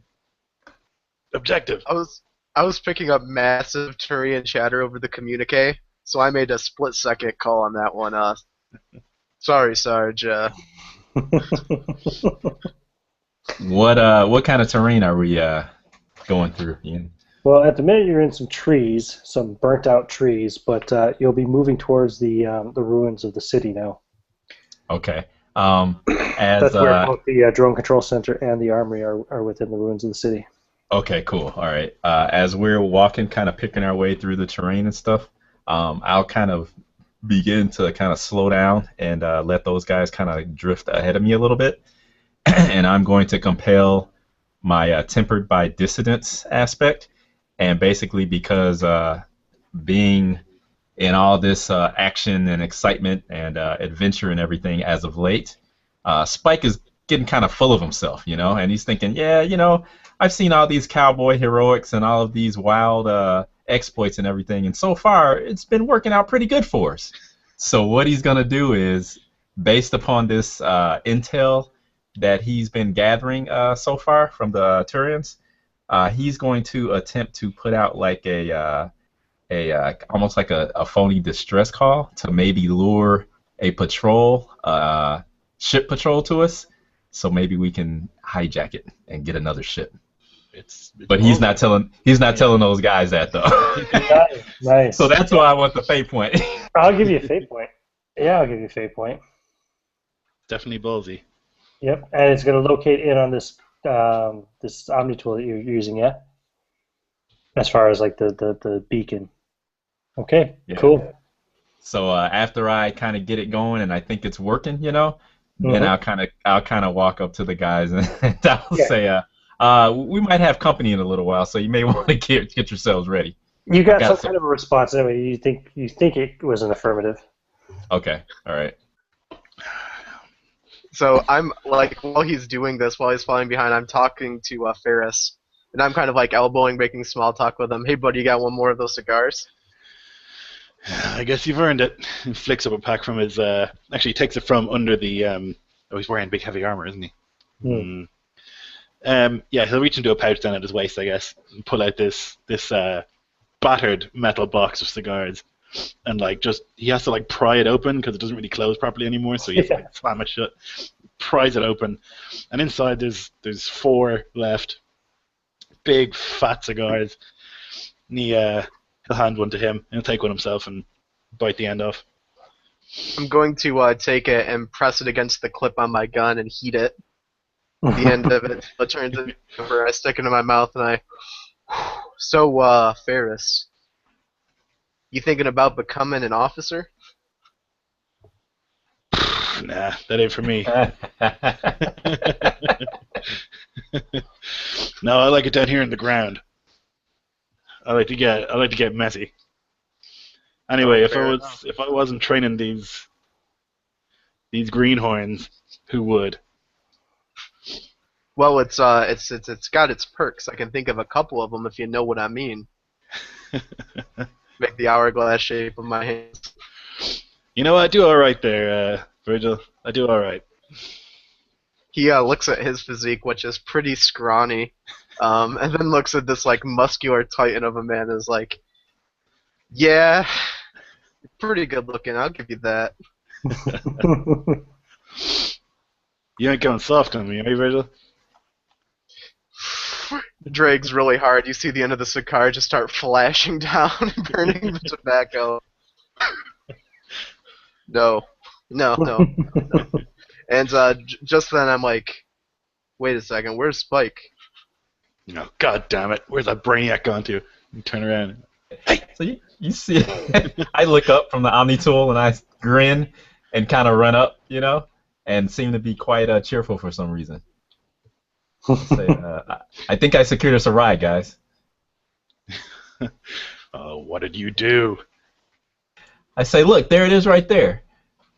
objective? I was picking up massive Turian chatter over the communique, so I made a split-second call on that one. Sorry, Sarge. What kind of terrain are we going through, Ian? Well, at the minute you're in some trees, some burnt-out trees, but you'll be moving towards the ruins of the city now. Okay. That's where both the drone control center and the armory are within the ruins of the city. Okay, cool. All right. As we're walking, kind of picking our way through the terrain and stuff, I'll kind of begin to kind of slow down and let those guys kind of drift ahead of me a little bit. And I'm going to compel my tempered by dissidence aspect. And basically because being in all this action and excitement and adventure and everything as of late, Spike is getting kind of full of himself, and he's thinking, yeah, I've seen all these cowboy heroics and all of these wild exploits and everything, and so far it's been working out pretty good for us. So what he's going to do is, based upon this intel that he's been gathering so far from the Turians, he's going to attempt to put out like almost like a phony distress call to maybe lure a patrol, ship patrol to us, so maybe we can hijack it and get another ship. But he's not telling those guys that though. Nice. So that's why I want the fate point. I'll give you a fate point. Yeah, I'll give you a fate point. Definitely ballsy. Yep, and it's going to locate in on this this Omni tool that you're using, yeah? As far as like the beacon. Okay, Yeah. cool. So after I kind of get it going and I think it's working, then I'll kind of walk up to the guys and I'll say, we might have company in a little while, so you may want to get yourselves ready. You got some kind of a response anyway. You think it was an affirmative. Okay, all right. So I'm like, while he's doing this, while he's falling behind, I'm talking to Ferris, and I'm kind of like elbowing, making small talk with him. Hey, buddy, you got one more of those cigars? I guess you've earned it. He flicks up a pack from his. Actually, he takes it from under the. Oh, he's wearing big heavy armor, isn't he? Yeah, he'll reach into a pouch down at his waist, I guess, and pull out this battered metal box of cigars, and he has to pry it open because it doesn't really close properly anymore, so he has to slam it shut, pries it open, and inside there's 4 left, big fat cigars, and he'll hand one to him, and he'll take one himself and bite the end off. I'm going to take it and press it against the clip on my gun and heat it. At the end of it, it turns into over. I stick it in my mouth and I. So, Ferris, you thinking about becoming an officer? Nah, that ain't for me. No, I like it down here in the ground. I like to get messy. Anyway, Oh, if fair enough. I wasn't training these greenhorns, who would? Well, it's got its perks. I can think of a couple of them if you know what I mean. Make the hourglass shape of my hands. You know, I do all right there, Virgil. I do all right. He looks at his physique, which is pretty scrawny, and then looks at this like muscular titan of a man and is like, "Yeah, pretty good looking. I'll give you that." You ain't going soft on me, are you, Virgil? Drags really hard. You see the end of the cigar just start flashing down and burning the tobacco. No. And just then I'm like, wait a second, where's Spike? No, god damn it. Where's that brainiac gone to? You turn around. Hey! So you see, I look up from the Omni tool and I grin and kind of run up, and seem to be quite cheerful for some reason. Say, I think I secured us a ride, guys. Oh, what did you do? I say, look, there it is right there.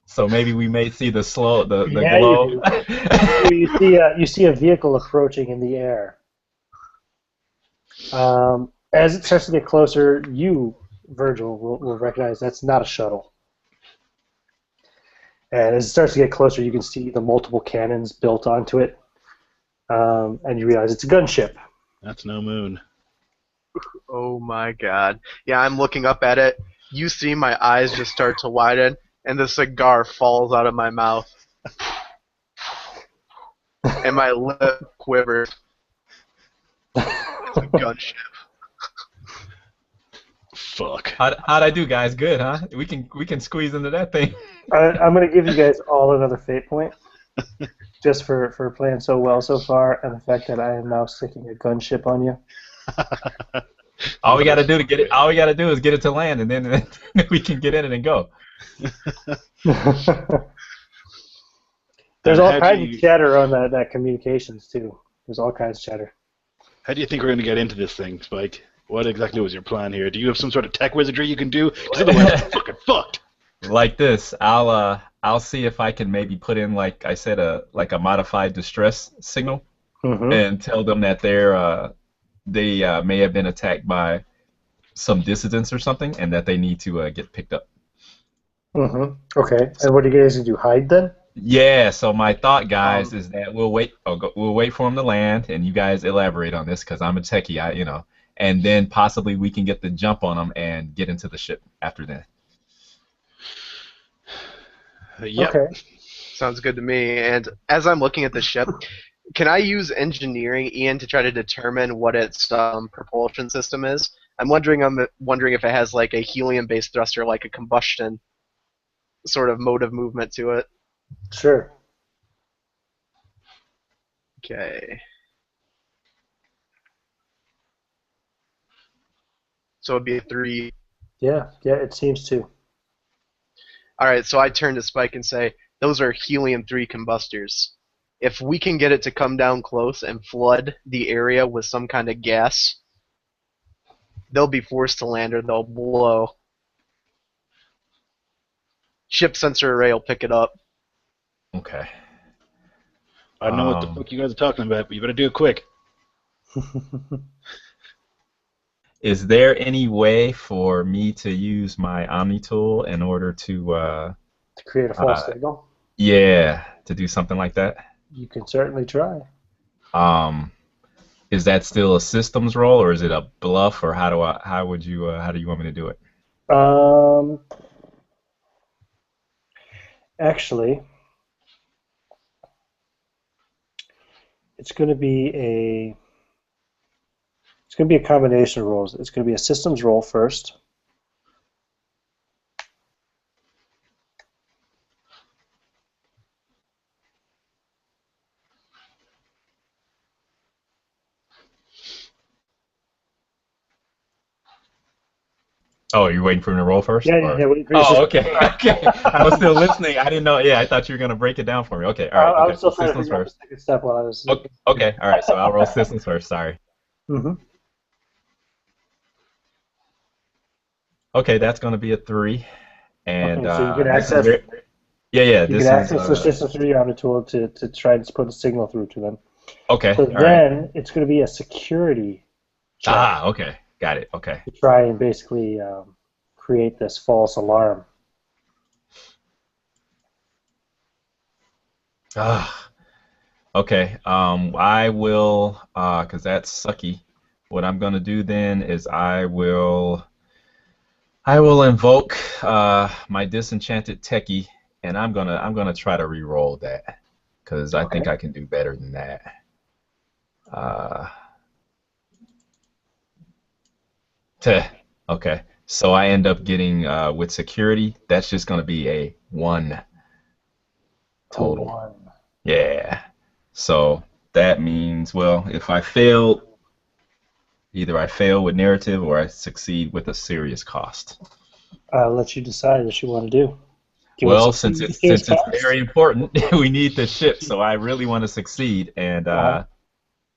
So maybe we may see the Yeah, glow. you see a vehicle approaching in the air. As it starts to get closer, you, Virgil, will recognize that's not a shuttle. And as it starts to get closer, you can see the multiple cannons built onto it, and you realize it's a gunship. That's no moon. Oh my god. Yeah, I'm looking up at it. You see my eyes just start to widen, and the cigar falls out of my mouth. And my lip quivers. It's a gunship. Fuck. How'd I do, guys? Good, huh? We can squeeze into that thing. I'm going to give you guys all another fate point, just for playing so well so far, and the fact that I am now sticking a gunship on you. All we gotta do is get it to land, and then we can get in it and go. There's all kinds of chatter on that communications too. There's all kinds of chatter. How do you think we're going to get into this thing, Spike? What exactly was your plan here? Do you have some sort of tech wizardry you can do? Because otherwise, we're fucking fucked. Like this, I'll see if I can maybe put in, like I said, a modified distress signal, and tell them that they may have been attacked by some dissidents or something, and that they need to get picked up. Okay. And what are you guys going to do? Hide then? Yeah. So my thought, guys, is that we'll wait. We'll wait for them to land, and you guys elaborate on this because I'm a techie, and then possibly we can get the jump on them and get into the ship after that. Yep. Okay. Sounds good to me. And as I'm looking at the ship, can I use engineering, Ian, to try to determine what its propulsion system is? I'm wondering if it has like a helium-based thruster, like a combustion sort of mode of movement to it. Sure. Okay. So it'd be a 3. Yeah, it seems to. Alright, so I turn to Spike and say, those are helium-3 combustors. If we can get it to come down close and flood the area with some kind of gas, they'll be forced to land or they'll blow. Ship sensor array will pick it up. Okay. I don't know what the fuck you guys are talking about, but you better do it quick. Is there any way for me to use my Omni tool in order to to create a false signal? Yeah, to do something like that? You can certainly try. Is that still a systems role, or is it a bluff, or how do you want me to do it? Actually, it's going to be a combination of roles. It's going to be a systems role first. Oh, you're waiting for him to roll first? Yeah, Or? wait for your Oh, system. okay, okay. I was still listening. I didn't know. Yeah, I thought you were gonna break it down for me. Okay, all right. I Okay, was so still trying to systems figure out the first. second step while I was. Okay, okay, all right. So I'll roll systems first. Sorry. Mm-hmm. Okay, that's gonna be a 3, and Okay, so you can this is access very, yeah, yeah. you can This is access the system through your Omni tool to try and put a signal through to them. okay. So All right. then it's going to be a security check Ah, okay. Got it. Okay. to try and basically create this false alarm. Ah, okay. I will, cause that's sucky. What I'm gonna do then is I will invoke my disenchanted techie, and I'm gonna try to re-roll that, cause I think Okay. I can do better than that. Uh, okay. So I end up getting with security. That's just gonna be a 1 A total. 1. Yeah. So that means, well, if I fail, either I fail with narrative or I succeed with a serious cost. I'll let you decide what you want to do. Do you want to Well, succeed since with it's serious since it's costs? very important, we need the ship, so I really want to succeed, and Uh-huh.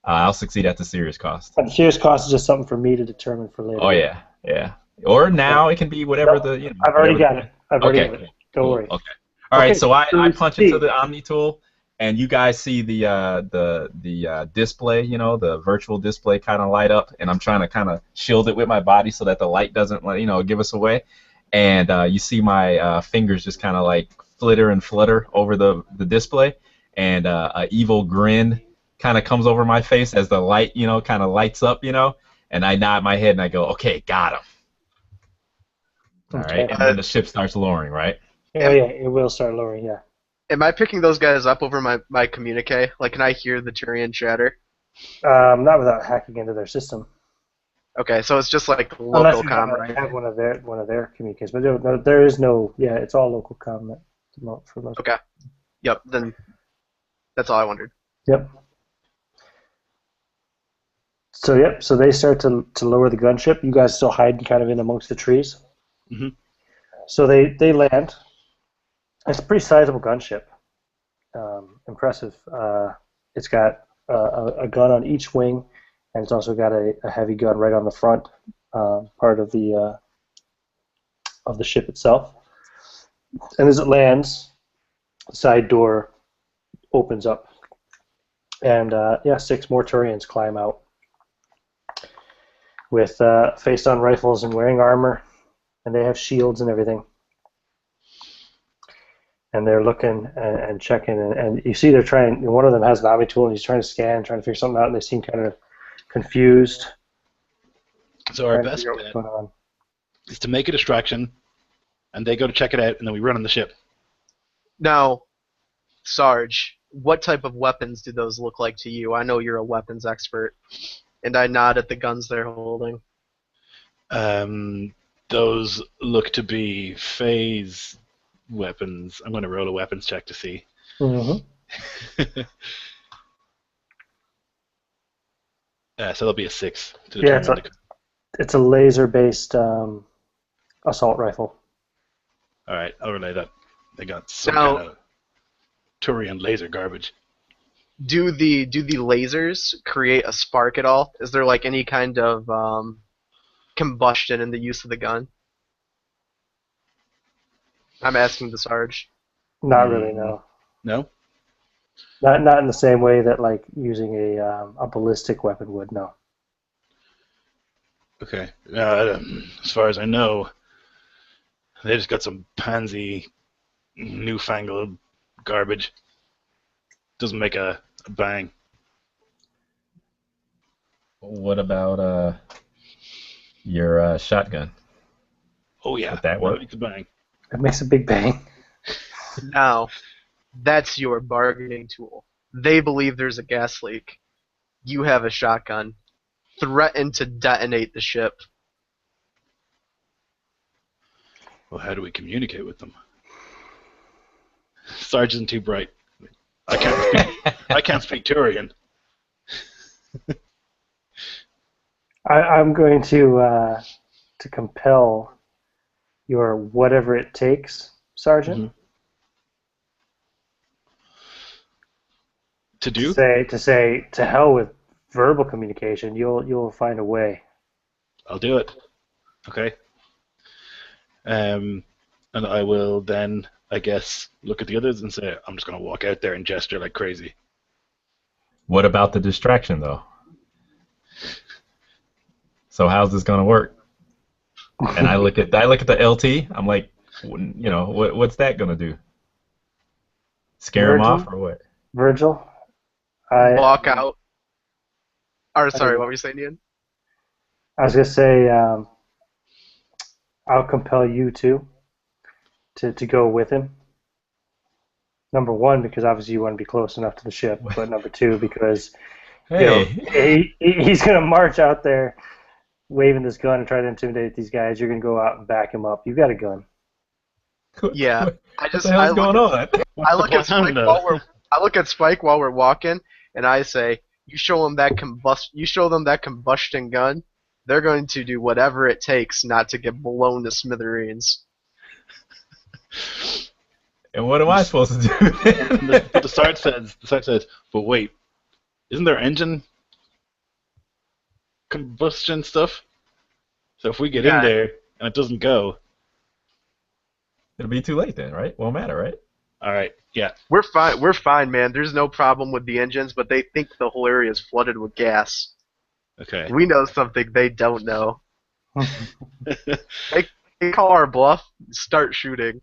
I'll succeed at the serious cost. And serious cost is just something for me to determine for later. Oh yeah, yeah. Or Okay. now it can be whatever Nope. the I've already whatever the. got it. I've already Okay, got it. cool, Don't cool. worry. Okay. All right. Okay, So I, so I we punch into succeed. the Omni tool, and you guys see the display, the virtual display kind of light up, and I'm trying to kind of shield it with my body so that the light doesn't give us away. And you see my fingers just kind of like flitter and flutter over the display, and a evil grin kind of comes over my face as the light kind of lights up, and I nod my head and I go, okay, got him. All right, Okay. and then the ship starts lowering, right? Oh yeah, it will start lowering. Yeah. Am I picking those guys up over my communique? Like, can I hear the Turian chatter? Not without hacking into their system. Okay, so it's just like Unless local you comm, right? have one of their communicators, but there is no. Yeah, it's all local comm for most. Okay. Yep. Then that's all I wondered. Yep. So they start to lower the gunship. You guys still hiding kind of in amongst the trees. Mm-hmm. So they land. It's a pretty sizable gunship. Impressive. It's got a gun on each wing, and it's also got a heavy gun right on the front part of the ship itself. And as it lands, the side door opens up, and 6 more Turians climb out with face-on rifles and wearing armor, and they have shields and everything. And they're looking and checking, and you see they're trying. One of them has an Omni tool, and he's trying to scan, trying to figure something out, and they seem kind of confused. So our Trying to best figure out what's bet going on. is to make a distraction, and they go to check it out, and then we run on the ship. Now, Sarge, what type of weapons do those look like to you? I know you're a weapons expert, and I nod at the guns they're holding. Those look to be phase weapons. I'm going to roll a weapons check to see. Mm-hmm. So that'll be a 6 to Yeah, determine it's a laser-based assault rifle. All right, I'll relay that. They got some Now- kind of Turian laser garbage. Do the lasers create a spark at all? Is there like any kind of combustion in the use of the gun? I'm asking the Sarge. Not really, no. No? Not in the same way that like using a ballistic weapon would, no. Okay. As far as I know, they just got some pansy, newfangled garbage. Doesn't make a bang. What about your shotgun? Oh yeah, Would that work? makes a bang. It makes a big bang. Now, that's your bargaining tool. They believe there's a gas leak. You have a shotgun. Threaten to detonate the ship. Well, how do we communicate with them? Sarge isn't too bright. I can't speak Turian. I'm going to compel your whatever it takes, Sergeant, Mhm. To to do? say to hell with verbal communication. You'll find a way. I'll do it. Okay. And I will then, I guess, look at the others and say, I'm just going to walk out there and gesture like crazy. What about the distraction though? So how's this gonna work? And I look at the LT. I'm like, what's that gonna do? Scare him off Virgil, or what? Virgil, Walk out. Or I sorry, what were you saying, Ian? was gonna say I'll compel you to go with him. Number one, because obviously you want to be close enough to the ship, but number two, because Hey, he's gonna march out there waving this gun and try to intimidate these guys. You're gonna go out and back him up. You got a gun. Yeah, what the hell's going on? What's I the look at plan, Spike though? while we're walking, and I say, "You show them that combustion gun. They're going to do whatever it takes not to get blown to smithereens." And what am I supposed to do? But the sergeant says, but wait, isn't there engine combustion stuff? So if we get in Yeah. there and it doesn't go, It'll be too late then, right? Won't matter, right? all right, yeah, We're fine. We're fine, man. There's no problem with the engines, but they think the whole area is flooded with gas. okay. We know something they don't know. They call our bluff. Start shooting.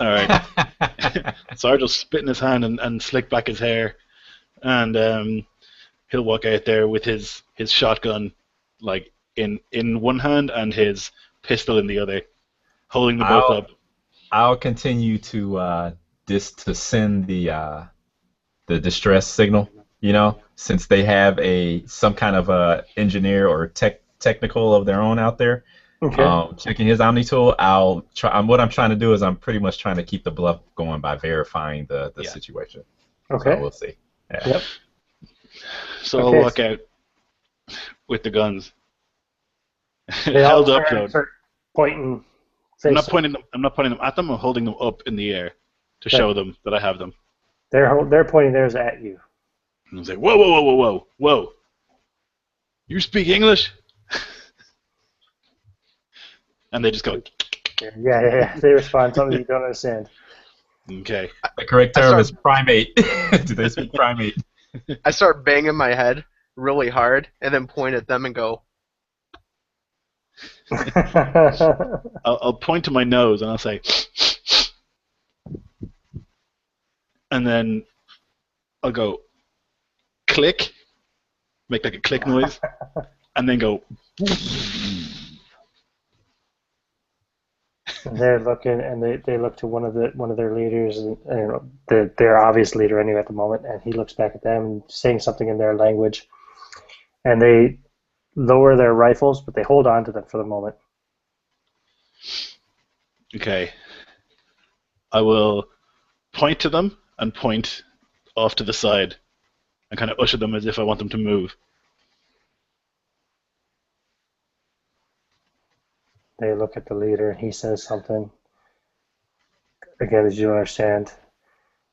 All right. Sarge will spit in his hand and slick back his hair, and he'll walk out there with his shotgun, like in one hand and his pistol in the other, holding them both up. I'll continue to send the distress signal. Since they have some kind of a engineer or technical of their own out there. Okay. Checking his Omni tool, what I'm trying to do is I'm pretty much trying to keep the bluff going by verifying the Yeah. situation. Okay. So we'll see. Yeah. Yep. So Okay. I'll walk out with the guns They all held up. turn Though and start pointing. I'm not facing- pointing them. I'm not pointing them at them. I'm holding them up in the air to Right. show them that I have them. They're pointing theirs at you. And I'm saying, whoa, whoa, whoa, whoa, whoa, whoa! You speak English? And they just go, Yeah. They respond something you don't understand. okay. The correct I term start- is primate. Do they speak primate? I start banging my head really hard, and then point at them and go, I'll point to my nose and I'll say, and then I'll go, click, make like a click noise, and then go, And they're looking, and they look to one of their leaders, and their obvious leader anyway at the moment, and he looks back at them and saying something in their language, and they lower their rifles, but they hold on to them for the moment. okay. I will point to them and point off to the side and kind of usher them as if I want them to move. They look at the leader, and he says something again that you don't understand.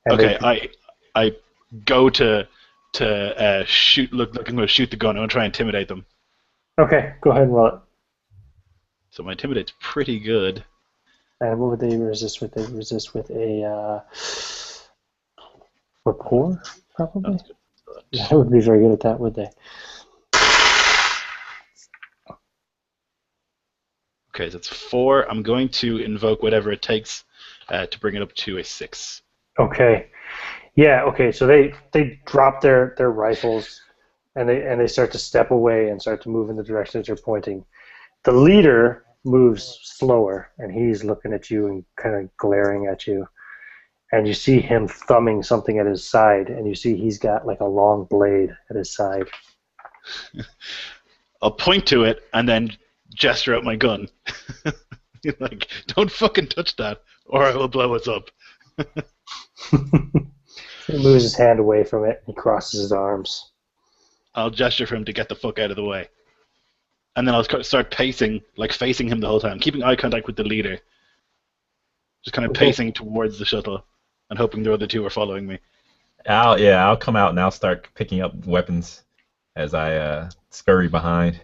And Okay, I go to shoot. Look, I'm going to shoot the gun. I'm going to try and intimidate them. Okay, go ahead and roll it. So my intimidate's pretty good. And what would they resist with? They resist with a rapport, probably. That's good. They wouldn't be very good at that, would they? Okay, so that's 4. I'm going to invoke whatever it takes to bring it up to a 6. Okay. Yeah, okay. So they drop their rifles and they start to step away and start to move in the direction that you're pointing. The leader moves slower and he's looking at you and kind of glaring at you. And you see him thumbing something at his side, and you see he's got like a long blade at his side. I'll point to it and then gesture out my gun. Like, don't fucking touch that, or I will blow us up. He moves his hand away from it and he crosses his arms. I'll gesture for him to get the fuck out of the way. and then I'll start pacing, like facing him the whole time, keeping eye contact with the leader. Just kind of pacing towards the shuttle and hoping the other two are following me. I'll come out and I'll start picking up weapons as I scurry behind.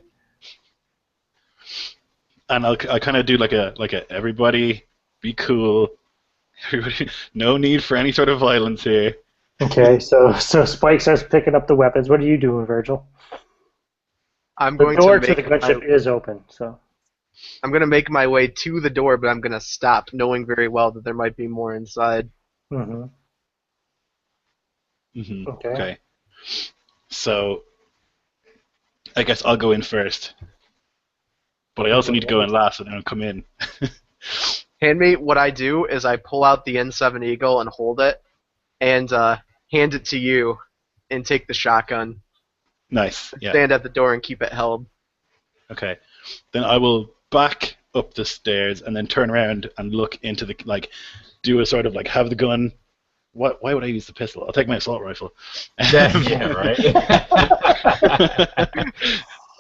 And I kind of do like a everybody be cool. Everybody, no need for any sort of violence here. Okay, so Spike starts picking up the weapons. What are you doing, Virgil? I'm The going door to to make the gunship is open, so. I'm going to make my way to the door, but I'm going to stop, knowing very well that there might be more inside. Mm-hmm. Mm-hmm. Okay. Okay. So, I guess I'll go in first. But I also need to go in last, so then I'll come in. Handmate, what I do is I pull out the N7 Eagle and hold it, and hand it to you, and take the shotgun. Nice. Yeah. Stand at the door and keep it held. Okay. Then I will back up the stairs and then turn around and look into the, like, do a sort of, like, have the gun. Why would I use the pistol? I'll take my assault rifle. Yeah, right.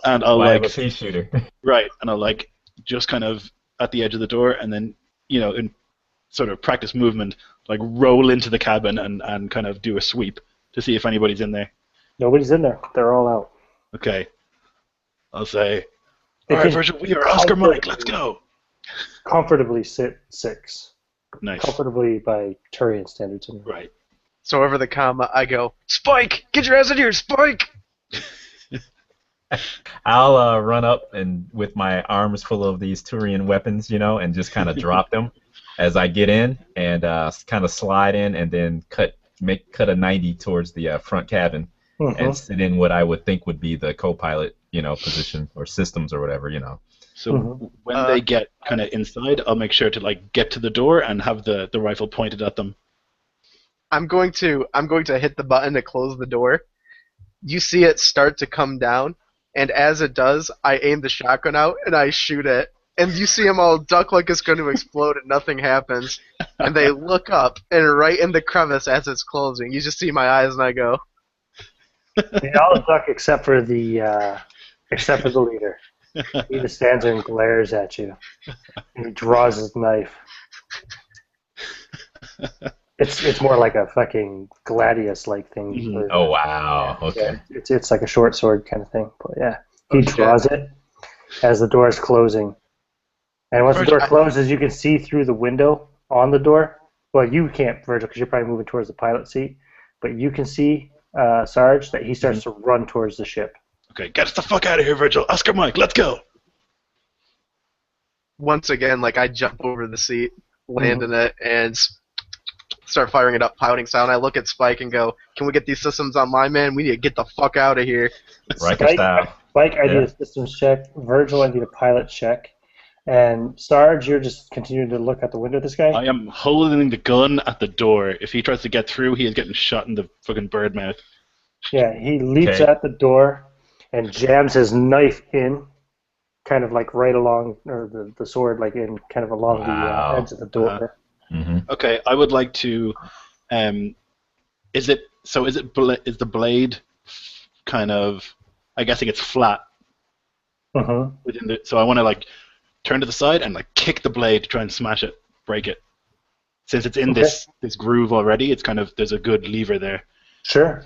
And I'll, Why have like, a pea shooter? right, and I'll, like, just kind of at the edge of the door and then, you know, in sort of practice movement, like, roll into the cabin and kind of do a sweep to see if anybody's in there. Nobody's in there. They're all out. Okay. I'll say, They all right, can Virgil, we are Oscar Mike, let's go. comfortably sit 6. Nice. Comfortably by Turian standards. Right. So over the comma, I go, Spike! Get your ass in here, Spike! I'll run up and with my arms full of these Turian weapons, you know, and just kind of drop them as I get in and kind of slide in and then cut a 90 towards the front cabin and sit in what I would think would be the co-pilot, you know, position or systems or whatever, you know. So when they get kind of inside, I'll make sure to like get to the door and have the rifle pointed at them. I'm going to hit the button to close the door. You see it start to come down, and as it does, I aim the shotgun out and I shoot it. And you see them all duck like it's going to explode and nothing happens. And they look up, and right in the crevice as it's closing, you just see my eyes and I go. They all duck except for the leader. He just stands there and glares at you. And he draws his knife. It's more like a fucking gladius-like thing. Mhm. Oh wow! Okay. Yeah, it's like a short sword kind of thing. But yeah, he draws it as the door is closing. And once the door closes, you can see through the window on the door. Well, you can't, Virgil, because you're probably moving towards the pilot seat. But you can see, Sarge, that he starts to run towards the ship. Okay, get us the fuck out of here, Virgil. Oscar Mike, let's go. Once again, like I jump over the seat, land in it, and start firing it up, piloting sound. I look at Spike and go, "Can we get these systems on my man? We need to get the fuck out of here." Riker style. Spike, I need a systems check. Virgil, I need a pilot check. And Sarge, you're just continuing to look out the window at this guy? I am holding the gun at the door. If he tries to get through, he is getting shot in the fucking bird mouth. Yeah, he leaps at the door and jams his knife in, kind of like right along, or the sword like in, kind of along the edge of the door. Okay, I would like to. Is the blade kind of? I guess it gets flat. Within the, so I want to like turn to the side and like kick the blade to try and smash it, break it. Since it's in this groove already, it's kind of there's a good lever there. Sure.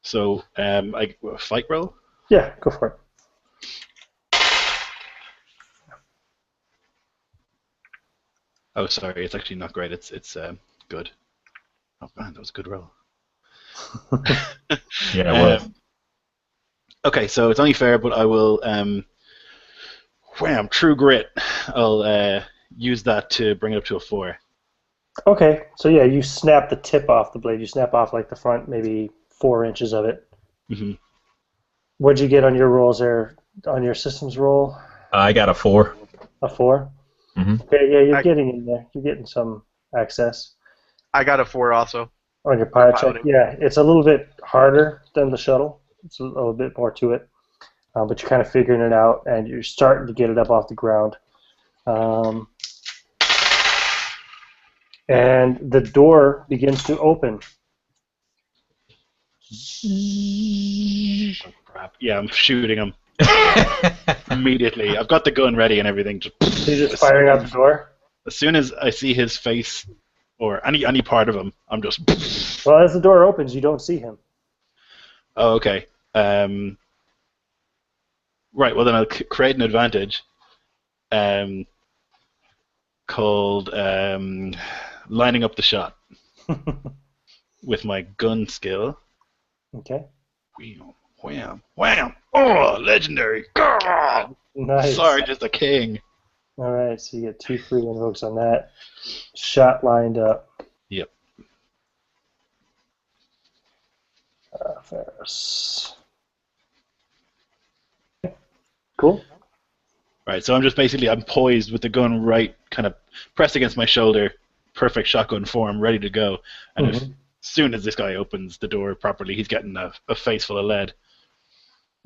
So fight roll. Yeah, go for it. Oh, sorry, it's actually not great. It's good. Oh man, that was a good roll. Yeah, it was. Okay, so it's only fair, but I will. Wham! True grit. I'll use that to bring it up to a 4. Okay, so yeah, you snap the tip off the blade. You snap off like the front, maybe 4 inches of it. What'd you get on your rolls there? On your systems roll? I got a 4. A 4? Okay, yeah, you're getting in there. You're getting some access. I got a 4 also. On your pilot check, yeah, it's a little bit harder than the shuttle. It's a little bit more to it, but you're kind of figuring it out, and you're starting to get it up off the ground. And the door begins to open. Oh, crap. Yeah, I'm shooting him. Immediately. I've got the gun ready and everything. He's just firing out the door? As soon as I see his face or any part of him, I'm just... Well, as the door opens, you don't see him. Oh, okay. Right, well then I'll create an advantage called lining up the shot with my gun skill. Okay. Wham, wham, wham! Oh, legendary! God! Nice. Sarge is the king. All right, so you get 2 free invokes on that. Shot lined up. Yep. Ferris. Cool. Right, so I'm poised with the gun right, kind of pressed against my shoulder, perfect shotgun form, ready to go. And as soon as this guy opens the door properly, he's getting a face full of lead.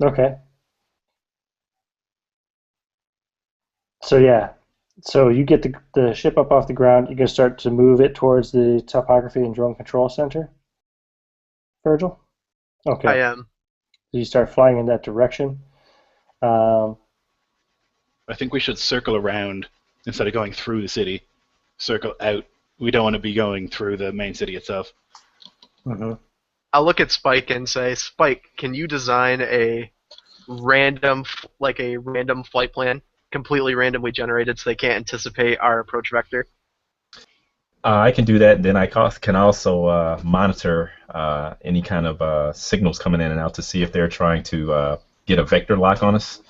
Okay. So yeah, so you get the ship up off the ground. You're gonna start to move it towards the topography and drone control center. Virgil. Okay. I am. So you start flying in that direction. I think we should circle around instead of going through the city. Circle out. We don't want to be going through the main city itself. I'll look at Spike and say, Spike, can you design a random flight plan, completely randomly generated, so they can't anticipate our approach vector? I can do that. Then I can also monitor any kind of signals coming in and out to see if they're trying to get a vector lock on us,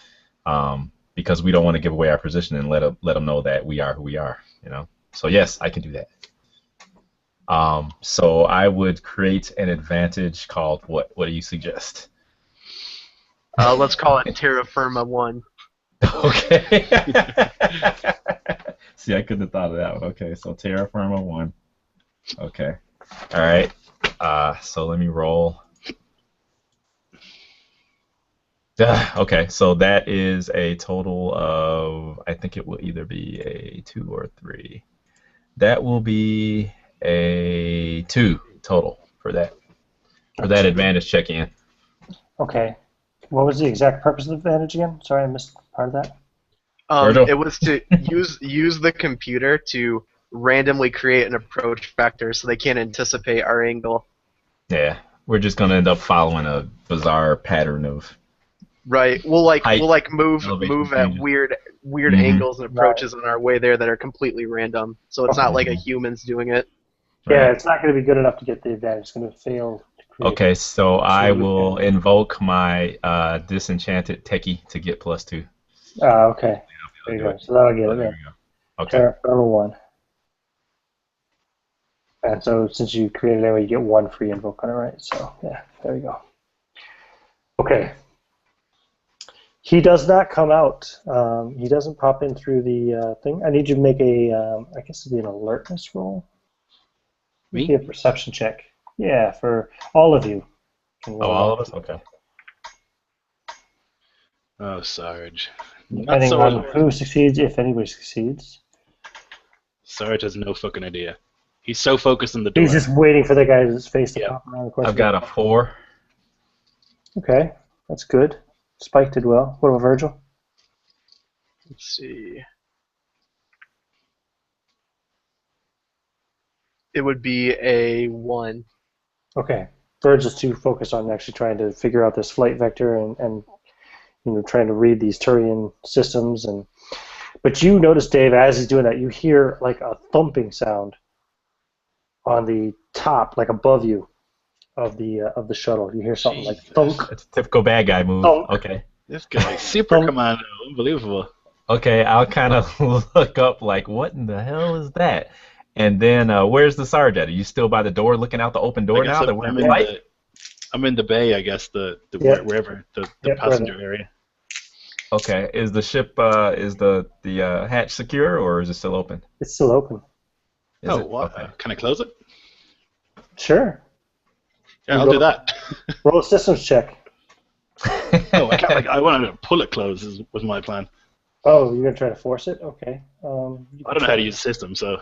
because we don't want to give away our position and let them know that we are who we are. You know. So yes, I can do that. So I would create an advantage called what? What do you suggest? Let's call it Terra Firma 1. Okay. See, I couldn't have thought of that one. Okay, so Terra Firma 1. Okay. All right. So let me roll. Okay, so that is a total of, I think it will either be a 2 or 3. That will be a 2 total for that advantage check in. Okay. What was the exact purpose of the advantage again? Sorry, I missed part of that. It was to use the computer to randomly create an approach vector so they can't anticipate our angle. Yeah, we're just gonna end up following a bizarre pattern of. Right. We'll move at changes. weird angles and approaches on our way there that are completely random. So it's not like a human's doing it. Yeah, it's not going to be good enough to get the advantage. It's going to fail. Okay, so I will invoke my disenchanted techie to get +2. Okay. There you go. So that'll get it There there. we go. Okay. Terra Firma 1. And so since you created it anyway, you get 1 free invoke on it, right? So yeah, there you go. Okay. He does not come out. He doesn't pop in through the thing. I need you to make a, I guess it'd be an alertness roll. Me? Be a perception check. Yeah, for all of you. Oh, all of us? Okay. Oh, Sarge. Depending on who succeeds, if anybody succeeds. Sarge has no fucking idea. He's so focused on the door. He's just waiting for the guy's face to pop around the corner. I've got a 4. Okay, that's good. Spike did well. What about Virgil? Let's see. It would be a 1. Okay. Virgil's too focused on actually trying to figure out this flight vector and trying to read these Turian systems. But you notice, Dave, as he's doing that, you hear like a thumping sound on the top, like above you, of the shuttle. You hear something like thunk. It's a typical bad guy move. Thunk. Okay. This guy's super commando. Unbelievable. Okay, I'll kind of look up like, what in the hell is that? And then, where's the Sarge at? Are you still by the door, looking out the open door now? I'm in the bay, I guess, wherever the passenger area. Okay, is the ship, is the hatch secure, or is it still open? It's still open. Is it? What? Okay. Can I close it? Sure. Yeah, I'll do that. Roll a systems check. No, I can't. I wanted to pull it closed. Was my plan. Oh, you're gonna try to force it? Okay. I don't know how to use the system, so.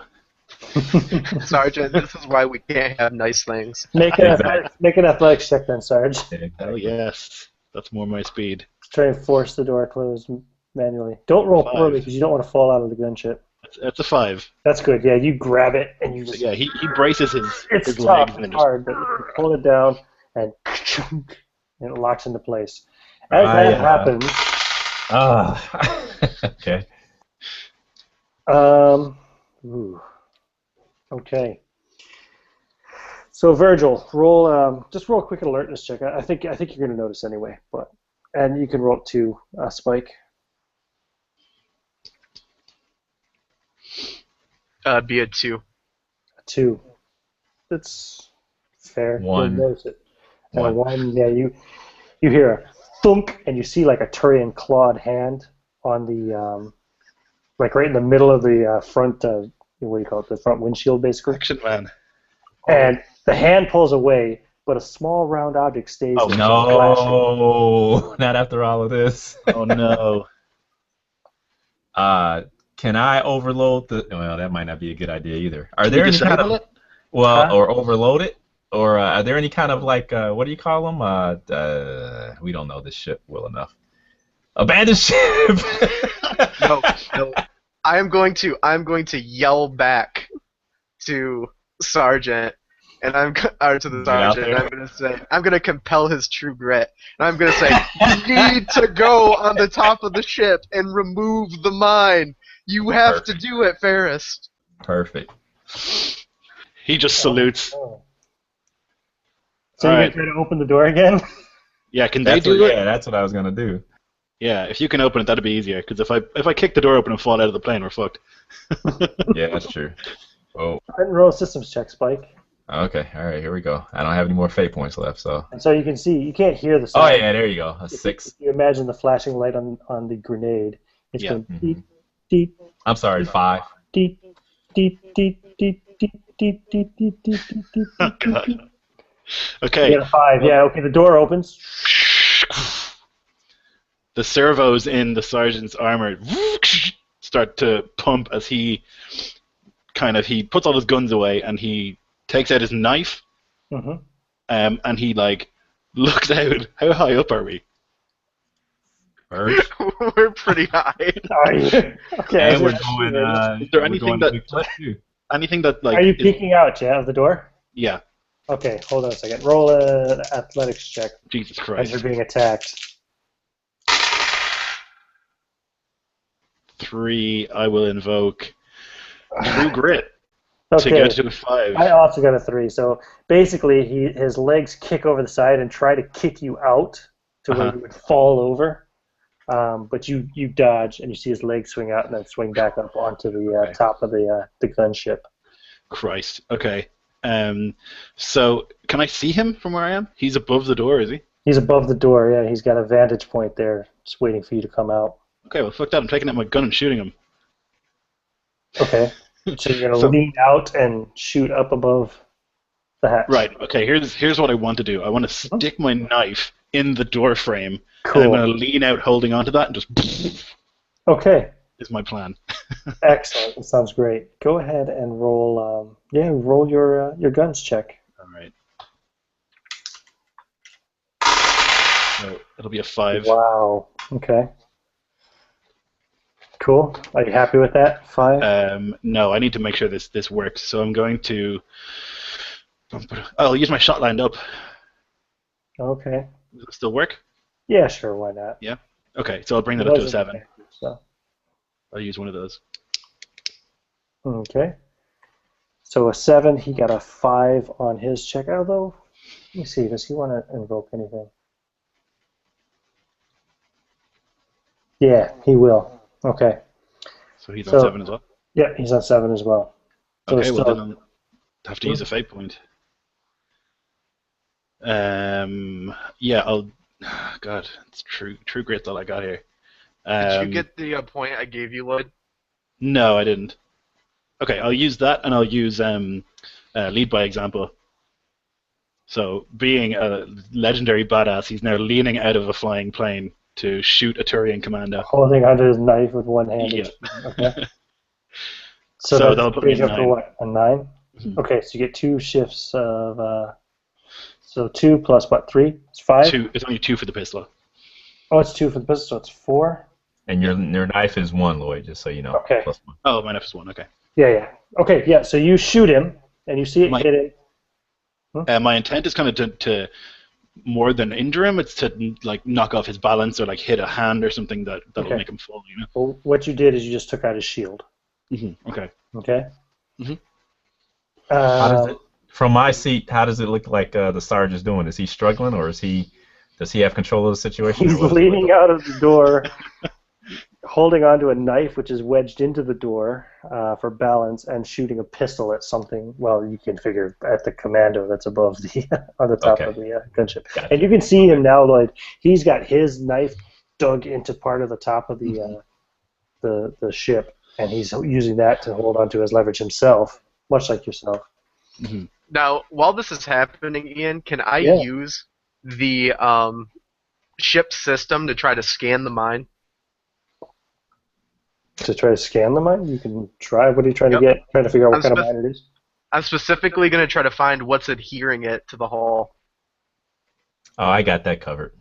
Sergeant, this is why we can't have nice things. Make an athletics check then, Sarge. Oh yes, that's more my speed. Try and force the door closed manually. Don't roll 5. poorly because you don't want to fall out of the gunship. That's a 5. That's good. Yeah, you grab it and you So just. yeah, he braces It's his tough. legs and It's then just. hard, but you pull it down and it locks into place. As I, that happens, okay. ooh, okay. So Virgil, roll just roll a quick alertness check. I think you're going to notice anyway, and you can roll it too, Spike. Be a 2. 2. That's fair. 1. You'll notice it. And a 1. 1, yeah, you hear a thunk, and you see like a Turian clawed hand on the like right in the middle of the front. What do you call it? The front windshield, basically. Action man. And the hand pulls away, but a small round object stays Oh, there, flashing. No, not after all of this. Oh no. Can I overload the? Well, that might not be a good idea either. Are Can there we any kind disable of it? or overload it, or are there any kind of like what do you call them? We don't know this ship well enough. Abandoned ship. No. I'm going to yell back to Sergeant, and or to the Get out sergeant. there. And I'm going to say, I'm going to compel his true grit, and I'm going to say, you need to go on the top of the ship and remove the mine. You have to do it, Ferris. Perfect. He just salutes. Oh. So All you're right. going to try to open the door again? Yeah, can they That's do what, it? yeah, that's what I was gonna do. Yeah, if you can open it, that'd be easier. Because if I kick the door open and fall out of the plane, we're fucked. Yeah, that's true. Oh, I didn't roll a systems check, Spike. okay. All right, here we go. I don't have any more fate points left, so. And so you can see, you can't hear the Oh sound. yeah, there you go. A If 6. you imagine the flashing light on the grenade, it's Yeah. going deep, deep, I'm sorry, 5. deep, deep, deep, deep, deep, deep, deep, deep, deep, deep, deep. Oh, God. You Okay. get a 5. Yeah, okay, the door opens. The servos in the sergeant's armor start to pump as he puts all his guns away and he takes out his knife Mm-hmm. and he like looks out. How high up are we? First. We're pretty high. Are you? Okay. And we're that's going. good. Is there we're anything going to that- the cliff, too. Anything that like Are you is- peeking out, yeah, of the door? Yeah. Okay, hold on a second. Roll an athletics check Jesus as Christ. you're being attacked. 3. I will invoke True Grit to Okay. get to a 5. I also got a 3. So basically, his legs kick over the side and try to kick you out to where you would fall over. But you dodge and you see his legs swing out and then swing back up onto the Okay. top of the gunship. Christ. Okay. So can I see him from where I am? He's above the door, is he? He's above the door. Yeah, he's got a vantage point there, just waiting for you to come out. Okay, well fuck that. I'm taking out my gun and shooting him. Okay. So you're gonna So- lean out and shoot up above the hatch. Right. Okay. Here's what I want to do. I want to stick my knife in the door frame, Cool. and I'm going to lean out, holding onto that, and just Okay. is my plan. Excellent. That sounds great. Go ahead and roll. Roll your guns check. All right. So it'll be a 5. Wow. Okay. Cool. Are you happy with that? 5. No, I need to make sure this works. So I'm going to. I'll use my shot lined up. Okay. Does it still work? Yeah, sure. Why not? Yeah. Okay, so I'll bring that up to a 7. So. I'll use one of those. Okay. So a 7. He got a 5 on his check. Although, let me see. Does he want to invoke anything? Yeah, he will. Okay. So he's So- on 7 as well. Yeah, he's on 7 as well. So Okay, it's well still- then I'll have to use a fate point. Yeah, I'll. God, it's true grit that I got here. Did you get the point I gave you, Lloyd? No, I didn't. Okay, I'll use that, and I'll use lead by example. So, being a legendary badass, he's now leaning out of a flying plane to shoot a Turian commando. holding onto his knife with one hand. Yeah. Okay. So So that'll that's put me brings at you up to 9. what? A 9? Mhm. Okay, so you get 2 shifts of. So 2 plus what? 3? It's 5. 2. It's only 2 for the pistol. Oh, it's 2 for the pistol, so it's 4. And your knife is 1, Lloyd, just so you know. Okay. +1. Oh, my knife is 1. Okay. Yeah. Okay, yeah. So you shoot him, and you see it hit him. My intent is kind of to more than injure him. It's to like knock off his balance or like hit a hand or something that'll make him fall. You know. Well, what you did is you just took out his shield. Okay. Okay. How does it, from my seat, how does it look like the sergeant is doing? Is he struggling, or does he have control of the situation? He's leaning out of the door, holding onto a knife which is wedged into the door for balance, and shooting a pistol at something. Well, you can figure at the commando that's above the on the top of the gunship. Gotcha. And you can see him now, Lloyd. He's got his knife dug into part of the top of the ship, and he's using that to hold onto his leverage himself, much like yourself. Now, while this is happening, Ian, can I use the ship system to try to scan the mine? To try to scan the mine? You can try. What are you trying to get? Trying to figure out what kind of mine it is? I'm specifically going to try to find what's adhering it to the hull. Oh, I got that covered.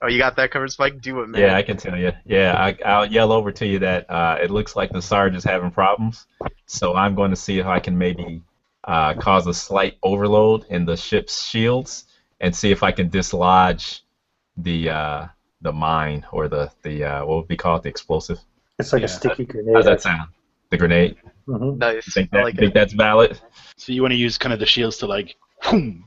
Oh, you got that covered, Spike? Do it, man. Yeah, I can tell you. Yeah, I'll yell over to you that it looks like the sergeant is having problems. So I'm going to see if I can maybe cause a slight overload in the ship's shields and see if I can dislodge the mine or the what would we call it, the explosive. It's like a sticky grenade. How's that sound? The grenade? Nice. Think that's valid? So you want to use kind of the shields to like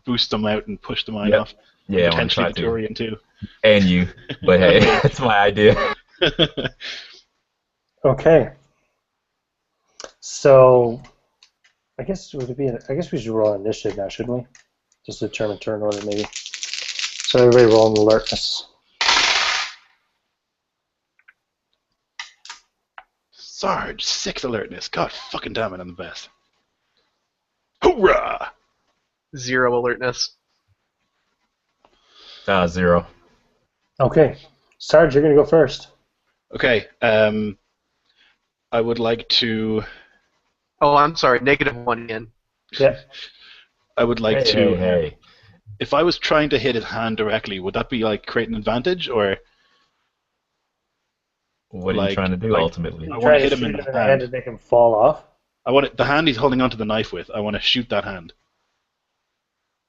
boost them out and push the mine off? Yeah, potentially the Turian too. And you, but hey, that's my idea. Okay. So, I guess I guess we should roll an initiative now, shouldn't we? Just determine turn order, maybe. So everybody roll an alertness. Sarge, 6 alertness. God fucking damn it, I'm the best. Hoorah! 0 alertness. 0. Okay. Sarge, you're going to go first. Okay. I would like to... Oh, I'm sorry. -1 again. Yeah. I would like to... Hey. If I was trying to hit his hand directly, would that be like create an advantage, or... What are you trying to do ultimately? I want to hit him in the hand and make him fall off. The hand he's holding onto the knife with. I want to shoot that hand.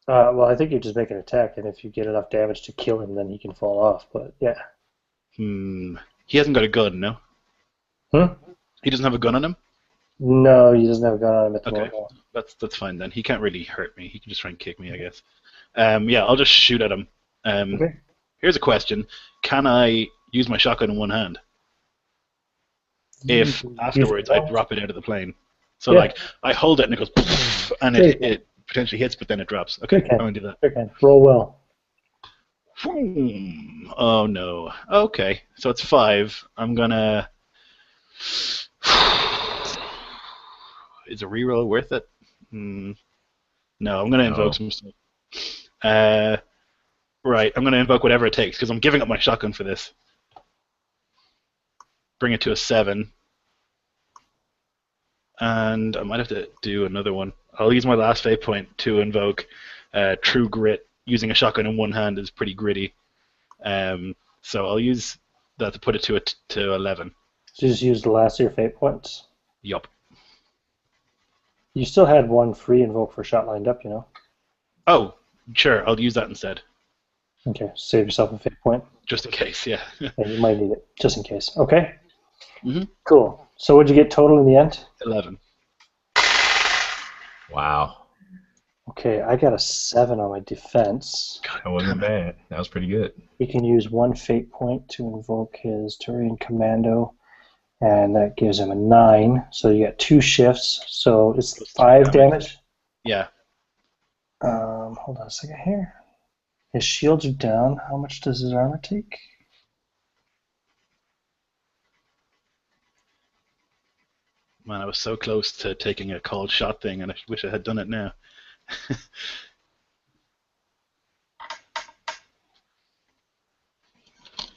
Well, I think you just make an attack, and if you get enough damage to kill him, then he can fall off. But yeah. He hasn't got a gun, no? He doesn't have a gun on him? No, he doesn't have a gun on him at the moment. That's fine then. He can't really hurt me. He can just try and kick me, I guess. Yeah, I'll just shoot at him. Okay. Here's a question: can I use my shotgun in one hand? If afterwards I drop it out of the plane, so like I hold it and it goes, poof, and it potentially hits, but then it drops. Okay, I'm gonna do that. Okay, roll well. Oh no. Okay, so it's 5. I'm gonna. Is a reroll worth it? No, I'm gonna invoke some stuff. Right, I'm gonna invoke whatever it takes because I'm giving up my shotgun for this. Bring it to a 7. And I might have to do another one. I'll use my last fate point to invoke True Grit. Using a shotgun in one hand is pretty gritty. So I'll use that to put it to 11. So you just used the last of your fate points? Yup. You still had one free invoke for shot lined up, you know? Oh, sure. I'll use that instead. Okay, save yourself a fate point. Just in case, yeah. Yeah, you might need it, just in case. Okay. Cool. So what'd you get total in the end? 11. Wow. Okay, I got a 7 on my defense. God, that wasn't bad. That was pretty good. He can use 1 fate point to invoke his Turian commando, and that gives him a 9. So you got 2 shifts, so it's 5 damage. Yeah. Hold on a second here. His shields are down. How much does his armor take? Man, I was so close to taking a cold shot thing, and I wish I had done it now.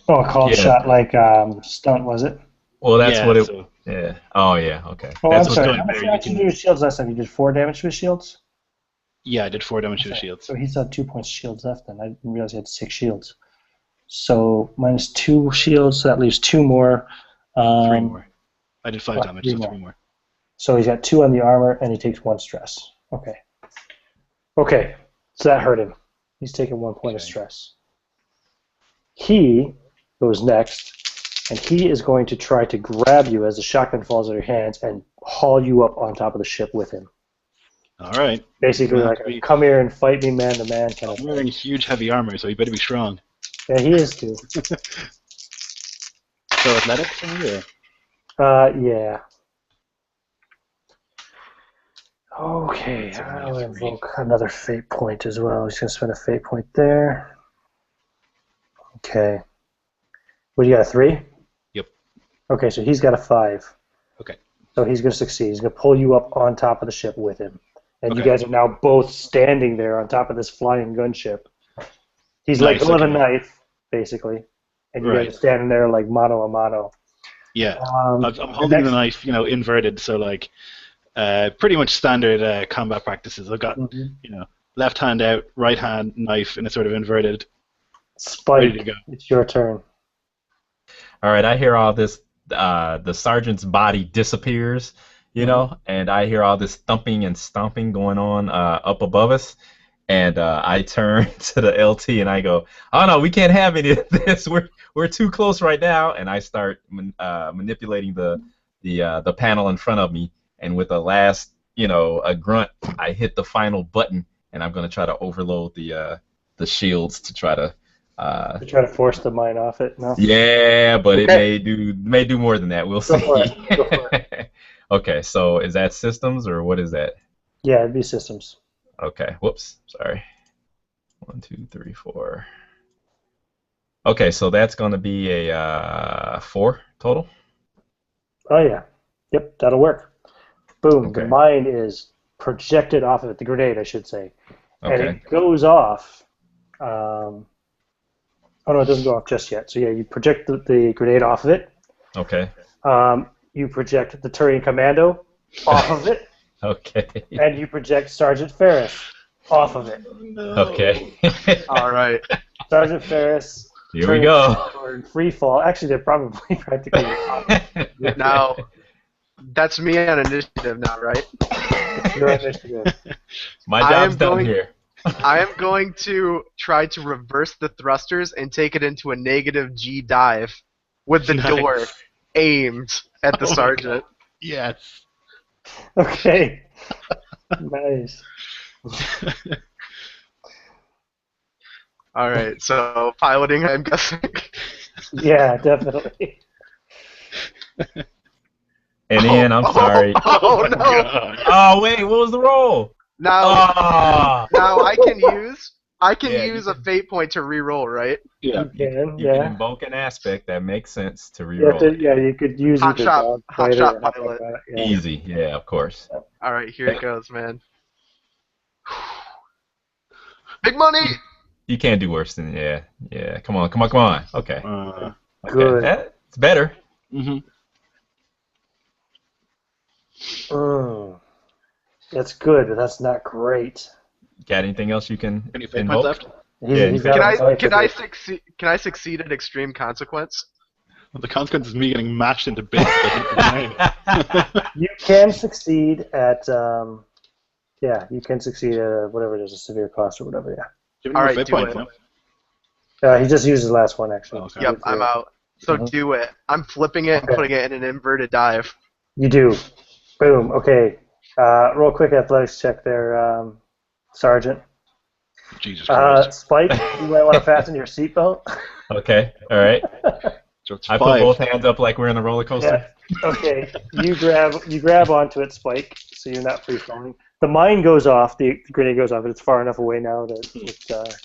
Oh, a cold shot like stunt, was it? Well, that's what it... Yeah. Oh, yeah, okay. Oh, that's I'm sorry. How much damage did you do to shields last time? You did 4 damage to his shields? Yeah, I did 4 damage to his shields. So he's had 2 points shields left then. I didn't realize he had 6 shields. So -2 shields, so that leaves 2 more. 3 more. I did 5 what, damage, 3 so more. 3 more. So he's got 2 on the armor, and he takes 1 stress. Okay. Okay, so that hurt him. He's taking 1 point of stress. He goes next, and he is going to try to grab you as the shotgun falls out of your hands and haul you up on top of the ship with him. All right. Basically, like, come here and fight me man to man kind of I'm wearing huge heavy armor, so he better be strong. Yeah, he is too. So athletics for me, or? Yeah. Okay, I'll invoke another fate point as well. He's going to spend a fate point there. Okay. What do you got, a 3? Yep. Okay, so he's got a 5. Okay. So he's going to succeed. He's going to pull you up on top of the ship with him. And you Okay. guys are now both standing there on top of this flying gunship. He's Nice, like holding okay. a knife, basically. And you Right. guys are standing there like mano a mano. Yeah. I'm holding the knife, inverted, so like pretty much standard combat practices. I've got, left hand out, right hand knife in a sort of inverted. Spike, ready to go. It's your turn. All right, I hear all this. The sergeant's body disappears, and I hear all this thumping and stomping going on up above us. And I turn to the LT and I go, "Oh no, we can't have any of this. We're too close right now." And I start manipulating the panel in front of me. And with a last, a grunt, I hit the final button, and I'm gonna try to overload the shields to try to. To try to force the mine off it. No. Yeah, but it may do more than that. We'll see. Go for it. Okay, so is that systems or what is that? Yeah, it'd be systems. Okay, whoops, sorry. 1, 2, 3, 4. Okay, so that's going to be a 4 total. Oh yeah, yep, that'll work. Boom, Okay. The mine is projected off of it, the grenade, I should say, and Okay. it goes off. Oh no, it doesn't go off just yet. So yeah, you project the grenade off of it. Okay. You project the Turian commando off of it. Okay. And you project Sergeant Ferris off of it. No. Okay. All right. Sergeant Ferris. Here we go. Or in free fall. Actually, they're probably practically. Now, that's me on initiative now, right? Your initiative. My job's done here. I am going to try to reverse the thrusters and take it into a -G dive with the Nice. door aimed at the Oh my sergeant. Yes. Okay. Nice. All right, so piloting, I'm guessing. Yeah, definitely. And Ian, I'm sorry. Oh no! God. Oh wait, what was the roll? Now, Oh. now I can use Yeah, use a fate point to re-roll, right? Yeah. You can, You can yeah. invoke an aspect that makes sense to You have reroll to, it. yeah, you could use Hot either shot- dog hot fighter shot or something pilot. like that. Yeah. Easy, yeah, of course. All right, here it goes, man. Big money. You can't do worse than yeah. Come on. Okay. Okay. Good. That's better. That's good, but that's not great. Got anything else you can Any fate invoke? points left? Yeah, He's can got a Can I knife. can I succeed at extreme consequence? Well, the consequence is me getting mashed into bits. You can succeed at, you can succeed at whatever it is, a severe cost or whatever, yeah. All Alright, fate do points, it. no? He just used his last one, actually. Okay. Yep, I'm out. So Mhm. do it. I'm flipping it and Okay. putting it in an inverted dive. You do. Boom. Okay. Real quick athletics check there, Sergeant. Jesus Christ. Spike, you might want to fasten your seatbelt. Okay. All right. So it's I 5. put both hands up like we're in a roller coaster. Yeah. Okay. You grab onto it, Spike, so you're not free falling. The mine goes off. The grenade goes off, but it's far enough away now that it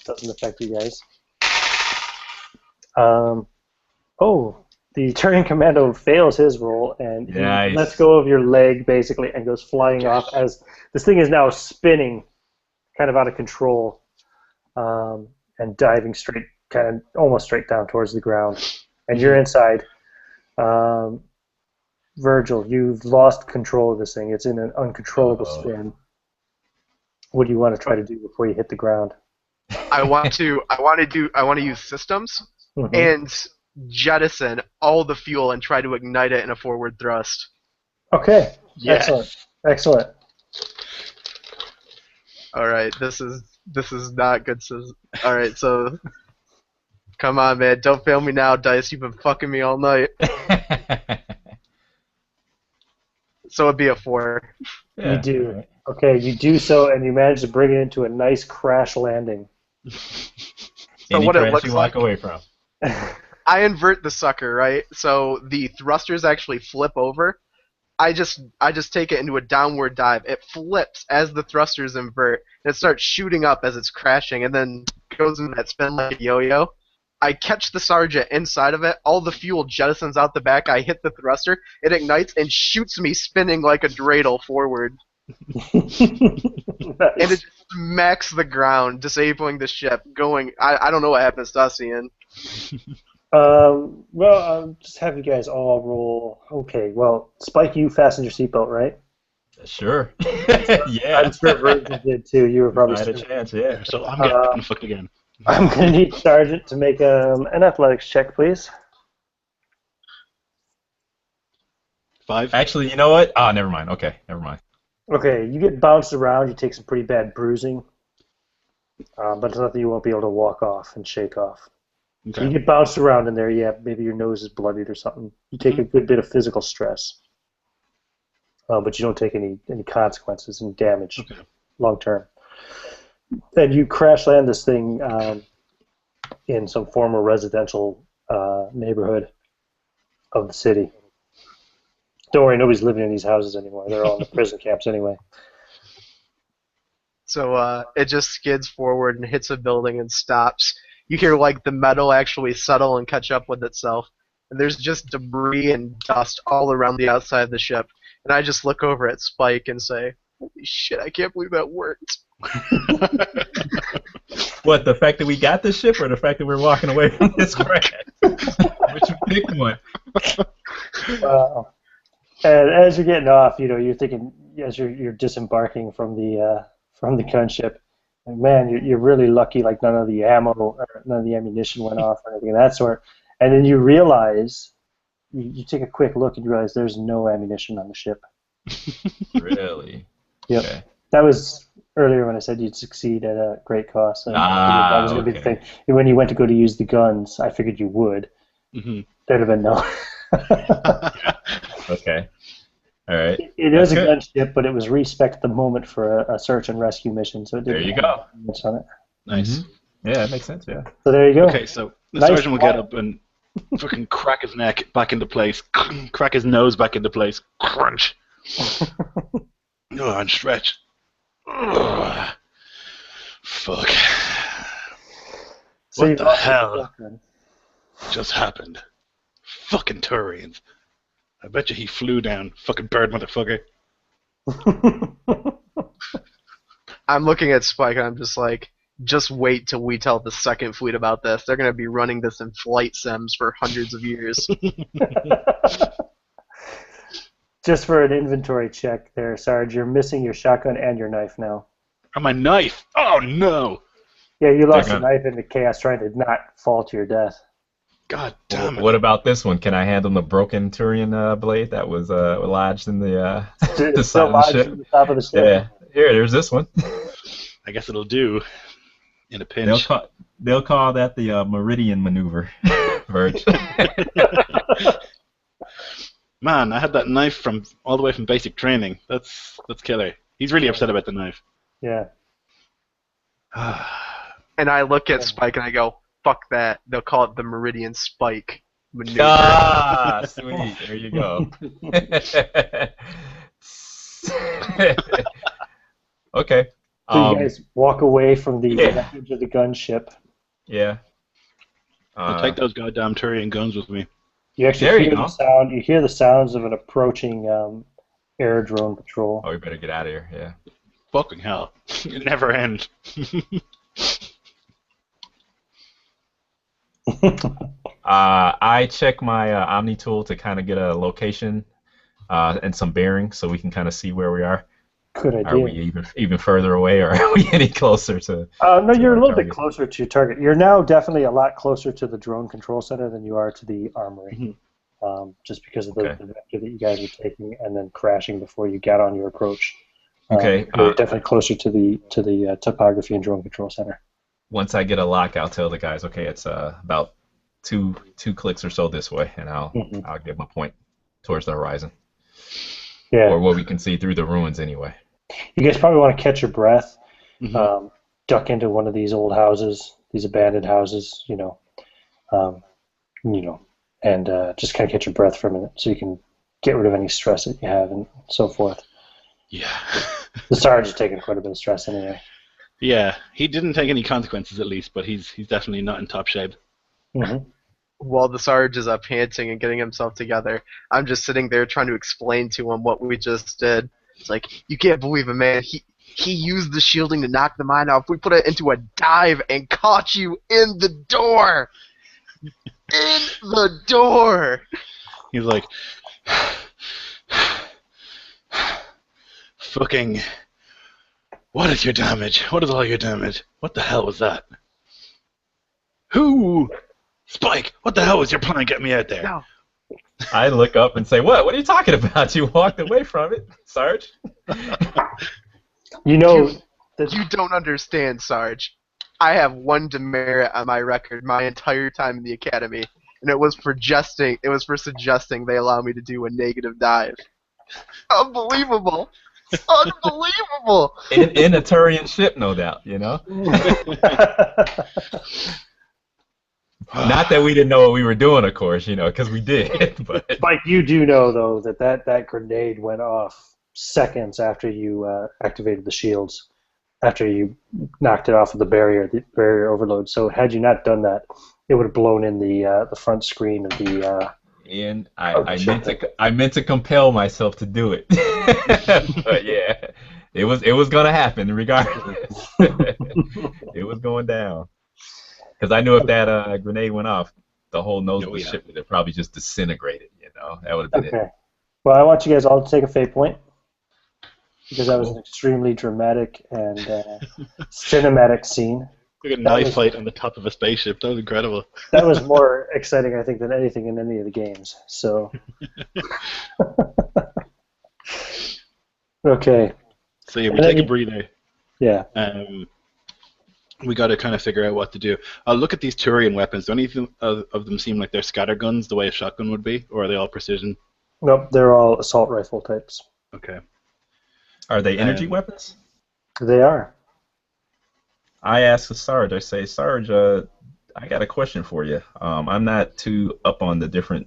doesn't affect you guys. The Turian commando fails his roll, and he Nice. lets go of your leg, basically, and goes flying off as this thing is now spinning, kind of out of control, and diving straight, kind of almost straight down towards the ground. And you're inside. Virgil, you've lost control of this thing. It's in an uncontrollable spin. What do you want to try to do before you hit the ground? I want to use systems and jettison all the fuel and try to ignite it in a forward thrust. Okay. Yes. Excellent. All right, this is not good. All right, so come on, man, don't fail me now, Dice. You've been fucking me all night. So it'd be a 4. Yeah, You do. right. Okay, you do so, and you manage to bring it into a nice crash landing. So Any what it crash looks you like, walk away from. I invert the sucker, right? So the thrusters actually flip over. I just take it into a downward dive. It flips as the thrusters invert, and it starts shooting up as it's crashing, and then goes into that spin like a yo-yo. I catch the sergeant inside of it. All the fuel jettisons out the back. I hit the thruster. It ignites and shoots me spinning like a dreidel forward. And it just smacks the ground, disabling the ship. I don't know what happens to us, Ian. Well, I'll just have you guys all roll. Okay, well, Spike, you fastened your seatbelt, right? Sure. Yeah. I'm sure Virgin did too. You were probably I had a chance, yeah. So I'm getting fucked again. I'm going to need Sergeant to make an athletics check, please. 5. Actually, you know what? Oh, never mind. Okay, never mind. Okay, you get bounced around. You take some pretty bad bruising, but it's nothing you won't be able to walk off and shake off. So you Okay. get bounced around in there. Yeah, maybe your nose is bloodied or something. You take a good bit of physical stress, but you don't take any consequences and damage long term. Then you crash land this thing in some former residential neighborhood of the city. Don't worry, nobody's living in these houses anymore. They're all in the prison camps anyway. So it just skids forward and hits a building and stops. You hear like the metal actually settle and catch up with itself. And there's just debris and dust all around the outside of the ship. And I just look over at Spike and say, "Holy shit, I can't believe that worked." What, the fact that we got this ship or the fact that we're walking away from this crash? Which you pick one? And as you're getting off, you're thinking as you're disembarking from the gunship, and man, you're really lucky. Like none of the ammo or none of the ammunition went off or anything of that sort. And then you realize, you take a quick look and you realize there's no ammunition on the ship. Really? Yep. Okay. That was earlier when I said you'd succeed at a great cost. And that was going to be the okay. thing. When you went to go to use the guns, I figured you would. Mm-hmm. There'd have been no. Okay. All right. It is a good. gunship, but it was respec'd at the moment for a search and rescue mission, so it didn't There you have go. much on it. Nice. Yeah, that makes sense, yeah. So there you go. Okay, so the Nice sergeant will get try. up and fucking crack his neck back into place, crack his nose back into place, crunch. And stretch. Ugh. Fuck. So What you've the lost hell your shotgun. just happened? Fucking Turians. I bet you he flew down. Fucking bird motherfucker. I'm looking at Spike and I'm just like, just wait till we tell the second fleet about this. They're going to be running this in flight sims for hundreds of years. Just for an inventory check there, Sarge, you're missing your shotgun and your knife now. Oh, my knife! Oh no! Yeah, you lost They're your knife in the chaos trying to not fall to your death. God damn it. What about this one? Can I hand him the broken Turian blade that was lodged in the It's side of the lodged ship? to the top of the ship. Yeah. There's this one. I guess it'll do in a pinch. They'll call that the Meridian maneuver. Verge. Man, I had that knife from all the way from basic training. That's killer. He's really upset about the knife. Yeah. And I look at Spike and I go, fuck that. They'll call it the Meridian Spike maneuver. Ah, sweet. There you go. Okay. So you guys walk away from the Yeah. wreckage of the gunship. Yeah. I'll take those goddamn Turian guns with me. You actually There you hear go. the sound. You hear the sounds of an approaching air drone patrol. Oh, we better get out of here. Yeah. Fucking hell. It never ends. I check my Omni tool to kind of get a location and some bearings so we can kind of see where we are. Good Are idea. we even further away, or are we any closer to? No, to you're a our little bit target? closer to your target. You're now definitely a lot closer to the drone control center than you are to the armory, just because of the Okay. vector that you guys were taking and then crashing before you got on your approach. Okay. You're definitely closer to the topography and drone control center. Once I get a lock, I'll tell the guys, okay, it's about two clicks or so this way, and I'll give them a point towards the horizon, Yeah. or what we can see through the ruins anyway. You guys probably want to catch your breath, Mm-hmm. duck into one of these old houses, these abandoned houses, and just kind of catch your breath for a minute so you can get rid of any stress that you have and so forth. Yeah. The Sarge is taking quite a bit of stress anyway. Yeah, he didn't take any consequences at least, but he's definitely not in top shape. Mm-hmm. While the Sarge is up panting and getting himself together, I'm just sitting there trying to explain to him what we just did. It's like, you can't believe it, man. He used the shielding to knock the mine off. We put it into a dive and caught you in the door! In the door! He's like, fucking, what is your damage? What is all your damage? What the hell was that? Who? Spike, what the hell was your plan? Get me out there. No. I look up and say, "What? What are you talking about? You walked away from it, Sarge." You know, You don't understand, Sarge. I have one demerit on my record my entire time in the academy, and it was for suggesting they allow me to do a negative dive. Unbelievable! Unbelievable! In a Turian ship, no doubt. Not that we didn't know what we were doing, of course, because we did. But Mike, you do know though that grenade went off seconds after you activated the shields, after you knocked it off of the barrier overload. So had you not done that, it would have blown in the front screen of the. and I meant to compel myself to do it. But yeah, it was gonna happen regardless. It was going down. Because I knew if that grenade went off, the whole nose of the ship would have probably just disintegrated. That would have been it. Well, I want you guys all to take a fate point, because that was an extremely dramatic and cinematic scene. Like a knife fight on the top of a spaceship. That was incredible. That was more exciting, I think, than anything in any of the games. So. Okay. So yeah, we take a breather. Yeah. We got to kind of figure out what to do. I'll look at these Turian weapons. Do any of them seem like they're scatter guns, the way a shotgun would be, or are they all precision? Nope, they're all assault rifle types. Okay. Are they energy weapons? They are. I asked Sarge. I say, Sarge, I got a question for you. I'm not too up on the different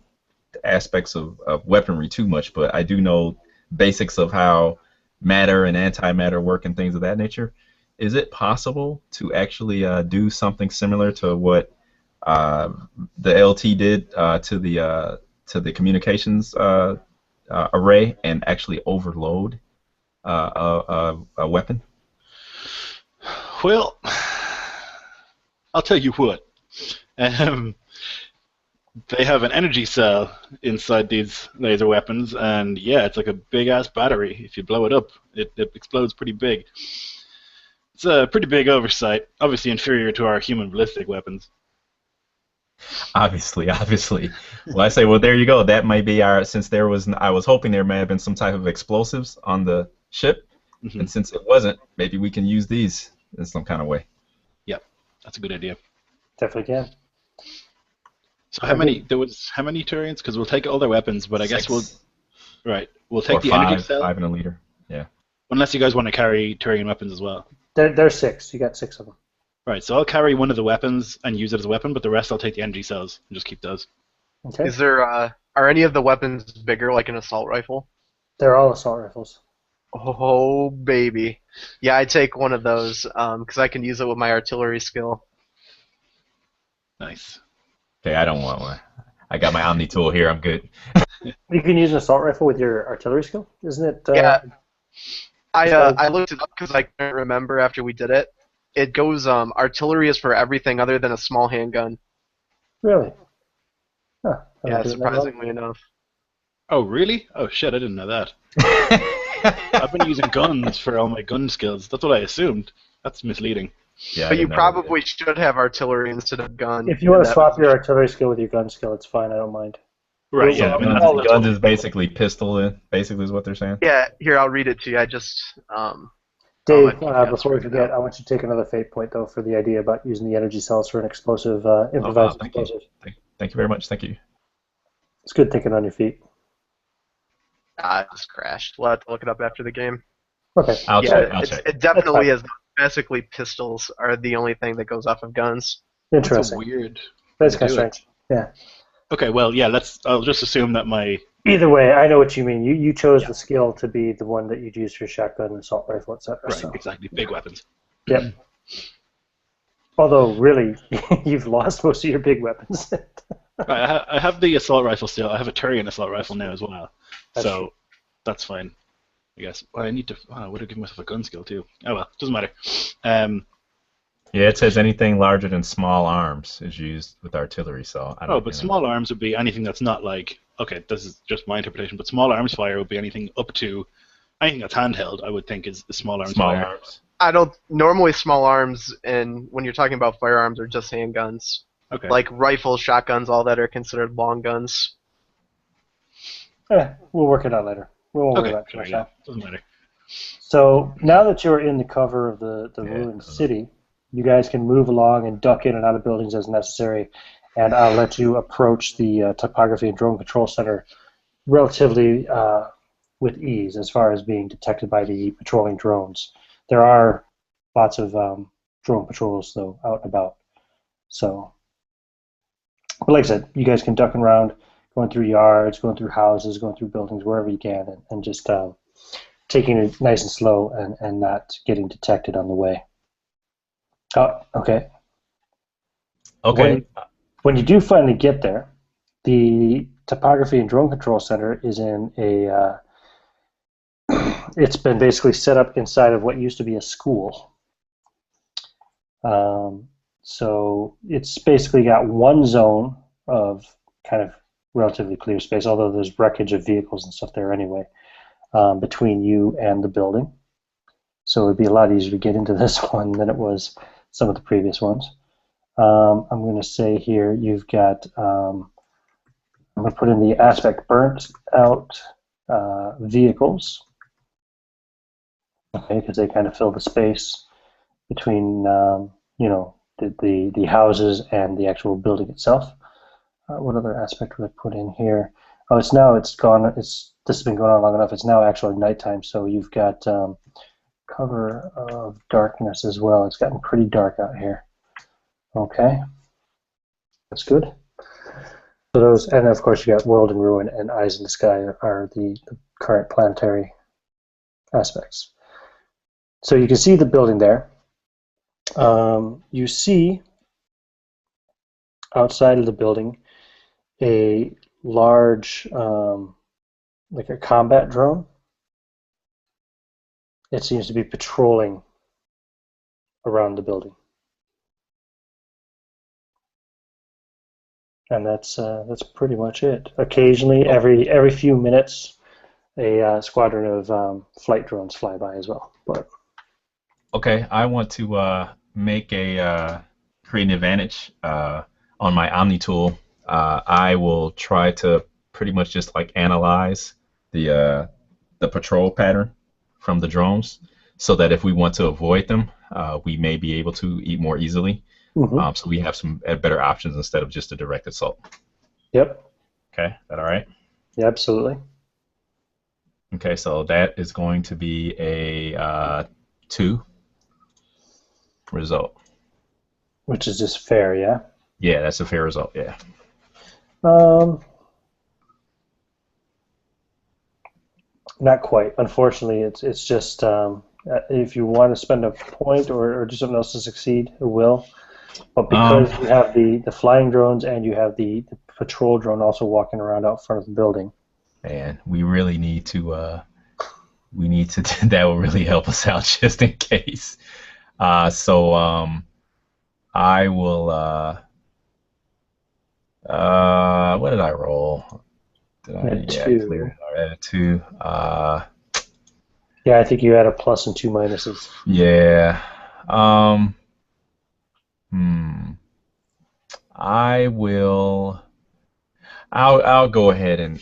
aspects of weaponry too much, but I do know basics of how matter and antimatter work and things of that nature. Is it possible to actually do something similar to what the LT did to the communications array and actually overload a weapon? Well, I'll tell you what. They have an energy cell inside these laser weapons, and yeah, it's like a big-ass battery. If you blow it up, it explodes pretty big. It's a pretty big oversight, obviously inferior to our human ballistic weapons. Obviously. Well, I say, well, there you go. That might be I was hoping there may have been some type of explosives on the ship, and since it wasn't, maybe we can use these in some kind of way. Yep, that's a good idea. Definitely can. So how many Turians? Because we'll take all their weapons, but I guess we'll take Or the five, energy cell. 5 and a leader. Yeah. Unless you guys want to carry Turian weapons as well. There's 6. You got 6 of them. Right, so I'll carry one of the weapons and use it as a weapon, but the rest I'll take the energy cells and just keep those. Okay. Is there are any of the weapons bigger, like an assault rifle? They're all assault rifles. Oh baby, yeah, I take one of those because I can use it with my artillery skill. Nice. Okay, I don't want one. I got my Omni tool here. I'm good. You can use an assault rifle with your artillery skill, isn't it? Yeah. I looked it up because I couldn't remember after we did it. It goes artillery is for everything other than a small handgun. Really? Huh. Yeah, surprisingly enough. Oh, really? Oh, shit, I didn't know that. I've been using guns for all my gun skills. That's what I assumed. That's misleading. Yeah, I But you didn't know that probably should have artillery instead of gun. If you in want to that swap your position. artillery skill with your gun skill, it's fine. I don't mind. Right, So yeah. I mean, guns, that's guns what is basically pistol, basically is what they're saying. Yeah, here I'll read it to you. I just Dave, yeah, before we straight forget, out. I want you to take another fate point, though, for the idea about using the energy cells for an explosive, Oh, improvised thank you. explosive. Thank you very much. Thank you. It's good thinking on your feet. I just crashed. We'll have to look it up after the game. Okay. I'll Yeah, check. it definitely That's is. Basically, pistols are the only thing that goes off of guns. That's a Interesting. weird That's way kind to of do it. strange. Yeah. Okay, well, yeah. I'll just assume that my Either way, I know what you mean. You chose the skill to be the one that you'd use for shotgun, assault rifle, etc. right, So. exactly, big weapons. Yep. Although, really, you've lost most of your big weapons. I have the assault rifle still. I have a Turian assault rifle now as well, That's so true. that's fine. I guess. Well, I need to. I would have given myself a gun skill too. Oh well, doesn't matter. Yeah, it says anything larger than small arms is used with artillery. So I don't. Oh, but small arms would be anything that's not like. Okay, this is just my interpretation. But small arms fire would be anything up to anything that's handheld. I would think is the small arms small fire. arms. I don't normally small arms, and when you're talking about firearms, are just handguns. Okay. Like rifles, shotguns, all that are considered long guns. We'll work it out later. We won't worry Okay. about it too Sure, much yeah. now. Doesn't matter. So now that you're in the cover of the Yeah, ruined doesn't- city, you guys can move along and duck in and out of buildings as necessary, and I'll let you approach the topography and drone control center relatively with ease as far as being detected by the patrolling drones. There are lots of drone patrols, though, out and about. So, but like I said, you guys can duck around, going through yards, going through houses, going through buildings, wherever you can, and just taking it nice and slow and not getting detected on the way. Oh, okay. Okay. When you do finally get there, the topography and drone control center is in a. It's been basically set up inside of what used to be a school. So it's basically got one zone of kind of relatively clear space, although there's wreckage of vehicles and stuff there anyway, between you and the building. So it would be a lot easier to get into this one than it was some of the previous ones. I'm going to say here you've got, I'm going to put in the aspect burnt out vehicles, okay, because they kind of fill the space between, the houses and the actual building itself. What other aspect would I put in here? Oh, it's gone. This has been going on long enough. It's now actually nighttime, so you've got cover of darkness as well. It's gotten pretty dark out here. Okay, that's good. So those, and of course you got World and Ruin and Eyes in the Sky are the current planetary aspects. So you can see the building there. You see outside of the building a large, like a combat drone. It seems to be patrolling around the building. And that's pretty much it. Occasionally, every few minutes, a squadron of flight drones fly by as well. But Okay, I want to make a create an advantage on my Omni tool. I will try to pretty much just like analyze the patrol pattern from the drones, so that if we want to avoid them, we may be able to eat more easily. So we have some better options instead of just a direct assault. Yep. Okay, is that all right? Yeah, absolutely. Okay, so that is going to be a 2 result. Which is just fair, yeah. Yeah, that's a fair result. Yeah. Not quite. Unfortunately, it's just if you want to spend a point or do something else to succeed, it will. But because you have the flying drones and you have the patrol drone also walking around out front of the building. Man, we really need to. That will really help us out just in case. So I will. What did I roll? Did I? At Yeah, 2. clear. All right, at 2. Yeah, I think you had a plus and 2 minuses. Yeah. Hmm. I will. I'll go ahead and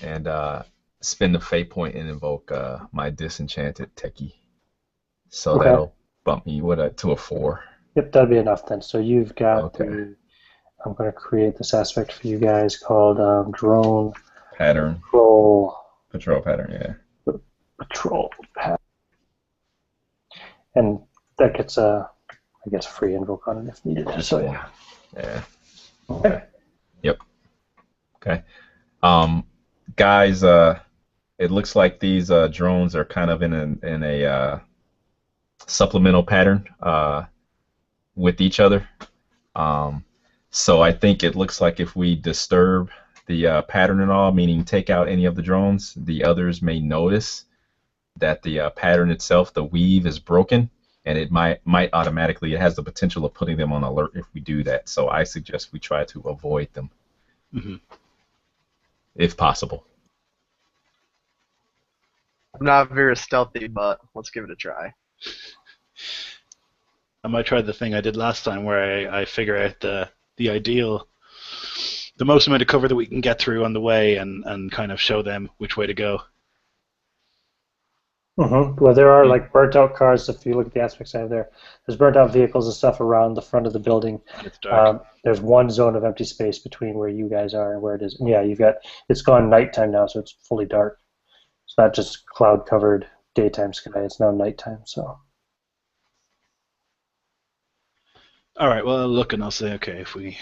spend the fate point and invoke my disenchanted techie. So Okay. that'll bump me to a 4. Yep, that'd be enough then. So you've got Okay. the. I'm going to create this aspect for you guys called drone Pattern. patrol Patrol pattern. Yeah. patrol pattern, and that gets I guess a free invoke on it if needed. Just So 1. yeah. Yeah. Okay. Yep. Okay. Um, guys, it looks like these drones are kind of in a supplemental pattern with each other. Um, so I think it looks like if we disturb the pattern at all, meaning take out any of the drones, the others may notice that the pattern itself, the weave, is broken, and it might automatically, it has the potential of putting them on alert if we do that. So I suggest we try to avoid them if possible. I'm not very stealthy, but let's give it a try. I might try the thing I did last time where I figure out the ideal, the most amount of cover that we can get through on the way and kind of show them which way to go. Well, there are like burnt out cars. If you look at the aspects I have there, there's burnt out vehicles and stuff around the front of the building. And it's dark. There's one zone of empty space between where you guys are and where it is. And yeah, it's gone nighttime now, so it's fully dark. It's not just cloud covered daytime sky. It's now nighttime. So. All right. Well, I'll look and I'll say, okay, if we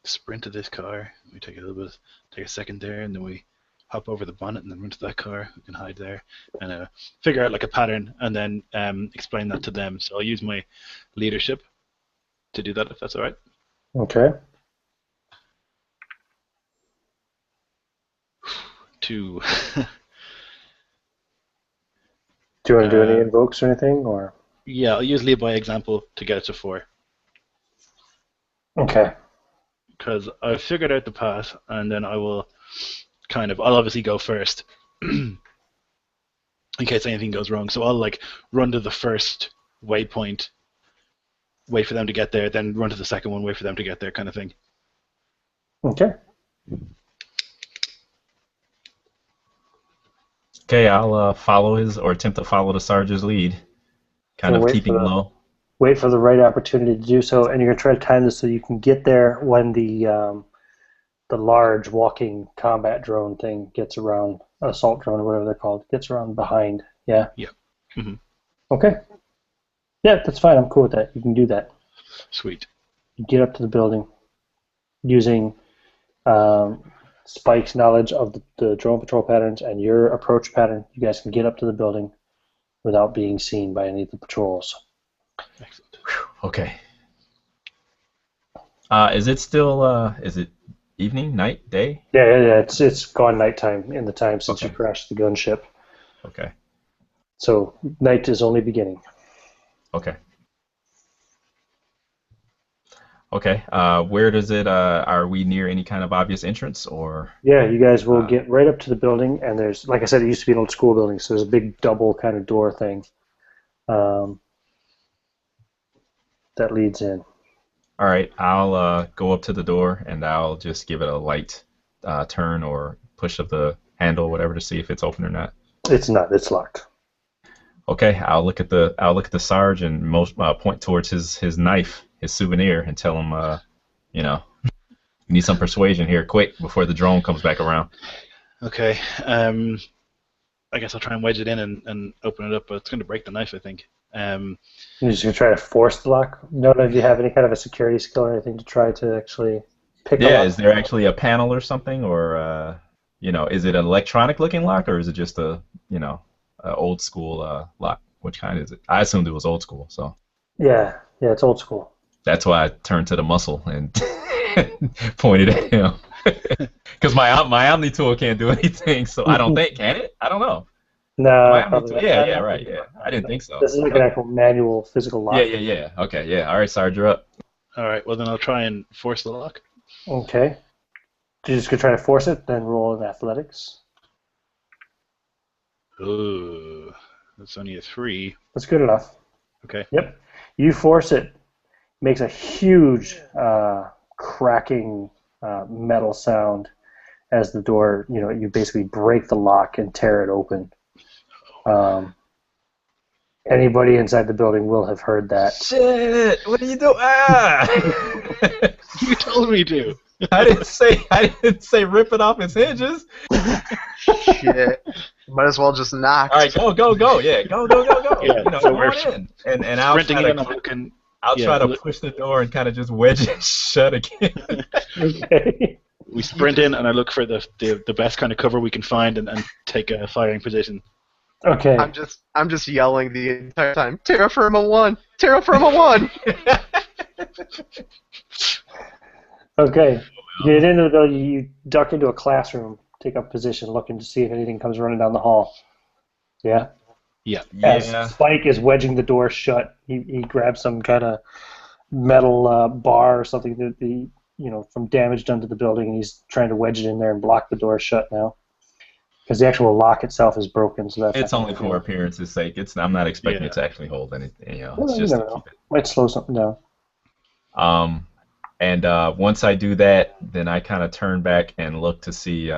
sprint to this car, we take a second there, and then we hop over the bonnet and then run to that car. We can hide there and figure out like a pattern, and then explain that to them. So I'll use my leadership to do that, if that's all right. Okay. 2. Do you want to do any invokes or anything, or? Yeah, I'll use lead by example to get it to 4. Okay. Because I've figured out the path, and then I'll obviously go first in case anything goes wrong. So I'll like run to the first waypoint, wait for them to get there, then run to the second one, wait for them to get there, kind of thing. Okay. Okay, I'll follow attempt to follow the sergeant's lead, kind of keeping low. Wait for the right opportunity to do so, and you're going to try to time this so you can get there when the large walking combat drone thing gets around, assault drone or whatever they're called, gets around behind. Yeah? Yeah. Mm-hmm. Okay. Yeah, that's fine. I'm cool with that. You can do that. Sweet. You get up to the building using Spike's knowledge of the drone patrol patterns and your approach pattern. You guys can get up to the building without being seen by any of the patrols. Excellent. Okay. Is it still? Is it evening, night, day? Yeah. It's gone nighttime in the time since you crashed the gunship. Okay. So night is only beginning. Okay. Okay. Where does it? Are we near any kind of obvious entrance, or? Yeah, you guys will get right up to the building, and there's, like I said, it used to be an old school building, so there's a big double kind of door thing that leads in. All right, I'll go up to the door and I'll just give it a light turn or push up the handle, whatever, to see if it's open or not. It's not. It's locked. Okay, I'll look at the Sarge and point towards his knife, his souvenir, and tell him, you need some persuasion here, quick, before the drone comes back around. Okay. I guess I'll try and wedge it in and open it up, but it's going to break the knife, I think. You're just going to try to force the lock? No, do you have any kind of a security skill or anything to try to actually pick the lock? Yeah, is there actually a panel or something, or is it an electronic looking lock, or is it just a old school lock? Which kind is it? I assumed it was old school, so. Yeah, it's old school. That's why I turned to the muscle and pointed at him. Because my Omni tool can't do anything, so I don't think, can it? I don't know. No. Yeah, right. I didn't think so. This is like an actual manual physical lock. Yeah. Okay, yeah. All right, Sarge, you're up. All right, well then I'll try and force the lock. Okay. You're just going to try to force it, then roll in athletics. Ooh. That's only a 3. That's good enough. Okay. Yep. You force it. Makes a huge cracking metal sound as the door, you basically break the lock and tear it open. Anybody inside the building will have heard that. Shit! What are you doing? Ah! You told me to. I didn't say rip it off its hinges. Shit. Might as well just knock. All right, go. Yeah, go. Yeah, so go we're on in. And I'll sprinting try in. to, I'm looking. I'll try to push the door and kind of just wedge it shut again. Okay. We sprint in, and I look for the best kind of cover we can find, and take a firing position. Okay. I'm just yelling the entire time. Terra Firma 1! Terra Firma 1! Okay. You get into the building, you duck into a classroom, take up position, looking to see if anything comes running down the hall. Yeah? Yeah. As Spike is wedging the door shut, he grabs some kind of metal bar or something that from damage done to the building, and he's trying to wedge it in there and block the door shut now. Because the actual lock itself is broken, so that's. It's only for appearance's sake. I'm not expecting it to actually hold anything. It's just to keep it. Might slow something down. And once I do that, then I kind of turn back and look to see.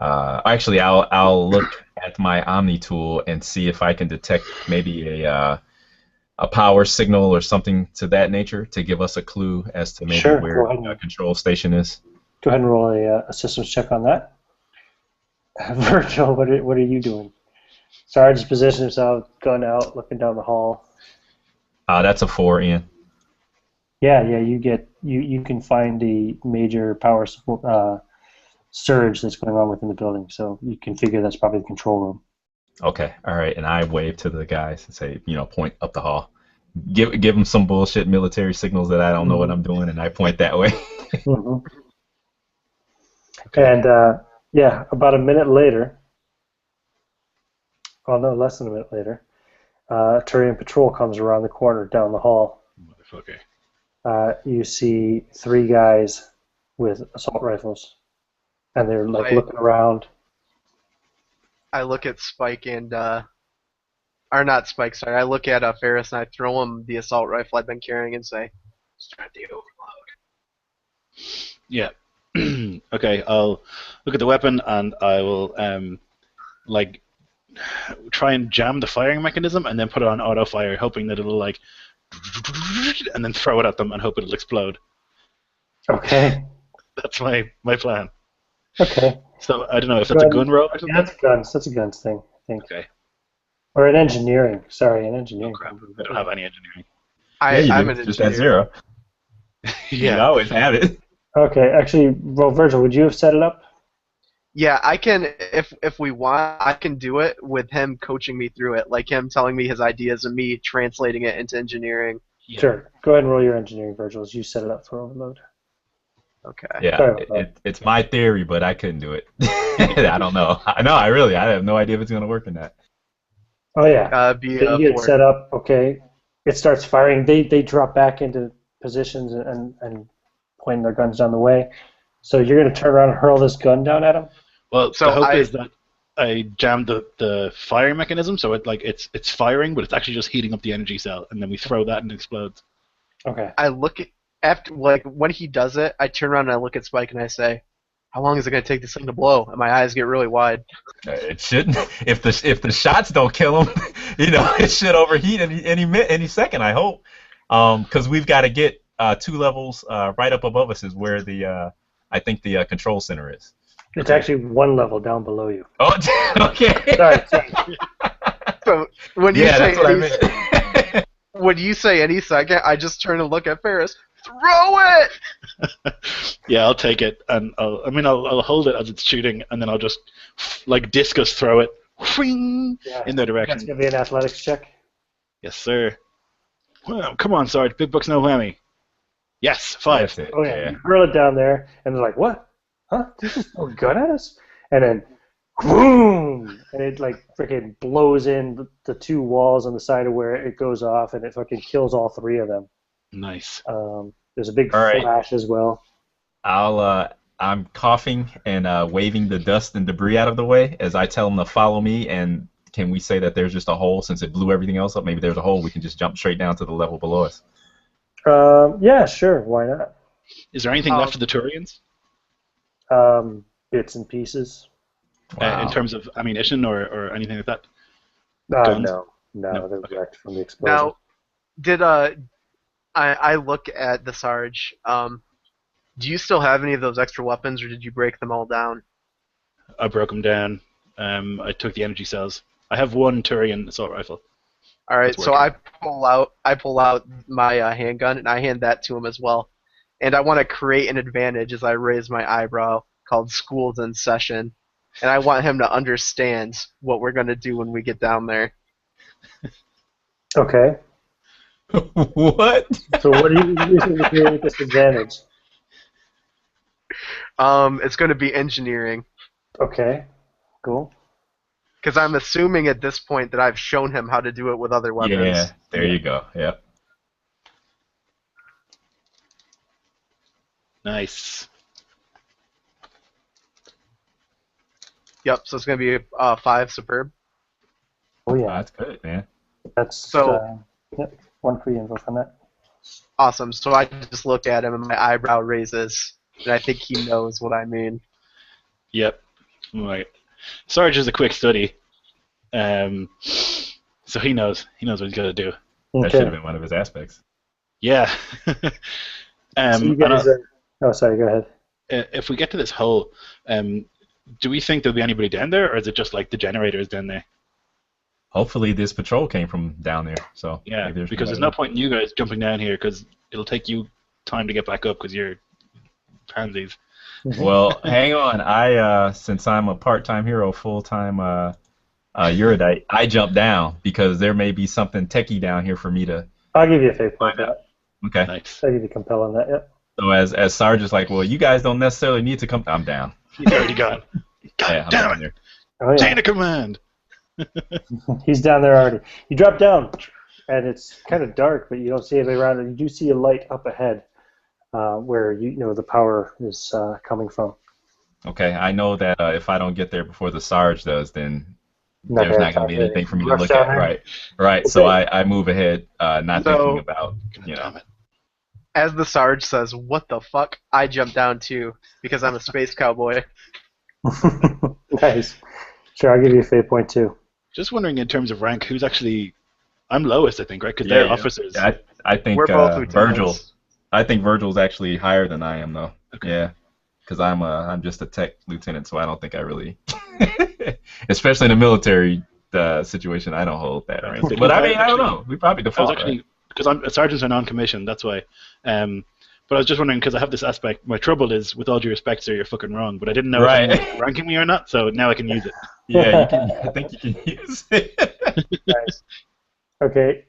Actually, I'll look at my Omni tool and see if I can detect maybe a power signal or something to that nature to give us a clue as to maybe where the control station is. Go ahead and roll a systems check on that. Virgil, what are you doing? Sarge has positioned himself, gun out, looking down the hall. That's a 4, Ian. Yeah, you can find the major power surge that's going on within the building, so you can figure that's probably the control room. Okay, all right, and I wave to the guys and say, point up the hall. Give them some bullshit military signals that I don't know what I'm doing, and I point that way. Mm-hmm. Okay. And about a minute later, well, no, less than a minute later, Turian patrol comes around the corner down the hall. Motherfucker. You see 3 guys with assault rifles, and they're looking around. I look at Spike and, or not Spike, sorry. I look at Ferris and I throw him the assault rifle I've been carrying and say, "Start the overload." Yeah. Okay, I'll look at the weapon and I will try and jam the firing mechanism and then put it on auto fire, hoping that it'll and then throw it at them and hope it'll explode. Okay. That's my plan. Okay. So I don't know if that's a gun roll or something. Yeah, that's a guns. That's a guns thing, I think. Okay. Or an engineering. Sorry, an engineering. Oh, crap. I don't have any engineering. I'm an just engineer. at 0. You always have it. Okay, actually, well, Virgil, would you have set it up? Yeah, I can. If we want, I can do it with him coaching me through it, like him telling me his ideas and me translating it into engineering. Yeah. Sure. Go ahead and roll your engineering, Virgil, as you set it up for overload. Okay. Yeah, it's my theory, but I couldn't do it. I don't know. I have no idea if it's going to work or not. Oh, yeah. So you get it set up, okay. It starts firing. They drop back into positions and pointing their guns down the way. So you're going to turn around and hurl this gun down at them? Well, the hope is that I jammed the firing mechanism, so it's firing, but it's actually just heating up the energy cell, and then we throw that and it explodes. Okay. I look at when he does it, I turn around and I look at Spike and I say, "How long is it going to take this thing to blow?" And my eyes get really wide. It shouldn't. If the shots don't kill him, it should overheat any second. I hope, because we've got to get 2 levels right up above us is where I think the control center is. It's actually 1 level down below you. Oh, okay. Sorry. So when you that's what I meant. when you say any second, I just turn and look at Ferris. Throw it! Yeah, I'll take it, and I'll hold it as it's shooting, and then I'll just discus throw it in their direction. That's going to be an athletics check. Yes, sir. Well, come on, Sarge. Big bucks, no whammy. Yes, 5. Oh, yeah. You hurl it down there, and they're like, what? Huh? This is a gun at us? And then, boom! And it, freaking blows in the 2 walls on the side of where it goes off, and it fucking kills all 3 of them. Nice. There's a big flash as well. I'm coughing and waving the dust and debris out of the way as I tell them to follow me and can we say that there's just a hole since it blew everything else up? Maybe there's a hole. We can just jump straight down to the level below us. Yeah, sure. Why not? Is there anything left of the Turians? Bits and pieces. Wow. In terms of ammunition or anything like that? Guns? No, No, they're okay. wrecked from the explosion. Now, did I look at the Sarge? Do you still have any of those extra weapons, or did you break them all down? I broke them down. I took the energy cells. I have one Turian assault rifle. All right, That's so I pull out my handgun and I hand that to him as well. And I want to create an advantage as I raise my eyebrow, called "School's in session," and I want him to understand what we're gonna do when we get down there. Okay. What? So what are you using to create this advantage? It's gonna be engineering, Okay. Cool. because I'm assuming at this point that I've shown him how to do it with other weapons. Yeah, there you go. Yep. Nice. Yep. So it's gonna be 5 superb. Oh Oh, yeah. that's good, man. That's So- yep. One free info on that. Awesome. So I just look at him and my eyebrow raises, and I think he knows what I mean. Yep. Right. Sarge is a quick study. So he knows what he's got to do. That should have Okay. been one of his aspects. Yeah. So you guys oh, sorry. Go ahead. If we get to this hole, do we think there'll be anybody down there, or is it just like the generators down there? Hopefully this patrol came from down there. So Yeah, maybe because there's no point in you guys jumping down here because it'll take you time to get back up because you're pansies. Well, hang on. I since I'm a part-time hero, full-time Eurodite, I jumped down because there may be something techie down here for me to. I'll give you a fake point for that. Okay. Nice. I'll give you compel on that. Yep. So as Sarge is like, well, you guys don't necessarily need to come. I'm down. He's already gone. God Yeah, I'm damn down it. there. Oh yeah. Chain of command. He's down there already. You drop down, and it's kind of dark, but you don't see anybody around. And you do see a light up ahead, where you know the power is coming from. Okay, I know that if I don't get there before the Sarge does, then Not there's gonna not going to be talk anything for me to rush look down at. there. Right. Right. So Okay. I move ahead, not So- thinking about, you know. Damn it. As the Sarge says, "What the fuck?" I jump down too because I'm a space cowboy. Nice. Sure, I'll give you a fate point too. Just wondering in terms of rank, who's actually... I'm lowest, I think, right? Because they're Yeah, officers. I think We're both lieutenants. Virgil. I think Virgil's actually higher than I am, though. Okay. Yeah, because I'm just a tech lieutenant, so I don't think I really, especially in a military situation, I don't hold that rank. Because But I I mean, I don't actually- know. We probably I was default. actually... Right? Because I'm sergeants are non-commissioned, that's why. But I was just wondering, because I have this aspect, my trouble is, with all due respect, sir, you're fucking wrong. But I didn't know if Right. anyone was ranking me or not, so now I can use it. Yeah, you can. I think you can use it. Nice. Okay.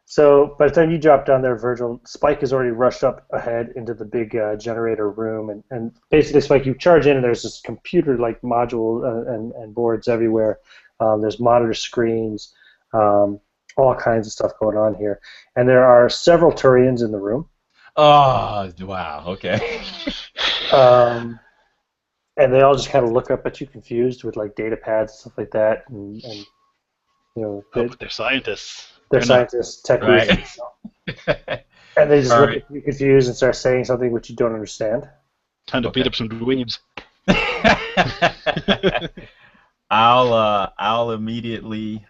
So by the time you drop down there, Virgil, Spike has already rushed up ahead into the big generator room, and basically, Spike, you charge in, and there's this computer-like module and boards everywhere. There's monitor screens, all kinds of stuff going on here, and there are several Turians in the room. Oh, wow. Okay. And they all just kind of look up at you confused with like data pads and stuff like that, and you know Oh, but they're scientists. they're not- scientists, tech Right. researchers. And they just All look right. at you confused and start saying something which you don't understand. Time to Okay. beat up some dweebs. I'll immediately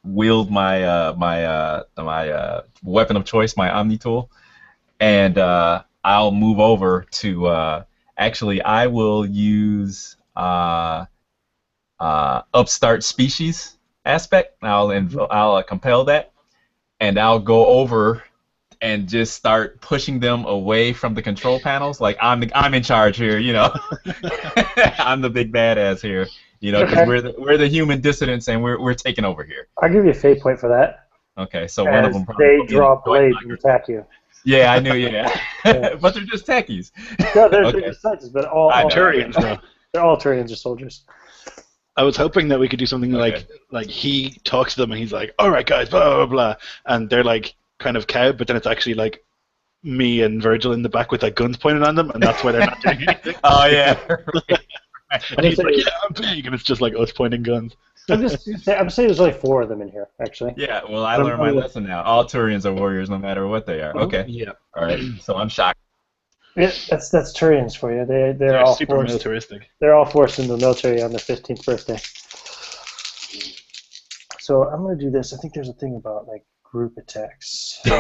wield my my weapon of choice, my Omni tool, and I'll move over to. Actually, I will use upstart species aspect. I'll compel that, and I'll go over and just start pushing them away from the control panels. Like I'm in charge here, you know. I'm the big badass here, you know, because we're the human dissidents and we're taking over here. I'll give you a fate point for that. Okay, so one of As them probably they put me in draw a joint blades and locker. attack you. Yeah, I knew. Yeah, Yeah. but they're just techies. No, they're Okay. just scientists, but all I know. Turians, though. they're all Turians are soldiers. I was hoping that we could do something Okay. like he talks to them and he's like, "All right, guys, blah blah blah," and they're like kind of cowed, but then it's actually like me and Virgil in the back with like guns pointed on them, and that's why they're not doing anything. Oh yeah. And he's like, yeah, I'm big, and it's just like us pointing guns. I'm saying there's only 4 of them in here, actually. Yeah, well, I learned my lesson now. All Turians are warriors, no matter what they are. Okay. Yeah. All right. So I'm shocked. Yeah, that's Turians for you. They're all super forced. militaristic. They're all forced into the military on their 15th birthday. So I'm gonna do this. I think there's a thing about like group attacks. They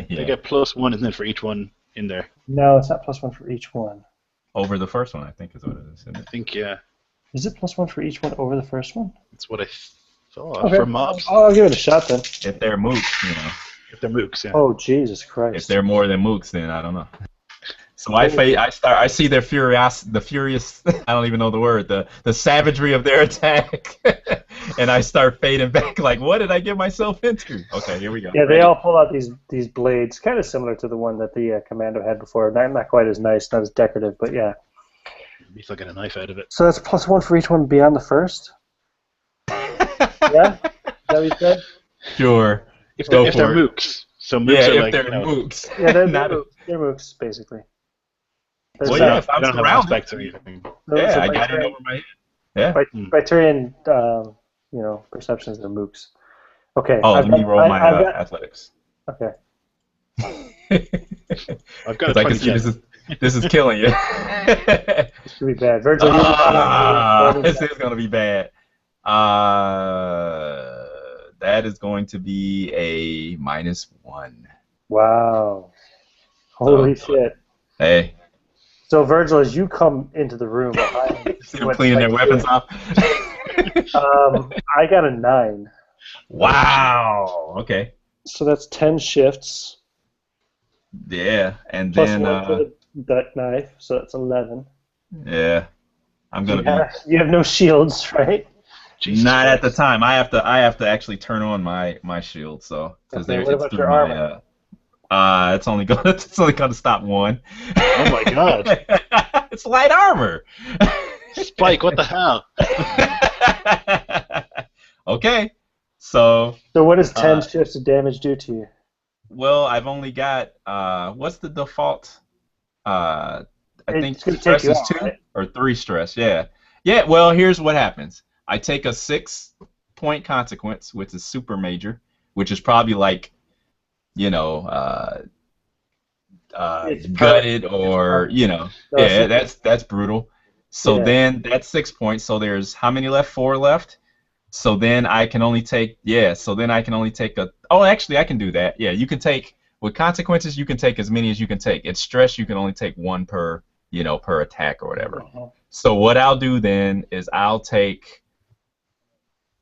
get +1, isn't it, for each one in there? No, it's not +1 for each one. Over the first one, I think is what it is. Isn't I it? think, yeah. Is it +1 for each one over the first one? That's what I thought. Okay. For mobs. I'll give it a shot then. If they're mooks, you know. If they're mooks, yeah. Oh Jesus If Christ! they're more than mooks, then I don't know. So I see their the furious, I don't even know the word, the savagery of their attack, and I start fading back like, what did I get myself into? Okay, here we go. Yeah, they all pull out these blades, kind of similar to the one that the commando had before. Not quite as nice, not as decorative, but yeah. At least I'll get a knife out of it. So that's +1 for each one beyond the first. Yeah, is that what you said? Sure. If they're mooks. So mooks are if like, they're you know, mooks. Yeah, they're Not mooks. They're mooks, basically. Well, yeah, if they I'm don't have surrounded. aspects or anything. Yeah, I got it over my head. Yeah. By Turian, perceptions, they're mooks. Okay. Oh, let me roll my athletics. Okay. I've got a Because I can see 27. this is killing you. This could be bad. Virgil, This is going to be bad. That is going to be a -1. Wow. Holy shit. Hey. So, Virgil, as you come into the room behind See them cleaning their weapons off? I got a 9. Wow. Okay. So that's 10 shifts. Yeah, and Plus then 1 for that knife, so that's 11. yeah, I'm gonna be. You have no shields, right? Jesus Not Christ. at the time. I have to actually turn on my shield, so because Okay, what about your armor? It's only gonna stop 1. Oh my god. It's light armor. Spike, what the hell? Okay, so So what does 10 shifts of damage do to you? well, I've only got what's the default? I think It's gonna stress take you is out, 2 right? or 3 stress. Yeah, yeah. Well, here's what happens. I take a 6-point consequence, which is super major, which is probably like, you know, It's gutted or you know, No, yeah, so- that's brutal. So Yeah. then that's 6 points. So there's how many left? 4 left. So then I can only take a. Oh, actually, I can do that. Yeah, you can take with consequences. You can take as many as you can take. It's stress. You can only take 1 per attack or whatever. So what I'll do then is I'll take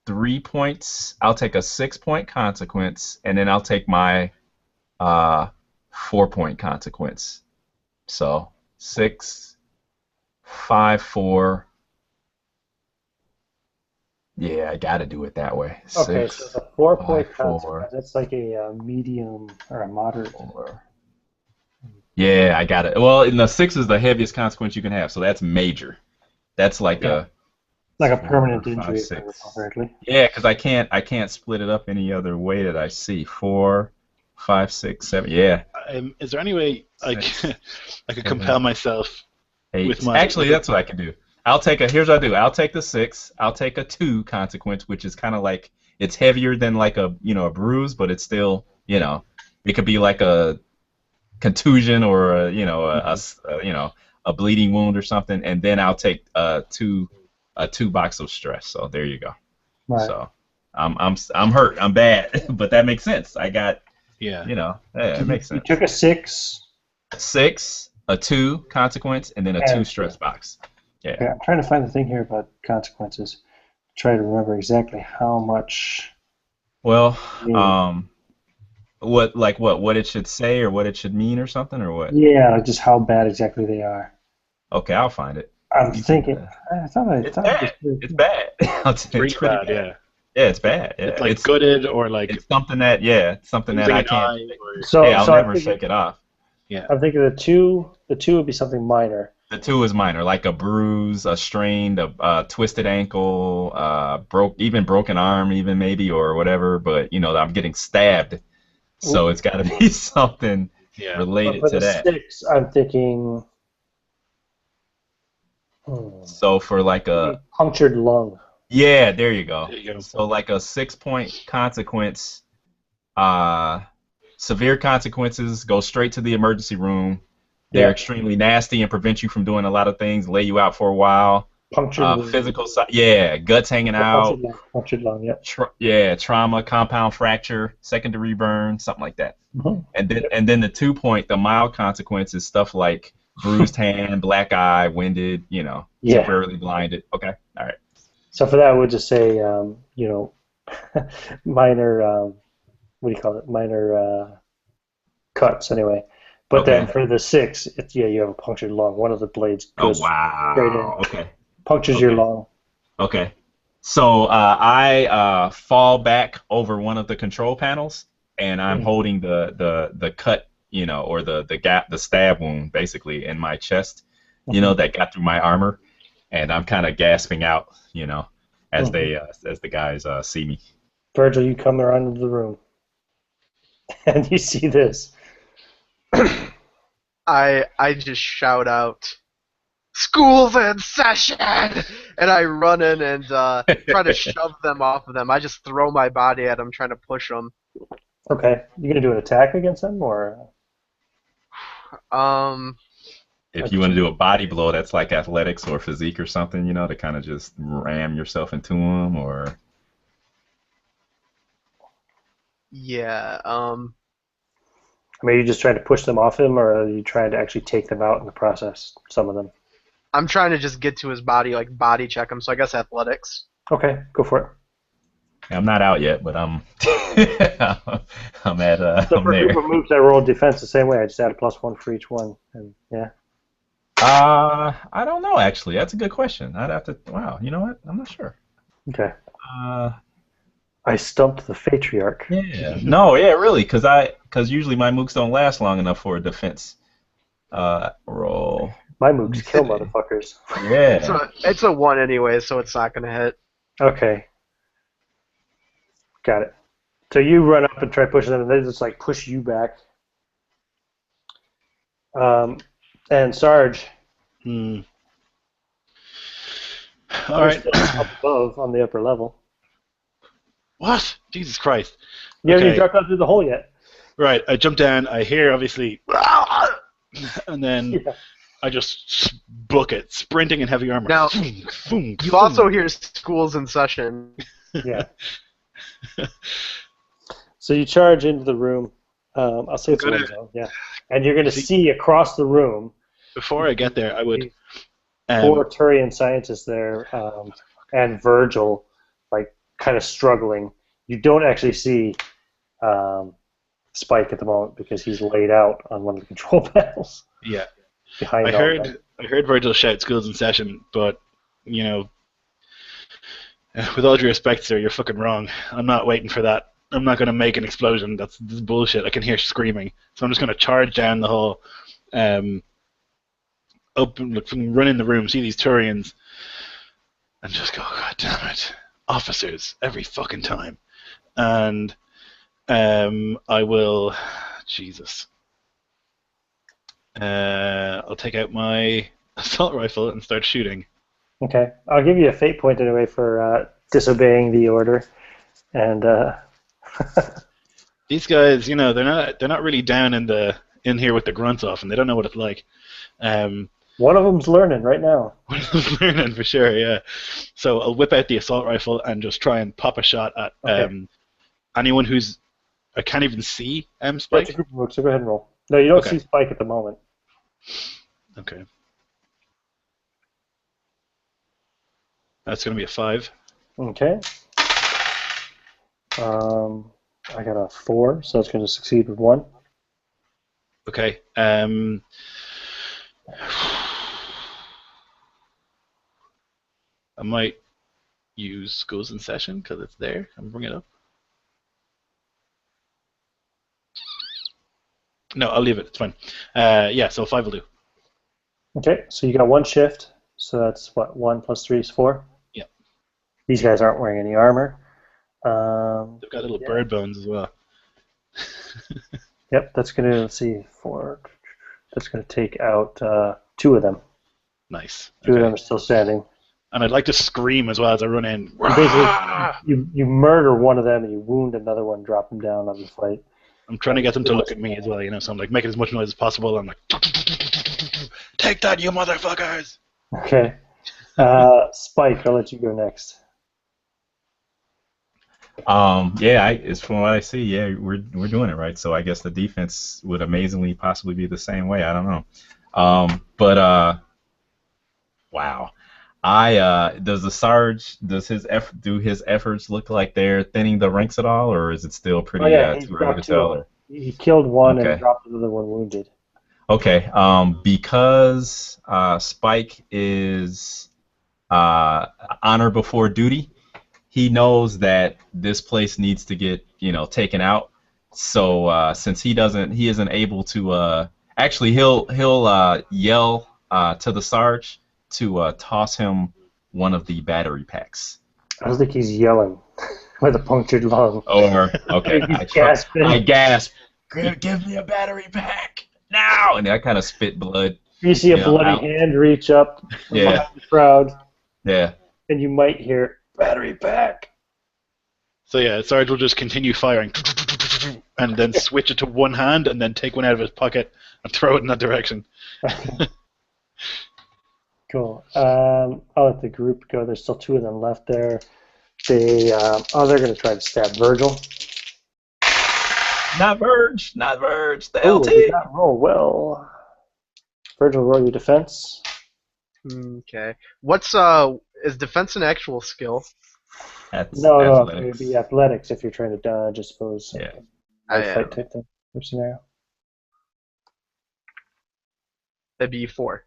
3 points. I'll take a 6-point consequence, and then I'll take my 4-point consequence. So 6, 5, 4. Yeah, I gotta do it that way. Okay, 6, so it's a 4-point 5, 4, consequence. That's like a medium or a moderate. 4. Yeah, I got it. Well, and the 6 is the heaviest consequence you can have, so that's major. That's like Yeah. Like a permanent 4, 5, injury, if I 6. recall correctly. Yeah, because I can't split it up any other way that I see. 4, 5, 6, 7. Yeah, Is there any way I could compel myself 8. with my... Actually, that's what I can do. Here's what I do. I'll take the 6. I'll take a 2 consequence, which is kind of like it's heavier than like a bruise, but it's still it could be like a contusion or a bleeding wound or something, and then I'll take a 2 box of stress. So there you go. Right. So I'm hurt. I'm bad, but that makes sense. I got Yeah. it makes sense. You took a 6. 6, a 2 consequence, and then a 2 stress box. Yeah. Okay, I'm trying to find the thing here about consequences. Try to remember exactly how much. Well, Yeah. what it should say or what it should mean or something or what? Yeah, like just how bad exactly they are. Okay, I'll find it. I'm thinking. I thought It's bad. It's bad. It's Pretty pretty bad, yeah. Yeah, it's bad. Yeah. It's like gutted or like it's something that losing I an can't. eye or... So, I'll so never shake it off. Yeah. I'm thinking the two would be something minor. The 2 is minor, like a bruise, a strained, a twisted ankle, broken arm, even maybe or whatever. But I'm getting stabbed, so it's got to be something Yeah. related But for to the that. 6, I'm thinking So for like a Punctured lung. yeah, there you go. There you go. So like a 6-point consequence, severe consequences go straight to the emergency room. They're Yeah. extremely nasty and prevent you from doing a lot of things, lay you out for a while. Punctured wound. Physical side, yeah, guts hanging out. Punctured lung, yeah. Yeah, trauma, compound fracture, secondary burn, something like that. Mm-hmm. And then the 2-point, the mild consequences, stuff like bruised hand, black eye, winded, temporarily blinded. Okay, all right. So for that, I would just say, minor, what do you call it? Minor cuts, anyway. But Okay. then for the 6, you have a punctured lung. One of the blades goes straight in. Okay. Punctures your lung. Okay. So I fall back over one of the control panels, and I'm holding the cut, or the gap, the stab wound, basically in my chest, that got through my armor, and I'm kind of gasping out, as the guys see me. Virgil, you come around into the room, and you see this. I just shout out, "School's in session!" And I run in and try to shove them off of them. I just throw my body at them, trying to push them. Okay, you gonna do an attack against them, or? If you want to do a body blow, that's like athletics or physique or something, to kind of just ram yourself into them, or. Yeah. I mean, are you just trying to push them off him, or are you trying to actually take them out in the process? Some of them. I'm trying to just get to his body, like body check him. So I guess athletics. Okay, go for it. I'm not out yet, but I'm I'm at So I'm for there. a group of moves, I roll defense the same way. I just add a +1 for each one, and yeah. I don't know actually. That's a good question. I'd have to. Wow, you know what? I'm not sure. Okay. I stumped the Patriarch. Yeah. No. Yeah. Really. Because usually my mooks don't last long enough for a defense roll. My mooks kill motherfuckers. Yeah. It's a 1 anyway, so it's not gonna hit. Okay. Got it. So you run up and try pushing them, and they just like push you back. And Sarge. All You're right. still up above on the upper level. What? Jesus Christ. You haven't Okay. even dropped out through the hole yet. Right, I jump down, I hear obviously, and then Yeah. I just book it, sprinting in heavy armor. Now, Boom, You also hear "School's in session." Yeah. So you charge into the room. I'll say it's one zone. Yeah. And you're going to see across the room. Before I get there, I would. 4 Turian scientists there, and Virgil, like kind of struggling. You don't actually see Spike at the moment because he's laid out on one of the control panels. Yeah. Behind I heard Virgil shout "School's in session," but with all due respect, sir, you're fucking wrong. I'm not waiting for that. I'm not going to make an explosion. This is bullshit. I can hear screaming, so I'm just going to charge down the hall, run in the room, see these Turians, and just go, God damn it, officers every fucking time. And I will, Jesus. I'll take out my assault rifle and start shooting. Okay. I'll give you a fate point anyway for disobeying the order. And These guys, they're not really down in here with the grunts off, and they don't know what it's like. one of them's learning right now. One of them's learning for sure, yeah. So I'll whip out the assault rifle and just try and pop a shot at anyone who's I can't even see Spike. That's a group of mooks, so go ahead and roll. No, you don't see Spike at the moment. Okay. That's going to be a 5. Okay. I got a 4, so it's going to succeed with 1. Okay. I might use Schools in Session because it's there. I'm bring it up. No, I'll leave it. It's fine. Yeah, so 5 will do. Okay, so you got 1 shift, so that's what, 1 plus 3 is 4? Yeah. These guys aren't wearing any armor. They've got little bird bones as well. Yep, that's going to, let's see, 4. That's going to take out 2 of them. Nice. Two of Okay. them are still standing. And I'd like to scream as well as I run in. You basically you murder one of them and you wound another one, drop them down on the fight. I'm trying to get them to look at me as well, so I'm like making as much noise as possible. I'm like, take that, you motherfuckers! Okay. Spike, I'll let you go next. It's from what I see. Yeah, we're doing it right. So I guess the defense would amazingly possibly be the same way. I don't know. Wow. Does the Sarge do his efforts look like they're thinning the ranks at all, or is it still pretty too early to tell? Or? He killed one Okay. and dropped another one wounded. Okay. Because Spike is honor before duty. He knows that this place needs to get, taken out. So since he isn't able to. Actually, he'll yell to the Sarge to toss him one of the battery packs. I don't think he's yelling with a punctured lung. Or okay, I gasp. Give me a battery pack now, and I kind of spit blood. You see a bloody hand reach up from behind the crowd. Yeah. And you might hear battery pack. So yeah, Sarge will just continue firing, and then switch it to one hand, and then take one out of his pocket and throw it in that direction. Cool. I'll let the group go. There's still two of them left there. They're going to try to stab Virgil. Not Verge. The Oh, LT. did not roll well. Virgil, roll your defense. Okay. What's is defense an actual skill? No, it would be athletics if you're trying to dodge, I suppose. Yeah. Fight type scenario. That'd be 4.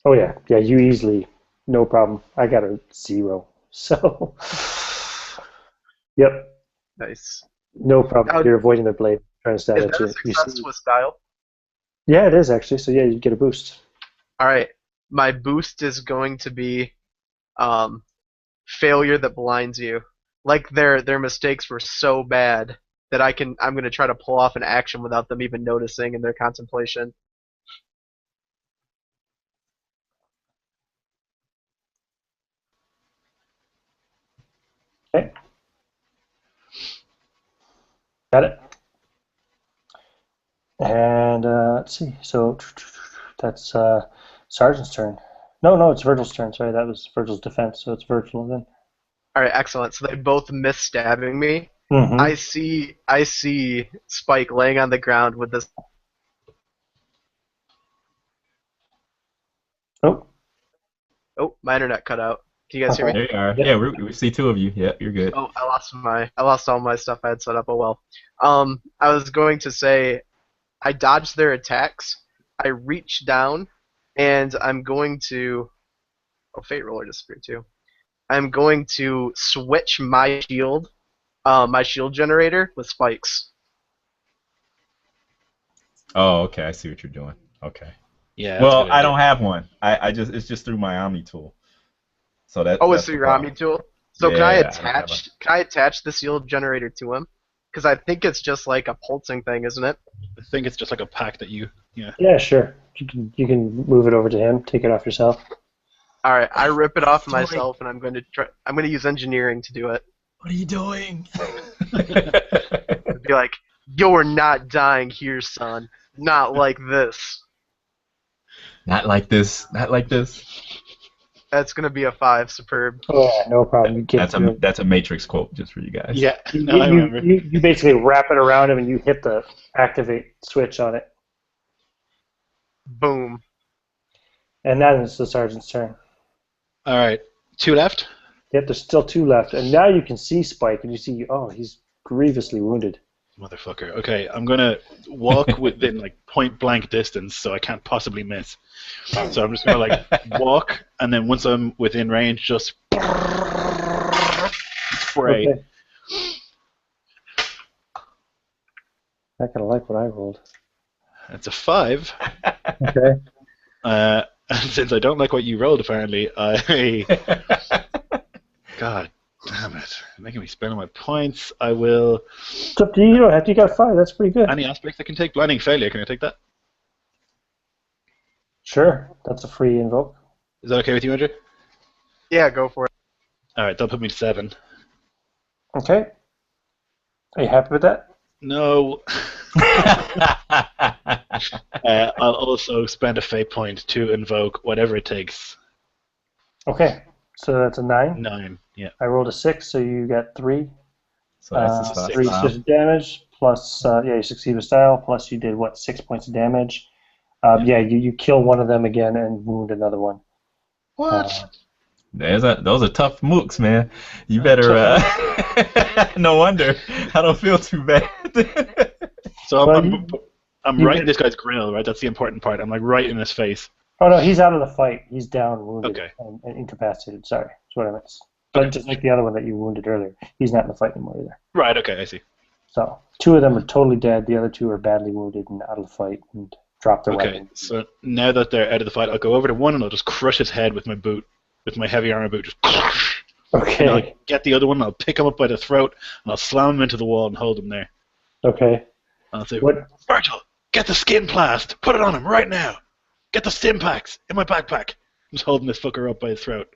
Oh yeah, you easily, no problem. I got a 0, so yep. Nice. No problem. Now, you're avoiding their blade, trying to stab is at that you. a success with style? Yeah, it is actually. So yeah, you get a boost. All right. My boost is going to be failure that blinds you. Like their mistakes were so bad that I'm going to try to pull off an action without them even noticing in their contemplation. Okay. Got it. And let's see. So that's Sergeant's turn. No, it's Virgil's turn. Sorry, that was Virgil's defense. So it's Virgil then. All right, excellent. So they both miss stabbing me. Mm-hmm. I see Spike laying on the ground with this. Oh, my internet cut out. Can you guys hear me? There you are. Yep. Yeah, we see two of you. Yeah, you're good. Oh, I lost all my stuff I had set up. Oh well. I was going to say, I dodged their attacks. I reach down, and I'm going to. Oh, Fate Roller disappeared too. I'm going to switch my shield generator with spikes. Oh, okay. I see what you're doing. Okay. Yeah. Well, I don't have one. It's just through my Omni tool. So that. Oh, it's through your Omni tool. So can I Yeah, attach the shield generator to him? Because I think it's just like a pulsing thing, isn't it? I think it's just like a pack that you. Yeah. Yeah, sure. You can move it over to him. Take it off yourself. All right, I rip it off myself, and I'm going to use engineering to do it. What are you doing? It'd be like, you're not dying here, son. Not like this. Not like this. Not like this. That's gonna be a 5. Superb. Oh yeah, no problem. That's a Matrix quote just for you guys. Yeah. No, I remember. You basically wrap it around him and you hit the activate switch on it. Boom. And that is the sergeant's turn. All right. 2 left. Yep, there's still 2 left, and now you can see Spike, and you see, he's grievously wounded. Motherfucker. Okay, I'm gonna walk within like point blank distance, so I can't possibly miss. So I'm just gonna like walk, and then once I'm within range, just spray. Okay. I kind of like what I rolled. It's a 5. Okay. And since I don't like what you rolled, apparently, God damn it. You're making me spend all my points. I will. It's up to you. You don't have to. You got a 5. That's pretty good. Any aspect that can take blinding failure. Can I take that? Sure, that's a free invoke. Is that okay with you, Andrew? Yeah, go for it. All right, that'll put me to 7. Okay. Are you happy with that? No. I'll also spend a fate point to invoke whatever it takes. Okay. So that's a 9. 9, yeah. I rolled a 6, so you got 3. So that's the style. 3 style. damage, plus, you succeed with style, plus you did, 6 points of damage. You kill one of them again and wound another one. What? Those are tough mooks, man. You better. No wonder. I don't feel too bad. So Well, I'm right in this guy's grill, right? That's the important part. I'm like right in his face. Oh no, he's out of the fight. He's down, wounded, Okay. and incapacitated. Sorry, that's what I meant. But just like the other one that you wounded earlier, he's not in the fight anymore either. Right, okay, I see. So 2 of them are totally dead. The other 2 are badly wounded and out of the fight and drop their Okay, weapon. so now that they're out of the fight, I'll go over to one and I'll just crush his head with my boot, with my heavy armor boot. Just Okay. and I'll get the other one, I'll pick him up by the throat, and I'll slam him into the wall and hold him there. Okay. I'll say, What? Virgil, get the skin plast. Put it on him right now. Get the stim packs in my backpack. I'm just holding this fucker up by his throat.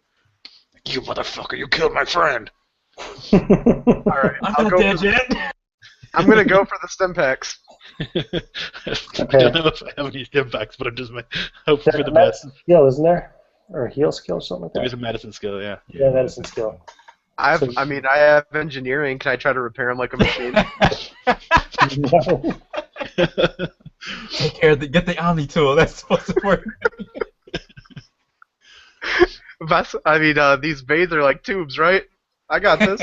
You motherfucker, you killed my friend. All right, I'm not dead yet. I'm gonna go for the stim packs. I don't know if I have any stim packs, but I'm just hoping for the best. Medicine skill, isn't there? Or a heal skill, something like There is that. a medicine skill, yeah. Yeah, medicine skill. I have engineering. Can I try to repair him like a machine? No. Take care of get the Omni tool. That's supposed to work. These bays are like tubes, right? I got this.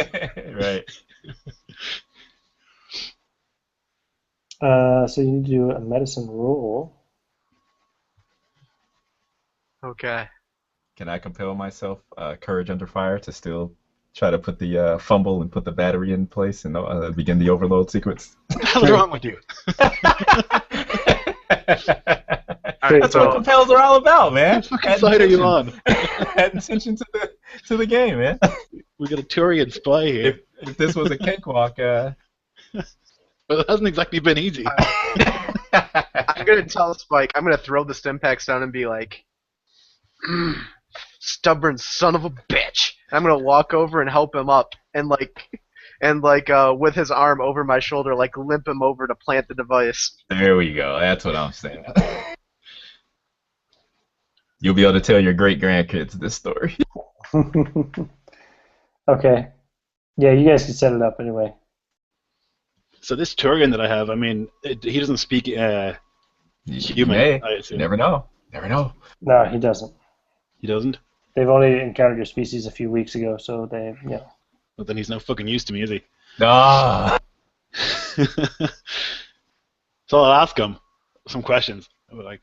Right. So you need to do a medicine roll. Okay. Can I compel myself, courage under fire, to still try to put the fumble and put the battery in place and begin the overload sequence? What the hell's wrong with you? That's what compels are all about, man. What fucking side are you on? Add attention to the game, man. We got a Turian spy here. If this was a cakewalk, Well, it hasn't exactly been easy. I'm gonna tell Spike. I'm gonna throw the stim packs down and be like, "Stubborn son of a bitch!" I'm gonna walk over and help him up, and with his arm over my shoulder, like limp him over to plant the device. there we go. That's what I'm saying. You'll be able to tell your great grandkids this story. Okay. Yeah, you guys can set it up anyway. So this Turian that I have, I mean, he doesn't speak human, May. I assume. You never know. Never know. No, he doesn't. He doesn't? They've only encountered your species a few weeks ago, so they, Well, then he's no fucking use to me, is he? Ah. So I'll ask him some questions. I'll be like,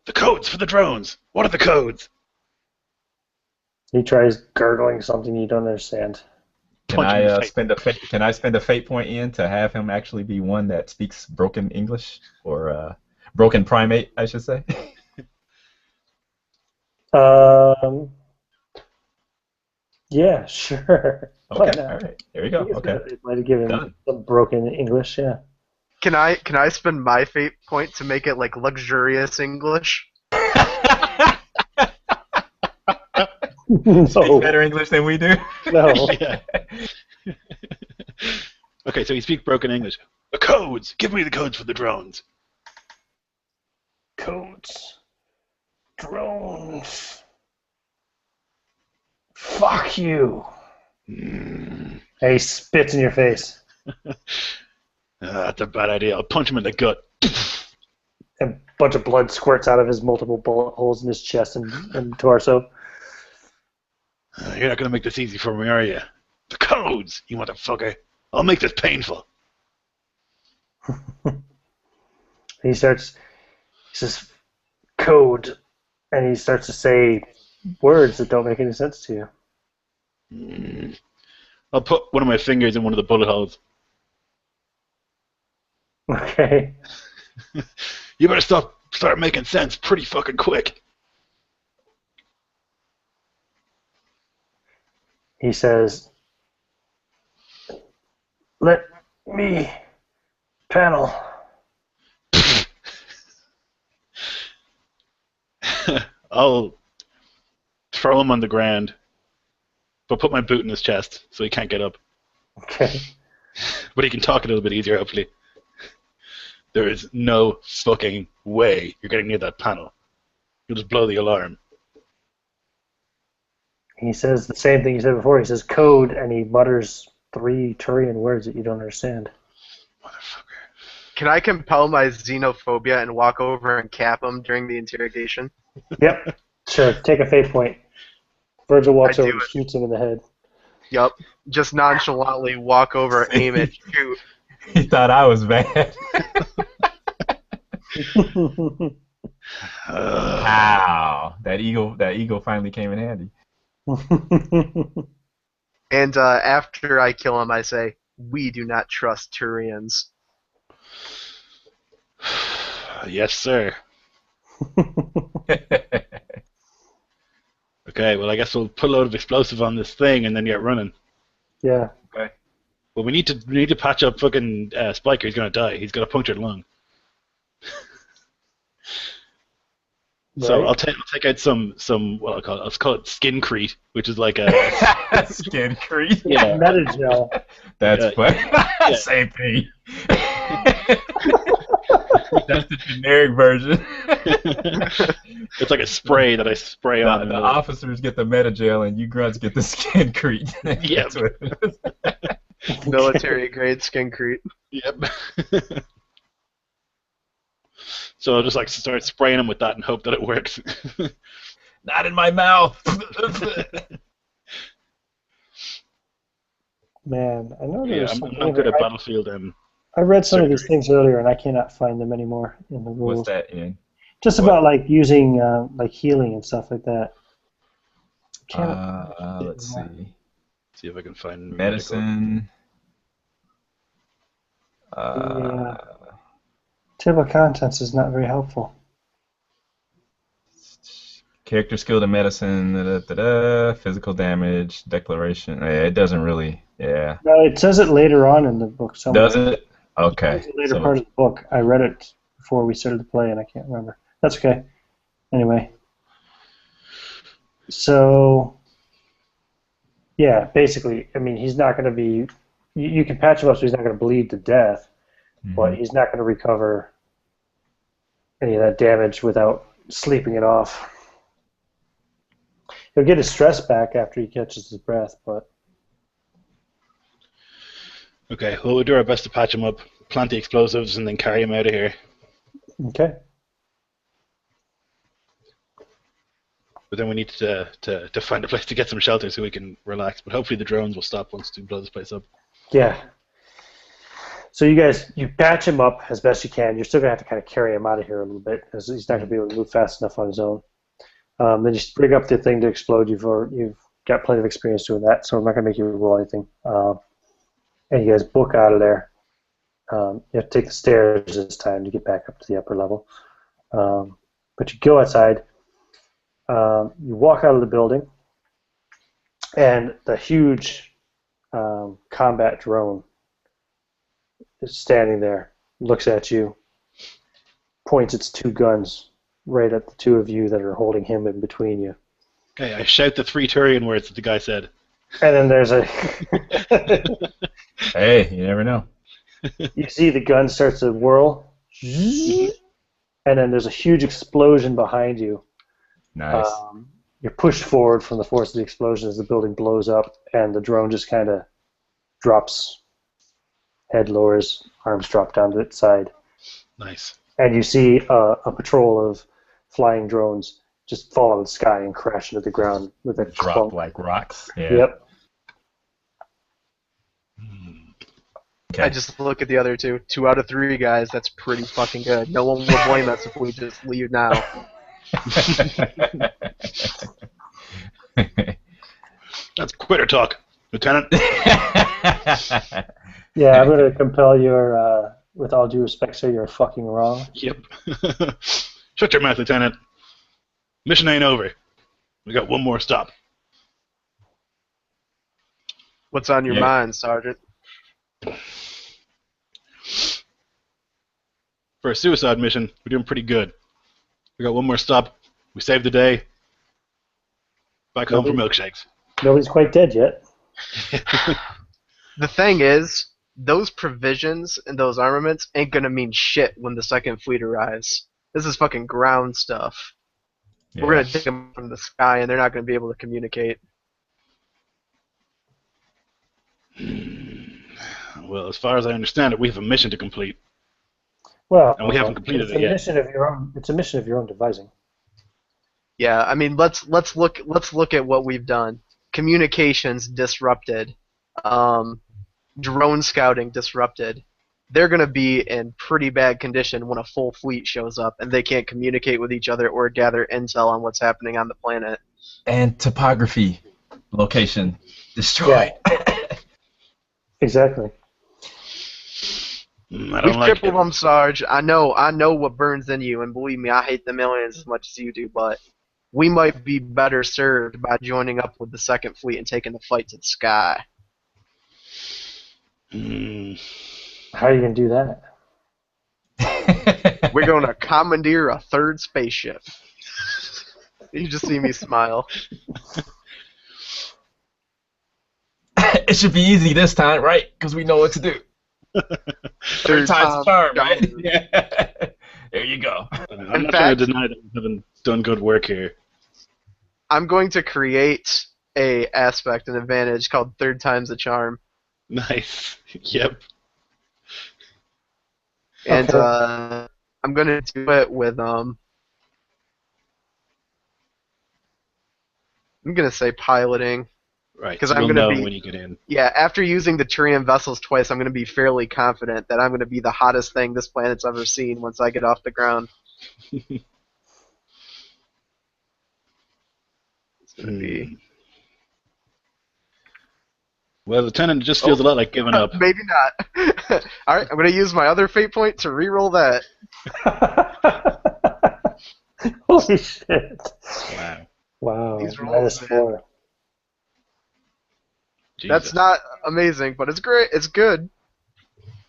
the codes for the drones. What are the codes? He tries gurgling something you don't understand. Can Punch him in the I face. spend a fate point in to have him actually be one that speaks broken English or broken primate, I should say? Yeah, sure. Why Okay, not? all right. There you go. Okay. It might have given Done. some broken English, yeah. Can I spend my fate point to make it like luxurious English? Speaks No, better English than we do. no. Yeah. Okay, so he speaks broken English. The codes! Give me the codes for the drones. Codes. Drones. Fuck you. Mm. And he spits in your face. That's a bad idea. I'll punch him in the gut. And a bunch of blood squirts out of his multiple bullet holes in his chest and torso. You're not going to make this easy for me, are you? The codes, you motherfucker. I'll make this painful. He says, code, and he starts to say words that don't make any sense to you. Mm. I'll put one of my fingers in one of the bullet holes. Okay. You better start making sense pretty fucking quick. He says, let me panel. I'll throw him on the ground, but put my boot in his chest so he can't get up. Okay. But he can talk a little bit easier, hopefully. There is no fucking way you're getting near that panel. You'll just blow the alarm. He says the same thing he said before. He says code, and he mutters 3 Turian words that you don't understand. Motherfucker. Can I compel my xenophobia and walk over and cap him during the interrogation? Yep. Sure. Take a fate point. Virgil walks I over do and it. shoots him in the head. Yup. Just nonchalantly walk over, aim it, shoot. He thought I was bad. Wow. That eagle finally came in handy. And after I kill him, I say, "We do not trust Turians." Yes, sir. Okay, well, I guess we'll put a load of explosive on this thing and then get running. Yeah. Okay. Well, we need to patch up fucking Spiker. He's gonna die. He's got a punctured lung. So Right. I'll take out some what I'll call it. Let's call it skincrite, which is like a Skin creep. yeah. Metagel. That's funny. Yeah. Same thing. That's the generic version. It's like a spray that I spray on. The officers get the metagel and you grunts get the skin creep. Yep. That's what it is. Military grade skincrete. Yep. So I'll just like start spraying him with that and hope that it works. Not in my mouth. Man, I know Yeah, there's I'm something not good here. at Battlefield. I read some of these surgery. things earlier, and I cannot find them anymore in the rules. What's that in? Just What? about like using like healing and stuff like that. Cannot Let's see. See if I can find Medicine. Yeah. Table of contents is not very helpful. Character skill to medicine, physical damage, declaration. It doesn't really, yeah. No, it says it later on in the book somewhere. Does it? Okay. It's the later part of the book. I read it before we started to play, and I can't remember. That's okay. Anyway. So, yeah, basically, I mean, he's not going to be... You can patch him up so he's not going to bleed to death, but he's not going to recover any of that damage without sleeping it off. He'll get his stress back after he catches his breath, but... Okay, well, we'll do our best to patch him up, plant the explosives, and then carry him out of here. Okay. But then we need to find a place to get some shelter so we can relax. But hopefully the drones will stop once we blow this place up. Yeah. So you patch him up as best you can. You're still going to have to kind of carry him out of here a little bit, because he's not going to be able to move fast enough on his own. Then you bring up the thing to explode. You've got plenty of experience doing that, so I'm not going to make you roll anything. And you guys book out of there. You have to take the stairs this time to get back up to the upper level. But you go outside. You walk out of the building, and the huge combat drone is standing there, looks at you, points its 2 guns right at the 2 of you that are holding him in between you. Okay, I shout the 3 Turian words that the guy said. And then there's a... Hey, you never know. You see the gun starts to whirl, and then there's a huge explosion behind you. Nice. You're pushed forward from the force of the explosion as the building blows up, and the drone just kind of drops, head lowers, arms drop down to its side. Nice. And you see a patrol of flying drones just fall out of the sky and crash into the ground with a Drop clunk. like rocks. Yeah. Yep. Okay. I just look at the other 2. 2 out of 3 guys. That's pretty fucking good. No one will blame us if we just leave now. That's quitter talk, Lieutenant. Yeah, I'm going to compel your, with all due respect, sir, you're fucking wrong. Yep. Shut your mouth, Lieutenant. Mission ain't over. We got one more stop. What's on your mind, Sergeant? For a suicide mission, we're doing pretty good. We got one more stop, We saved the day. Back home for milkshakes. Nobody's quite dead yet. The thing is, those provisions and those armaments ain't gonna mean shit when the second fleet arrives. This is fucking ground stuff. Yeah. We're gonna take them from the sky, and they're not gonna be able to communicate. Well, as far as I understand it, we have a mission to complete. Well, And we haven't completed it's it a yet. mission of your own. It's a mission of your own devising. Yeah, I mean, let's look at what we've done. Communications disrupted. Drone scouting disrupted. They're gonna be in pretty bad condition when a full fleet shows up, and they can't communicate with each other or gather intel on what's happening on the planet. And topography, location destroyed. Exactly. I We've don't like crippled it. them, Sarge. I know what burns in you, and believe me, I hate the aliens as much as you do, but we might be better served by joining up with the second fleet and taking the fight to the sky. How are you going to do that? We're going to commandeer a third spaceship. You just see me smile. It should be easy this time, right? Because we know what to do. Third time's a charm, right? Yeah. There you go. I'm not trying to deny that we haven't done good work here. I'm going to create a aspect, an advantage called third time's a charm. Nice. Yep. And Okay. I'm going to do it with I'm going to say piloting. Right. 'Cause So I'm we'll gonna know be- when you get in. Yeah, after using the Turian vessels twice, I'm going to be fairly confident that I'm going to be the hottest thing this planet's ever seen once I get off the ground. It's going to be... Well, Lieutenant, it just feels a lot like giving up. Maybe not. Alright, I'm going to use my other fate point to reroll that. Holy shit. Wow. Wow. These rolls, -4. That's Jesus. not amazing, but it's great. It's good.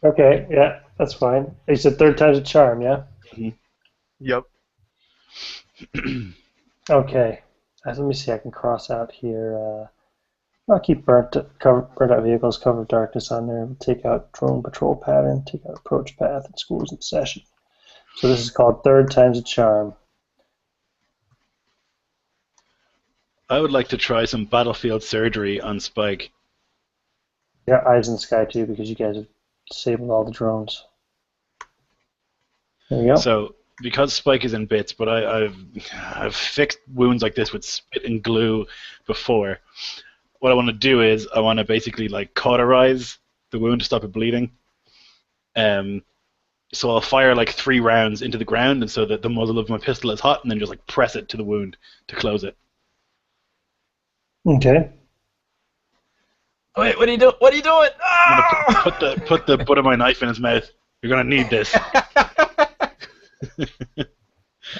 Okay, yeah, that's fine. You said third time's a charm, yeah? Yep. Okay. Let me see, I can cross out here. I'll keep burnt out vehicles, cover of darkness on there. Take out drone patrol pattern, take out approach path, and schools in session. So this is called third time's a charm. I would like to try some battlefield surgery on Spike. You got eyes in the sky too because you guys have disabled all the drones. There you go. So, because Spike is in bits, but I've fixed wounds like this with spit and glue before. What I want to do is I want to basically like cauterize the wound to stop it bleeding. So I'll fire like 3 rounds into the ground, and so that the muzzle of my pistol is hot, and then just like press it to the wound to close it. Okay. Wait, what are you doing? What are you doing? I'm gonna put the butt of my knife in his mouth. You're gonna need this.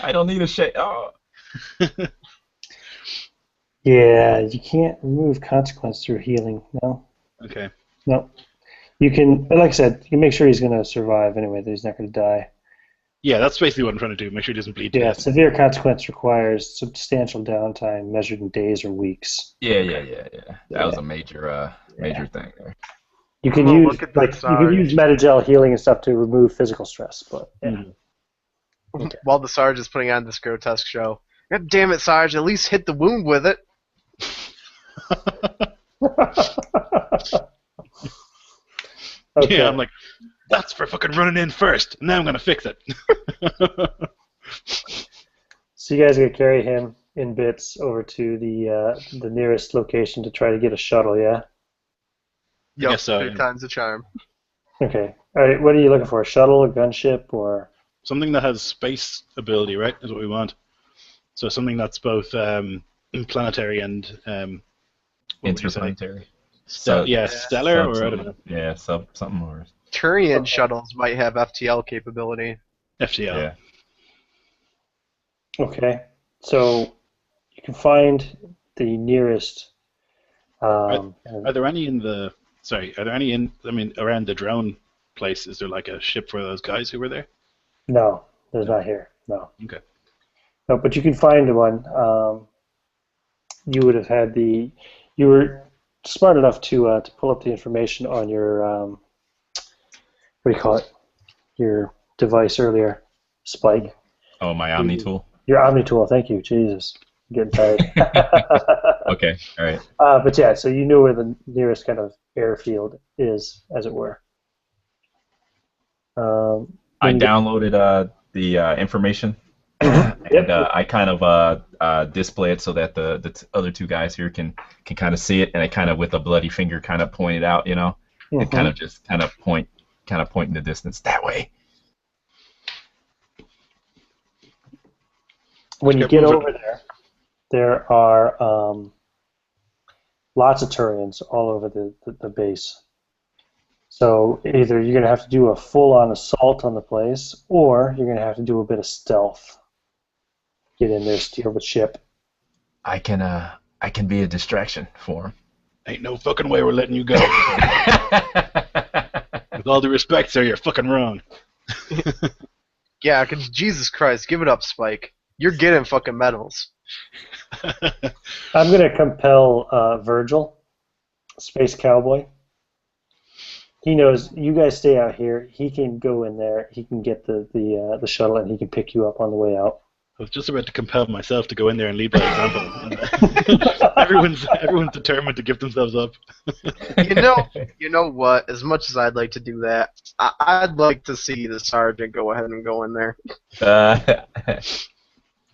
I don't need a shake. Oh. Yeah, you can't remove consequence through healing. No. Okay. No. You can, like I said, you can make sure he's going to survive anyway, that he's not going to die. Yeah, that's basically what I'm trying to do. Make sure he doesn't bleed to Yeah, death. severe consequence requires substantial downtime measured in days or weeks. Yeah. That was a major thing there. You can Oh, use look at that you can use Sarge. Metagel healing and stuff to remove physical stress, but yeah. Mhm. Okay. While the Sarge is putting on this grotesque show. God damn it, Sarge, at least hit the wound with it. Okay. Yeah, I'm like, that's for fucking running in first, and now I'm gonna fix it. So you guys are gonna carry him in bits over to the nearest location to try to get a shuttle, yeah? Yup, guess so, third yeah. time's a charm. Okay. All right. What are you looking for? A shuttle, a gunship, or? Something that has space ability, right? Is what we want. So something that's both planetary and what would you say? Interplanetary. Stellar, or I don't know. Yeah, something more. Turian Okay. shuttles might have FTL capability. FTL. Yeah. Okay. So you can find the nearest. Are there any in the? Sorry, are there any in? I mean, around the drone place? Is there like a ship for those guys who were there? No, there's not here. No. Okay. No, but you can find one. You would have had you were smart enough to pull up the information on your what do you call it? Your device earlier, Spike. Oh, my Omni tool. Your Omni tool. Thank you. Jesus, I'm getting tired. Okay, all right. But yeah, so you knew where the nearest kind of airfield is, as it were. I downloaded the information, and I kind of display it so that the other two guys here can kind of see it, and I kind of with a bloody finger kind of point it out, and kind of just point in the distance that way. When you get over there are lots of Turians all over the base. So either you're going to have to do a full-on assault on the place, or you're going to have to do a bit of stealth. Get in there, steal the ship. I can be a distraction for him. Ain't no fucking way we're letting you go. With all due respect, sir, you're fucking wrong. Yeah, because Jesus Christ, give it up, Spike. You're getting fucking medals. I'm going to compel Virgil, Space Cowboy. He knows you guys stay out here. He can go in there. He can get the shuttle, and he can pick you up on the way out. I was just about to compel myself to go in there and lead by example. everyone's determined to give themselves up. You know what? As much as I'd like to do that, I'd like to see the sergeant go ahead and go in there.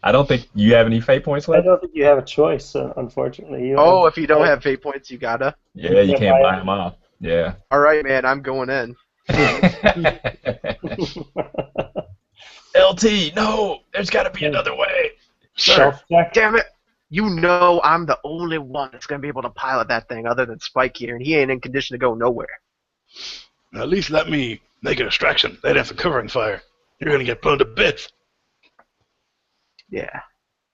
I don't think you have any fate points left. I don't think you have a choice, unfortunately. If you don't have fate points, you gotta. Yeah, you can't buy them off. Yeah. All right, man, I'm going in. LT, no, there's got to be another way. Sir. Damn it! You know I'm the only one that's gonna be able to pilot that thing, other than Spike here, and he ain't in condition to go nowhere. At least let me make a distraction. They'd have some covering fire. You're gonna get blown to bits. Yeah,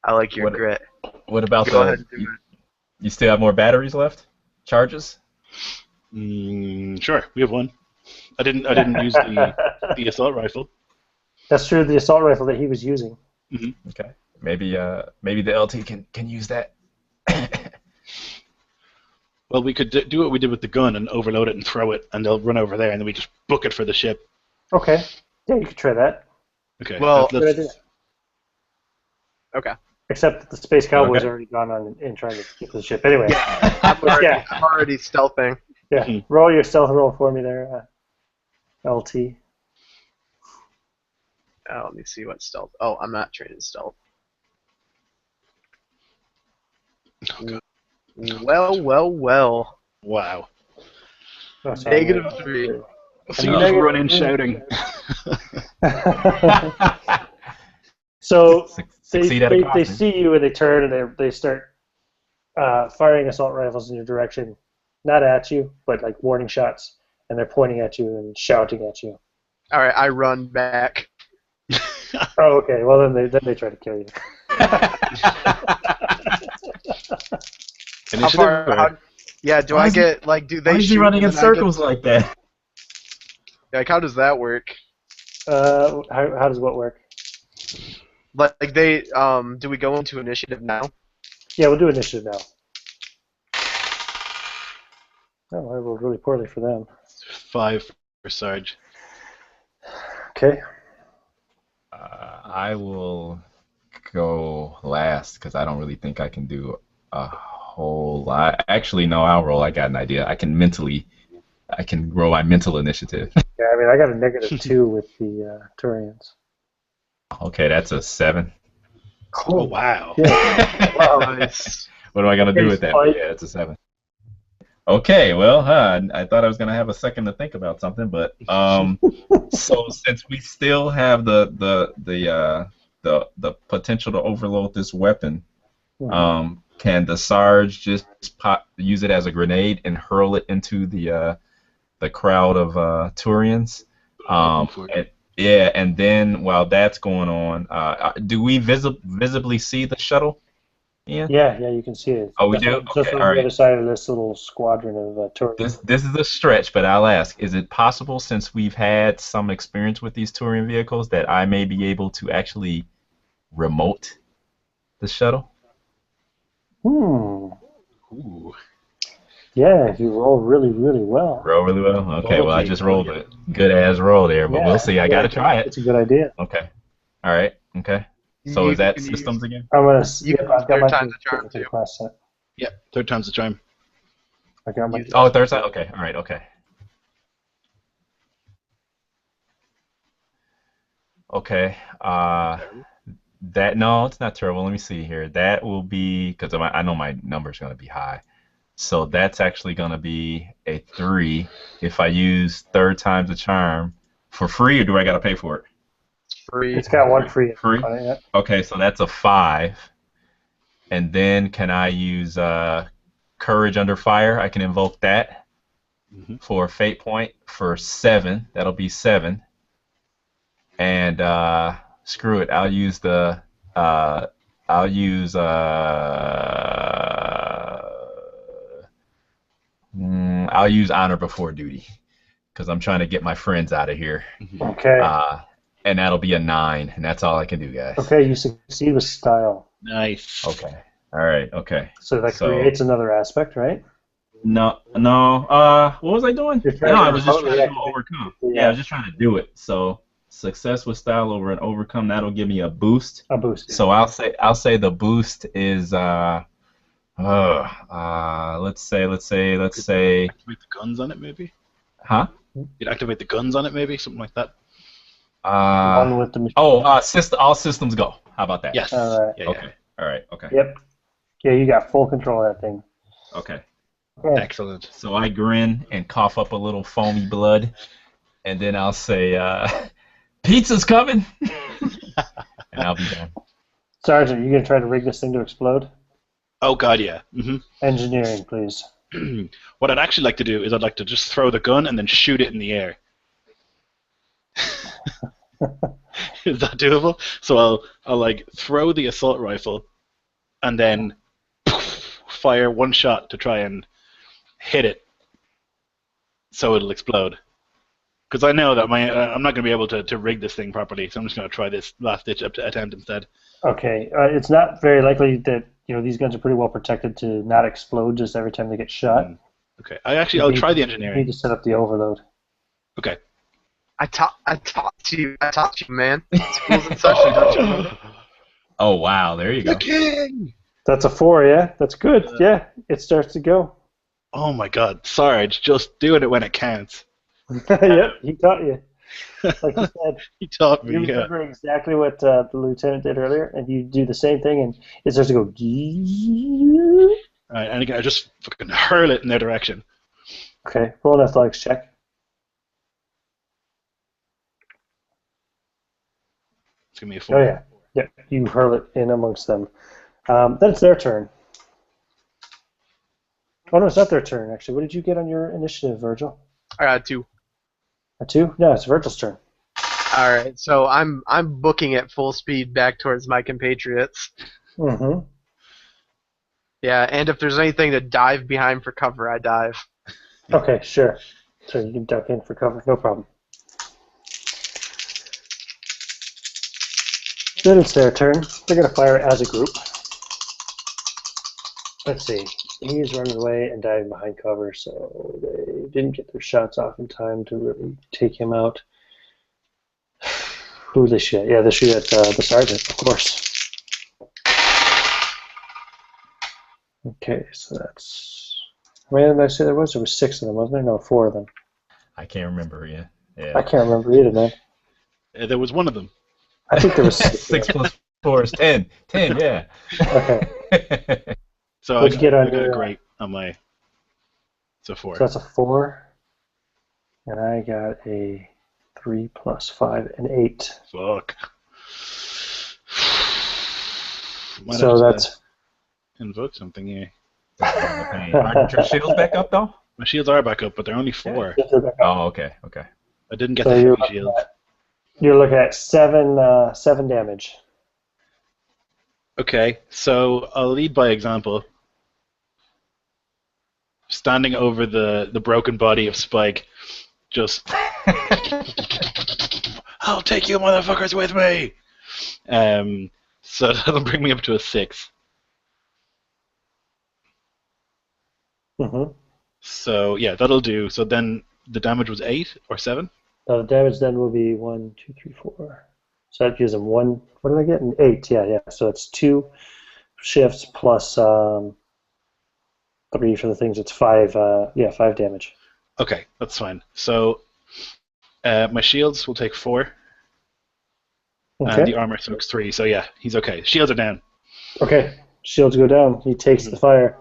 I like your grit. What about Go ahead and do it. You still have more batteries left? Charges? Sure, we have one. I didn't use the assault rifle. That's true. The assault rifle that he was using. Mm-hmm. Okay. Maybe the LT can use that. Well, we could do what we did with the gun and overload it and throw it, and they'll run over there, and then we just book it for the ship. Okay. Yeah, you could try that. Okay. Well, Okay. Except that the Space Cowboy's already gone on and trying to get to the ship. Anyway. I'm already stealthing. Yeah. Mhm. Roll your stealth roll for me there, LT. Let me see what stealth. Oh, I'm not trained in stealth. Oh, God. Well. Wow. Oh, sorry. -3. So you just run in shouting. So Succeed at a cost, they man. see you and they turn and they start firing assault rifles in your direction, not at you, but like warning shots, and they're pointing at you and shouting at you. All right, I run back. Oh, okay. Well, then they try to kill you. How far? Do I get like? Do they? Why is he shoot running in and I circles like that? Like, how does that work? How does what work? Like they do we go into initiative now? Yeah, we'll do initiative now. Oh, I rolled really poorly for them. 5 for Sarge. Okay. I will go last because I don't really think I can do a whole lot. Actually, no, I'll roll. I got an idea. I can roll my mental initiative. Yeah, I mean, I got a -2 with the Turians. Okay, that's a 7. Oh, wow. Yeah. Wow, nice. What am I gonna do with that? Spike. Yeah, it's a 7. Okay, well, I thought I was gonna have a second to think about something, but so since we still have the potential to overload this weapon, can the Sarge just use it as a grenade and hurl it into the crowd of Turians? And then while that's going on, do we visibly see the shuttle? Yeah, you can see it. Oh, we do? Just Okay, on all the right. other side of this little squadron of Turians. This is a stretch, but I'll ask: is it possible, since we've had some experience with these Turian vehicles, that I may be able to actually remote the shuttle? Hmm. Ooh. Yeah, if you roll really, really well. Roll really well? Okay, well, I Ballsy. just rolled a good-ass roll there, but we'll see. I got to try it. It's a good idea. Okay. All right. Okay. So is that systems again? I'm gonna. You can use I've got third my time's a charm, for the too. class set. Yeah, third time's the charm. I got my. Oh, third side? Okay. All right. Okay. Okay. No, it's not terrible. Let me see here. That will be, because I know my number's going to be high. So that's actually going to be a 3 if I use third time's a charm for free, or do I got to pay for it? It's free. It's got one free. Free? On it, yeah. Okay, so that's a 5. And then can I use Courage Under Fire? I can invoke that for a fate point for 7. That'll be 7. And screw it. I'll use honor before duty because I'm trying to get my friends out of here. Okay. And that'll be a 9, and that's all I can do, guys. Okay, you succeed with style. Nice. Okay. All right. Okay. So that creates another aspect, right? No. What was I doing? No, I was just trying to overcome. Yeah, I was just trying to do it. So success with style over an overcome, that'll give me a boost. A boost. So I'll say the boost is let's say Activate the guns on it, maybe. Huh? You'd activate the guns on it, maybe something like that. One with the machine. all systems go. How about that? Yes. All right. Yeah, Okay. All right. Okay. Yep. Yeah, you got full control of that thing. Okay. Okay. Excellent. So I grin and cough up a little foamy blood, and then I'll say, "Pizza's coming," and I'll be done. Sergeant, you gonna try to rig this thing to explode? Oh God, yeah. Engineering, please. What I'd actually like to do is I'd like to just throw the gun and then shoot it in the air. Is that doable? So I'll like throw the assault rifle and then fire one shot to try and hit it so it'll explode. Because I know that I'm not going to be able to rig this thing properly, so I'm just going to try this last-ditch attempt instead. Okay, it's not very likely that these guns are pretty well protected to not explode just every time they get shot. Okay, I'll try the engineering. You need to set up the overload. Okay. I talked to you, man. School's in session, don't you remember? Oh wow, there you go. The king! That's a 4, yeah? That's good. Yeah, it starts to go. Oh my God, Sarge, just doing it when it counts. Yep, he taught you. Like you said, He taught me, you remember exactly what the lieutenant did earlier, and you do the same thing, and it starts to go. Alright, and again, I just fucking hurl it in their direction. Okay, roll an athletics check. It's gonna be a 4. Oh yeah, yeah. You hurl it in amongst them. Then it's their turn. Oh no, it's not their turn actually. What did you get on your initiative, Virgil? I got 2. A 2? No, it's Virgil's turn. All right, so I'm booking at full speed back towards my compatriots. Mm-hmm. Yeah, and if there's anything to dive behind for cover, I dive. Okay, sure. So you can duck in for cover, no problem. Then it's their turn. They're going to fire as a group. Let's see. He's running away and diving behind cover, so they didn't get their shots off in time to really take him out. Who they shoot at? Yeah, they shoot at the sergeant, of course. Okay, so that's... How many did I say there was? There was 6 of them, wasn't there? No, 4 of them. I can't remember. Yeah. I can't remember either, man. There was one of them. I think there was 6. 6 plus 4 is 10. 10, yeah. Okay. So What'd you get on I got your, a great on my... It's a 4. So that's a 4. And I got a 3 plus 5 and 8. Fuck. Might So have to that's... invoke something here. Aren't your shields back up though? My shields are back up, but they're only 4. Oh, okay. I didn't get So the you're 3 shields. You're looking at 7 damage. Okay, so I'll lead by example. Standing over the broken body of Spike, just... I'll take you motherfuckers with me! So that'll bring me up to a 6. Mm-hmm. So yeah, that'll do. So then the damage was 8 or 7? The damage then will be 1, 2, 3, 4. So that gives him 1. What did I get? An 8. Yeah. So it's 2 shifts plus 3 for the things. It's 5. 5 damage. Okay, that's fine. So my shields will take 4, Okay. and the armor soaks 3. So yeah, he's okay. Shields are down. Okay. Shields go down. He takes the fire.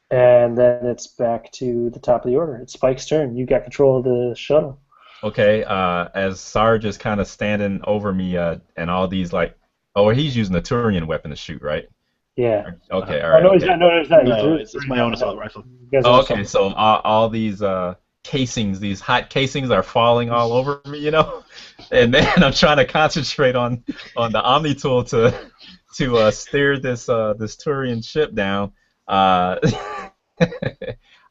And then it's back to the top of the order. It's Spike's turn. You got control of the shuttle. Okay, as Sarge is kind of standing over me, and all these he's using the Turian weapon to shoot, right? Yeah. Okay, all right. No, he's not. No, he's not. No, it's my own assault rifle. Okay, so all these casings, these hot casings, are falling all over me, and then I'm trying to concentrate on the Omni tool to steer this Turian ship down.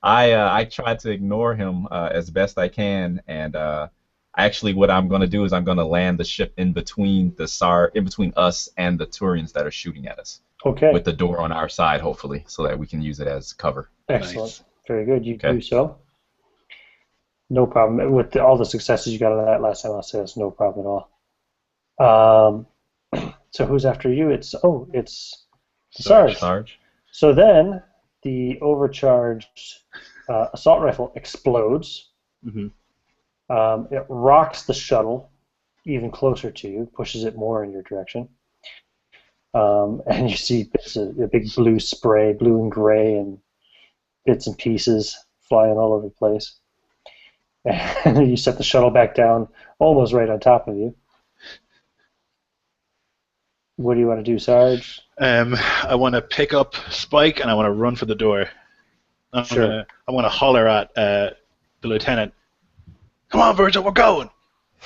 I tried to ignore him as best I can, and actually, what I'm going to do is I'm going to land the ship in between us and the Turians that are shooting at us. Okay. With the door on our side, hopefully, so that we can use it as cover. Excellent. Nice. Very good. You do so. No problem. With all the successes you got on that last time, I'll say that's no problem at all. So who's after you? It's Sarge. So then the overcharged assault rifle explodes. Mm-hmm. It rocks the shuttle even closer to you, pushes it more in your direction. And you see a big blue spray, blue and gray, and bits and pieces flying all over the place. And you set the shuttle back down, almost right on top of you. What do you want to do, Sarge? I want to pick up Spike and I want to run for the door. I want to holler at the lieutenant. Come on, Virgil, we're going.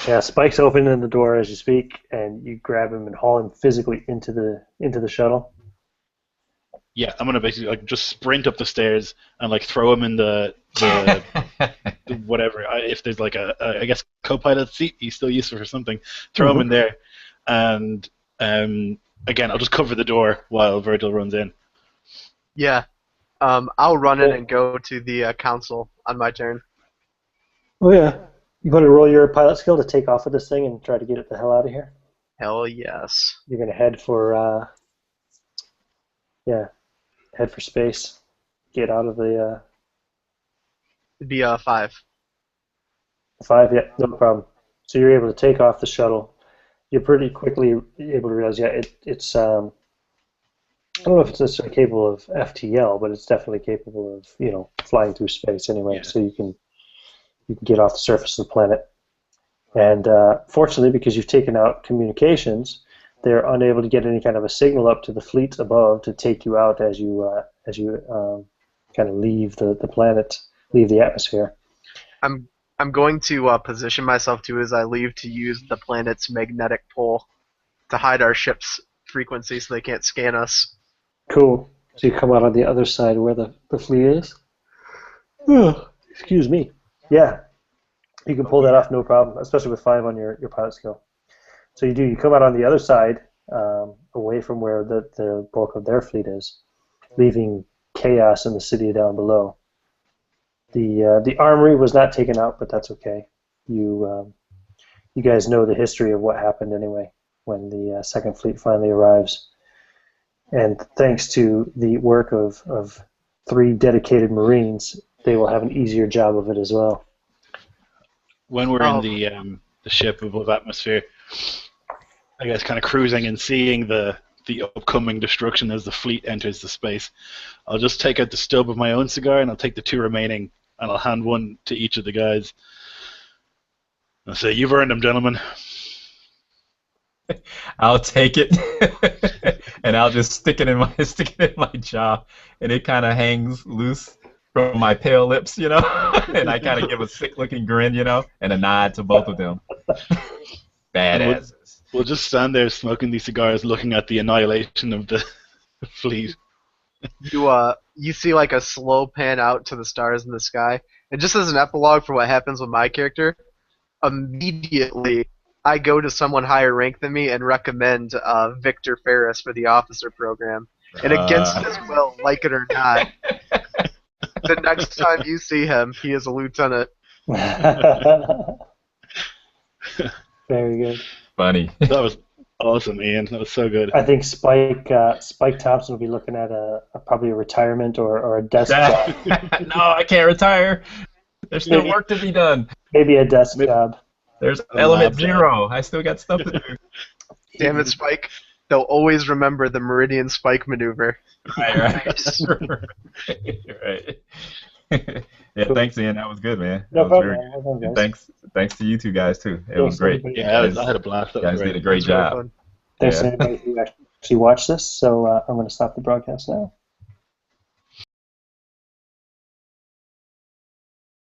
Yeah, Spike's opening the door as you speak, and you grab him and haul him physically into the shuttle. Yeah, I'm gonna basically just sprint up the stairs and throw him in the whatever. If there's I guess co-pilot seat, he's still useful for something. Throw him in there, and again, I'll just cover the door while Virgil runs in. Yeah, I'll run in and go to the council on my turn. Oh yeah. You want to roll your pilot skill to take off with this thing and try to get it the hell out of here? Hell yes. You're going to head for space. Get out of the... It'd be 5. 5, yeah, no problem. So you're able to take off the shuttle. You're pretty quickly able to realize, it's... I don't know if it's necessarily capable of FTL, but it's definitely capable of, flying through space anyway, so you can get off the surface of the planet. And fortunately, because you've taken out communications, they're unable to get any kind of a signal up to the fleet above to take you out as you kind of leave the planet, leave the atmosphere. I'm going to position myself as I leave to use the planet's magnetic pull to hide our ship's frequency so they can't scan us. Cool. So you come out on the other side where the fleet is. Oh, excuse me. Yeah, you can pull that off no problem, especially with 5 on your pilot skill. So you come out on the other side, away from where the bulk of their fleet is, leaving chaos in the city down below. The armory was not taken out, but that's okay. You guys know the history of what happened anyway when the Second Fleet finally arrives. And thanks to the work of 3 dedicated Marines, they will have an easier job of it as well. When we're in the ship above atmosphere, I guess kind of cruising and seeing the upcoming destruction as the fleet enters the space, I'll just take out the stub of my own cigar and I'll take the 2 remaining and I'll hand one to each of the guys. I'll say, "You've earned them, gentlemen." I'll take it, and I'll just stick it in my jaw, and it kind of hangs loose from my pale lips, and I kind of give a sick-looking grin, and a nod to both of them. Badasses. We'll just stand there smoking these cigars, looking at the annihilation of the fleet. You see a slow pan out to the stars in the sky, and just as an epilogue for what happens with my character, immediately I go to someone higher ranked than me and recommend Victor Ferris for the officer program. And against his will, like it or not, the next time you see him, he is a lieutenant. Very good. Funny. That was awesome, Ian. That was so good. I think Spike Thompson will be looking at probably a retirement or a desk job. No, I can't retire. There's still work to be done. Maybe a desk job. There's element 0. I still got stuff to do. Damn it, Spike. They'll always remember the Meridian Spike maneuver. Right. Right. Yeah, thanks, Ian. That was good, man. No That was problem. very No problem, good. guys. Thanks to you two guys too. It Yeah, was great. everybody. Yeah, I had a blast. That You was guys great. did a great It's really job. fun. Thanks Yeah. to anybody who actually watched this. So I'm going to stop the broadcast now.